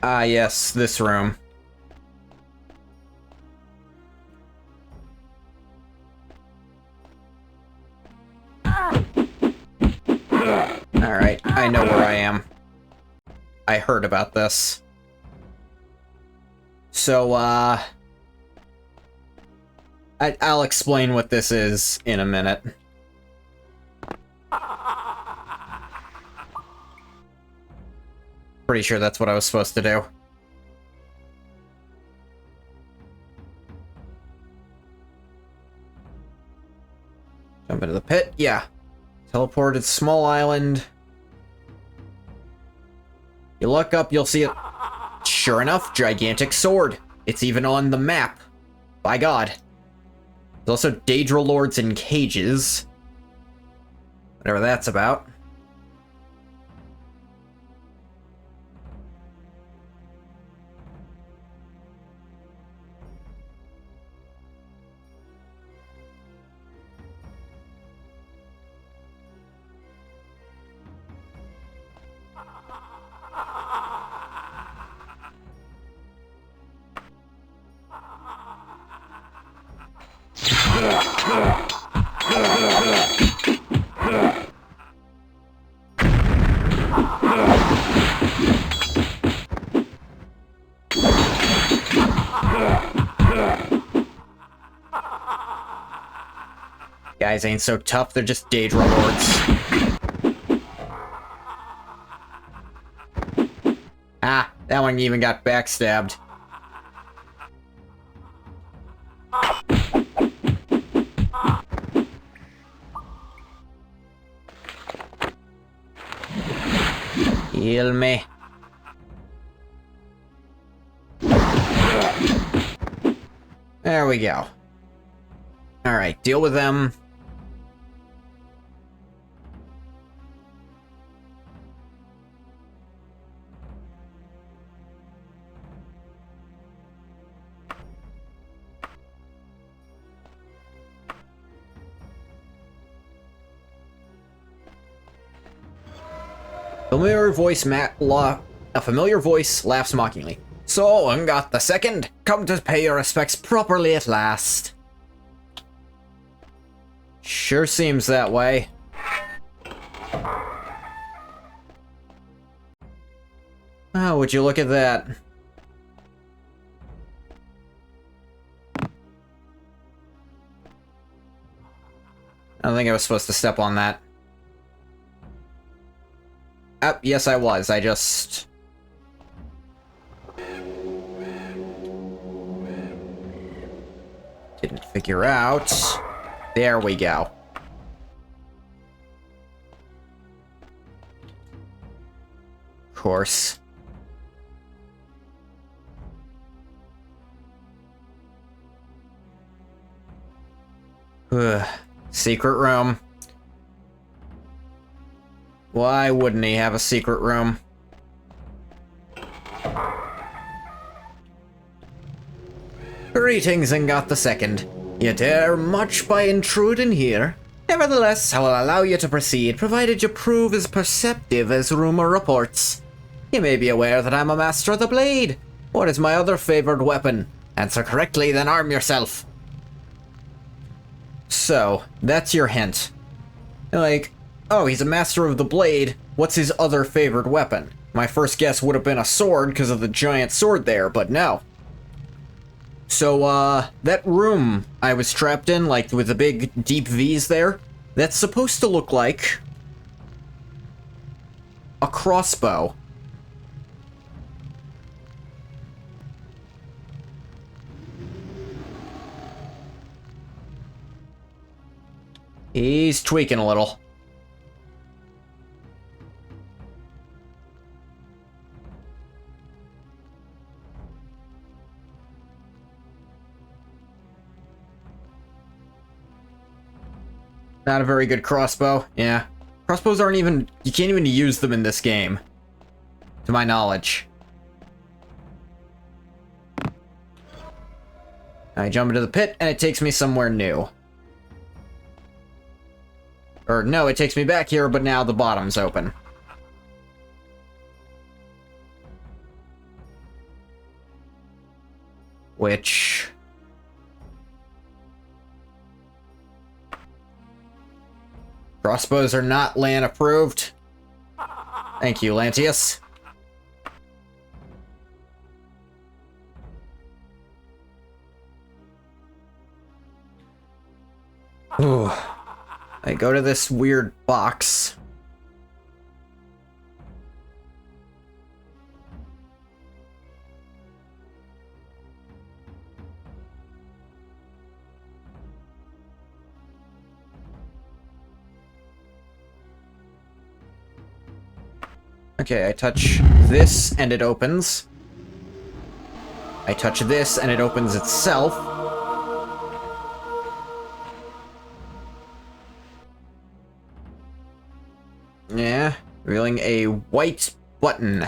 Ah, yes, this room. Alright, I know where I am. I heard about this. So, I'll explain what this is in a minute. Pretty sure that's what I was supposed to do. Jump into the pit? Yeah. Teleported small island. You look up, you'll see it. Sure enough, gigantic sword. It's even on the map. By God. There's also Daedra Lords in cages. Whatever that's about. Guys ain't so tough, they're just Daedra lords. Ah, that one even got backstabbed. Heal me. There we go. Alright, deal with them. A familiar voice laughs mockingly. So, Ungot the Second, come to pay your respects properly at last. Sure seems that way. Oh, would you look at that? I don't think I was supposed to step on that. Yes, I was. I just... didn't figure out. There we go. Of course. Ugh. Secret room. Why wouldn't he have a secret room? Greetings, Ungot the Second. You dare much by intruding here? Nevertheless, I will allow you to proceed, provided you prove as perceptive as rumor reports. You may be aware that I'm a master of the blade. What is my other favored weapon? Answer correctly, then arm yourself. So, that's your hint. Like, oh, he's a master of the blade. What's his other favorite weapon? My first guess would have been a sword because of the giant sword there, but no. So, that room I was trapped in, like, with the big, deep V's there, that's supposed to look like a crossbow. He's tweaking a little. Not a very good crossbow. Yeah. Crossbows aren't even... you can't even use them in this game. To my knowledge. I jump into the pit, and it takes me somewhere new. Or, no, it takes me back here, but now the bottom's open. Which... crossbows are not LAN approved. Thank you, Lantius. Ooh. I go to this weird box. Okay, I touch this and it opens. I touch this and it opens itself. Yeah, revealing a white button.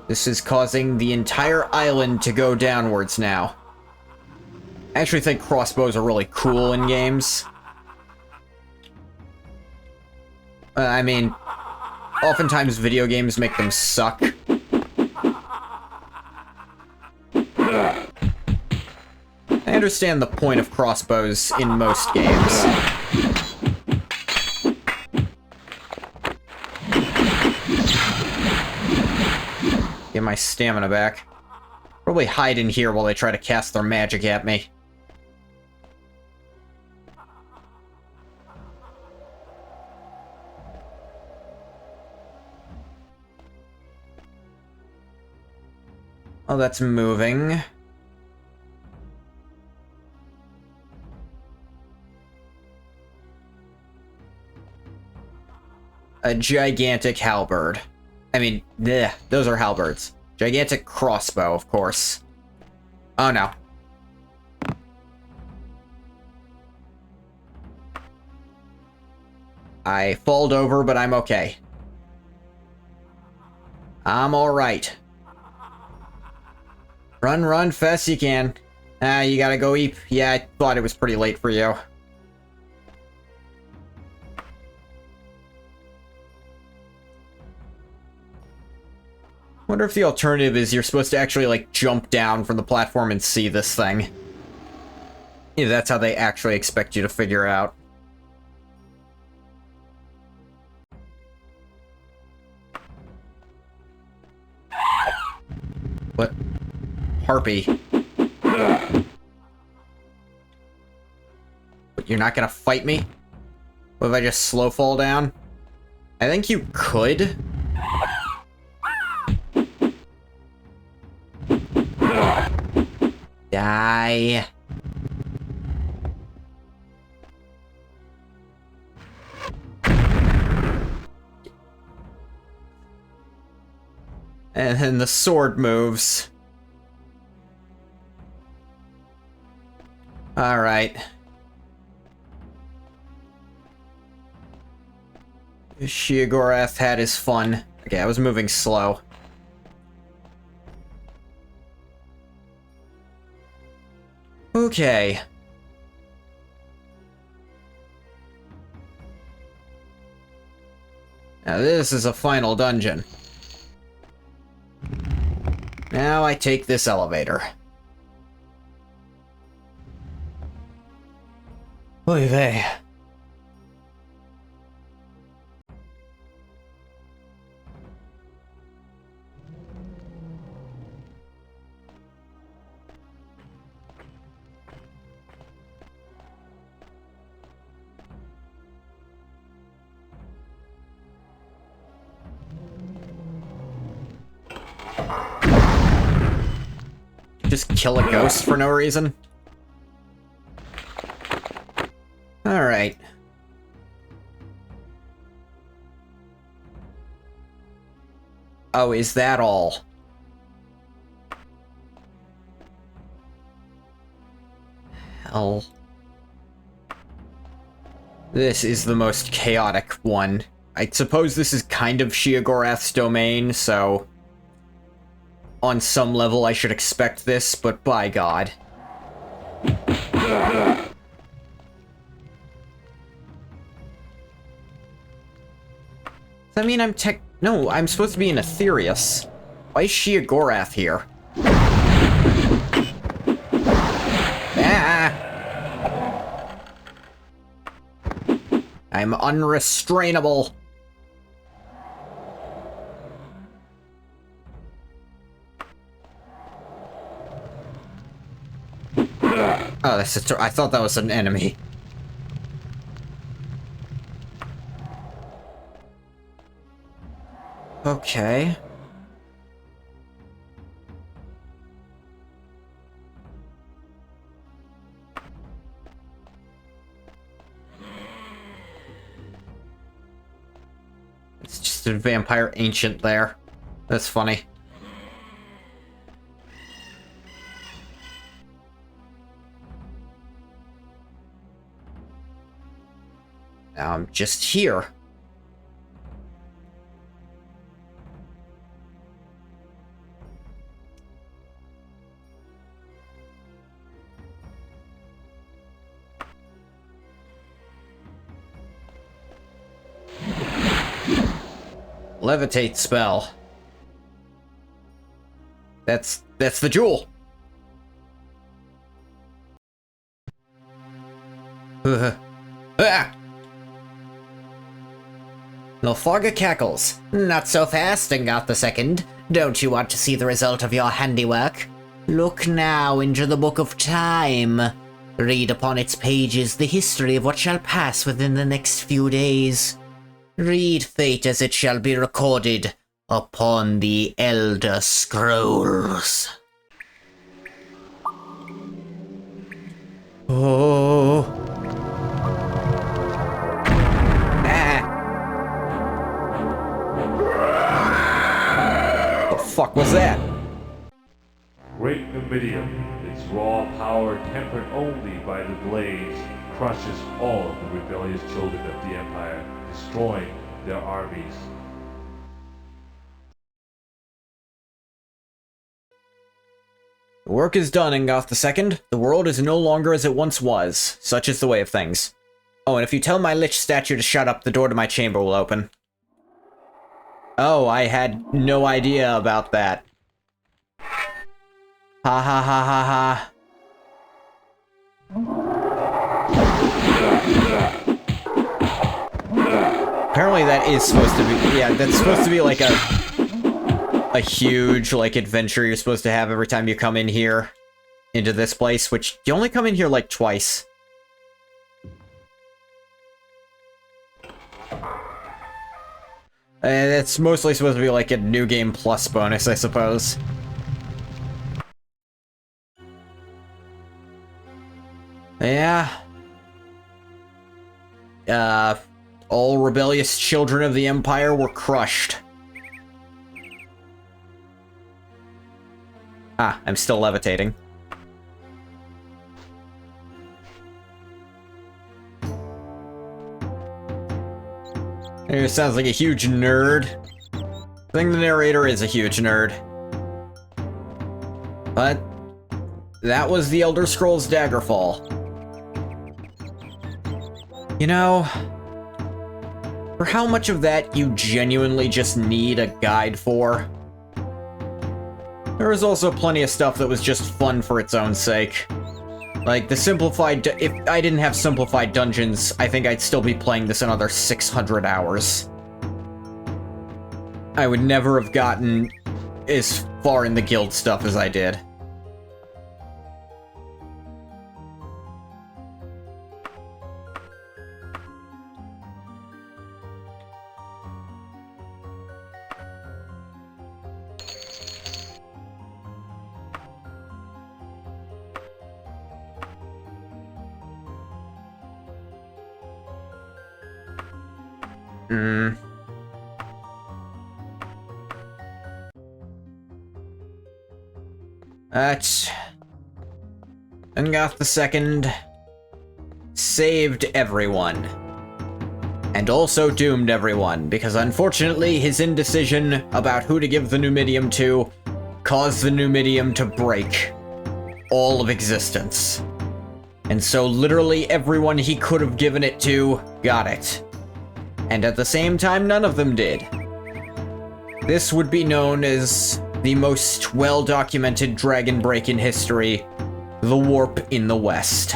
This is causing the entire island to go downwards now. I actually think crossbows are really cool in games. I mean, oftentimes video games make them suck. I understand the point of crossbows in most games. Get my stamina back. Probably hide in here while they try to cast their magic at me. Oh, that's moving. A gigantic halberd. I mean, bleh, those are halberds. Gigantic crossbow, of course. Oh no. I falled over, but I'm okay. I'm alright. Run, run, fast you can. Ah, you gotta go eat. Yeah, I thought it was pretty late for you. Wonder if the alternative is you're supposed to actually, like, jump down from the platform and see this thing. If that's how they actually expect you to figure out. What? Harpy. But you're not gonna fight me? What if I just slow fall down? I think you could. Die. And then the sword moves. Alright. Sheogorath had his fun. Okay, I was moving slow. Okay. Now this is a final dungeon. Now I take this elevator. Oy vey. Just kill a ghost for no reason? Alright. Oh, is that all? Hell. This is the most chaotic one. I suppose this is kind of Sheogorath's domain, so... on some level I should expect this, but by God. Does that mean I'm No, I'm supposed to be in Aetherius. Why is Sheogorath here? Ah! I'm unrestrainable. Oh, that's I thought that was an enemy. Okay. It's just a vampire ancient there. That's funny. Now I'm just here. Levitate spell. That's the jewel. Ah! Lotharga cackles. Not so fast, Ingot the Second. Don't you want to see the result of your handiwork? Look now into the Book of Time. Read upon its pages the history of what shall pass within the next few days. Read fate as it shall be recorded. upon the Elder Scrolls. Oh. The fuck was that? Great Numidium, its raw power tempered only by the blades, crushes all of the rebellious children of the Empire, destroying their armies. The work is done, Ingoth II. The world is no longer as it once was. Such is the way of things. Oh, and if you tell my Lich statue to shut up, the door to my chamber will open. Oh, I had no idea about that. Ha ha ha ha ha. Apparently that is supposed to be, yeah, that's supposed to be like a huge, like, adventure you're supposed to have every time you come in here, into this place, which you only come in here, like, twice. And it's mostly supposed to be like a New Game Plus bonus, I suppose. Yeah. All rebellious children of the Empire were crushed. Ah, I'm still levitating. It sounds like a huge nerd. I think the narrator is a huge nerd. But that was the Elder Scrolls Daggerfall. You know, for how much of that you genuinely just need a guide for, there was also plenty of stuff that was just fun for its own sake. Like, the simplified... if I didn't have simplified dungeons, I think I'd still be playing this another 600 hours. I would never have gotten as far in the guild stuff as I did. That's... Ungoth II saved everyone. And also doomed everyone, because unfortunately his indecision about who to give the Numidium to caused the Numidium to break all of existence. And so literally everyone he could have given it to got it. And at the same time, none of them did. This would be known as the most well-documented dragon break in history, the Warp in the West.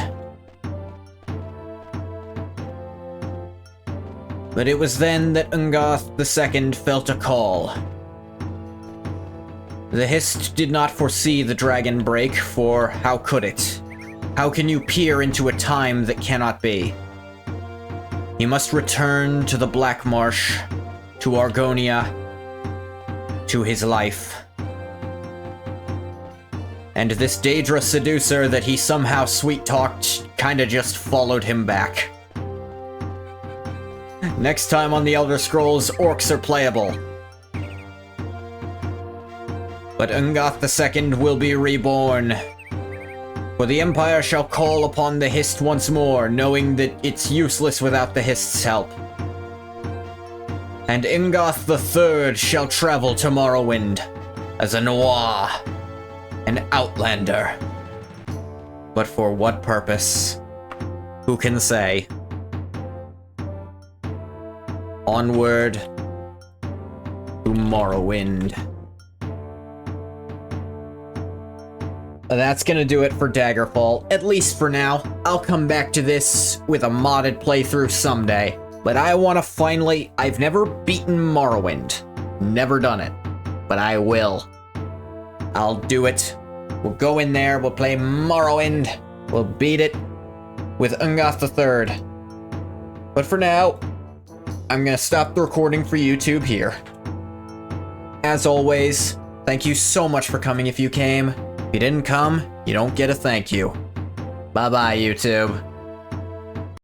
But it was then that Ungoth II felt a call. The Hist did not foresee the dragon break, for how could it? How can you peer into a time that cannot be? He must return to the Black Marsh, to Argonia, to his life. And this Daedra seducer that he somehow sweet-talked kinda just followed him back. Next time on the Elder Scrolls, orcs are playable. But Ungoth II will be reborn. For the Empire shall call upon the Hist once more, knowing that it's useless without the Hist's help. And Ingoth III shall travel to Morrowind as a Noir, an Outlander. But for what purpose? Who can say? Onward to Morrowind. That's gonna do it for Daggerfall, at least for now. I'll come back to this with a modded playthrough someday. But I want to finally... I've never beaten Morrowind. Never done it. But I will. I'll do it. We'll go in there, we'll play Morrowind. We'll beat it with Ungoth III. But for now, I'm gonna stop the recording for YouTube here. as always, thank you so much for coming if you came. If you didn't come, you don't get a thank you. Bye-bye, YouTube.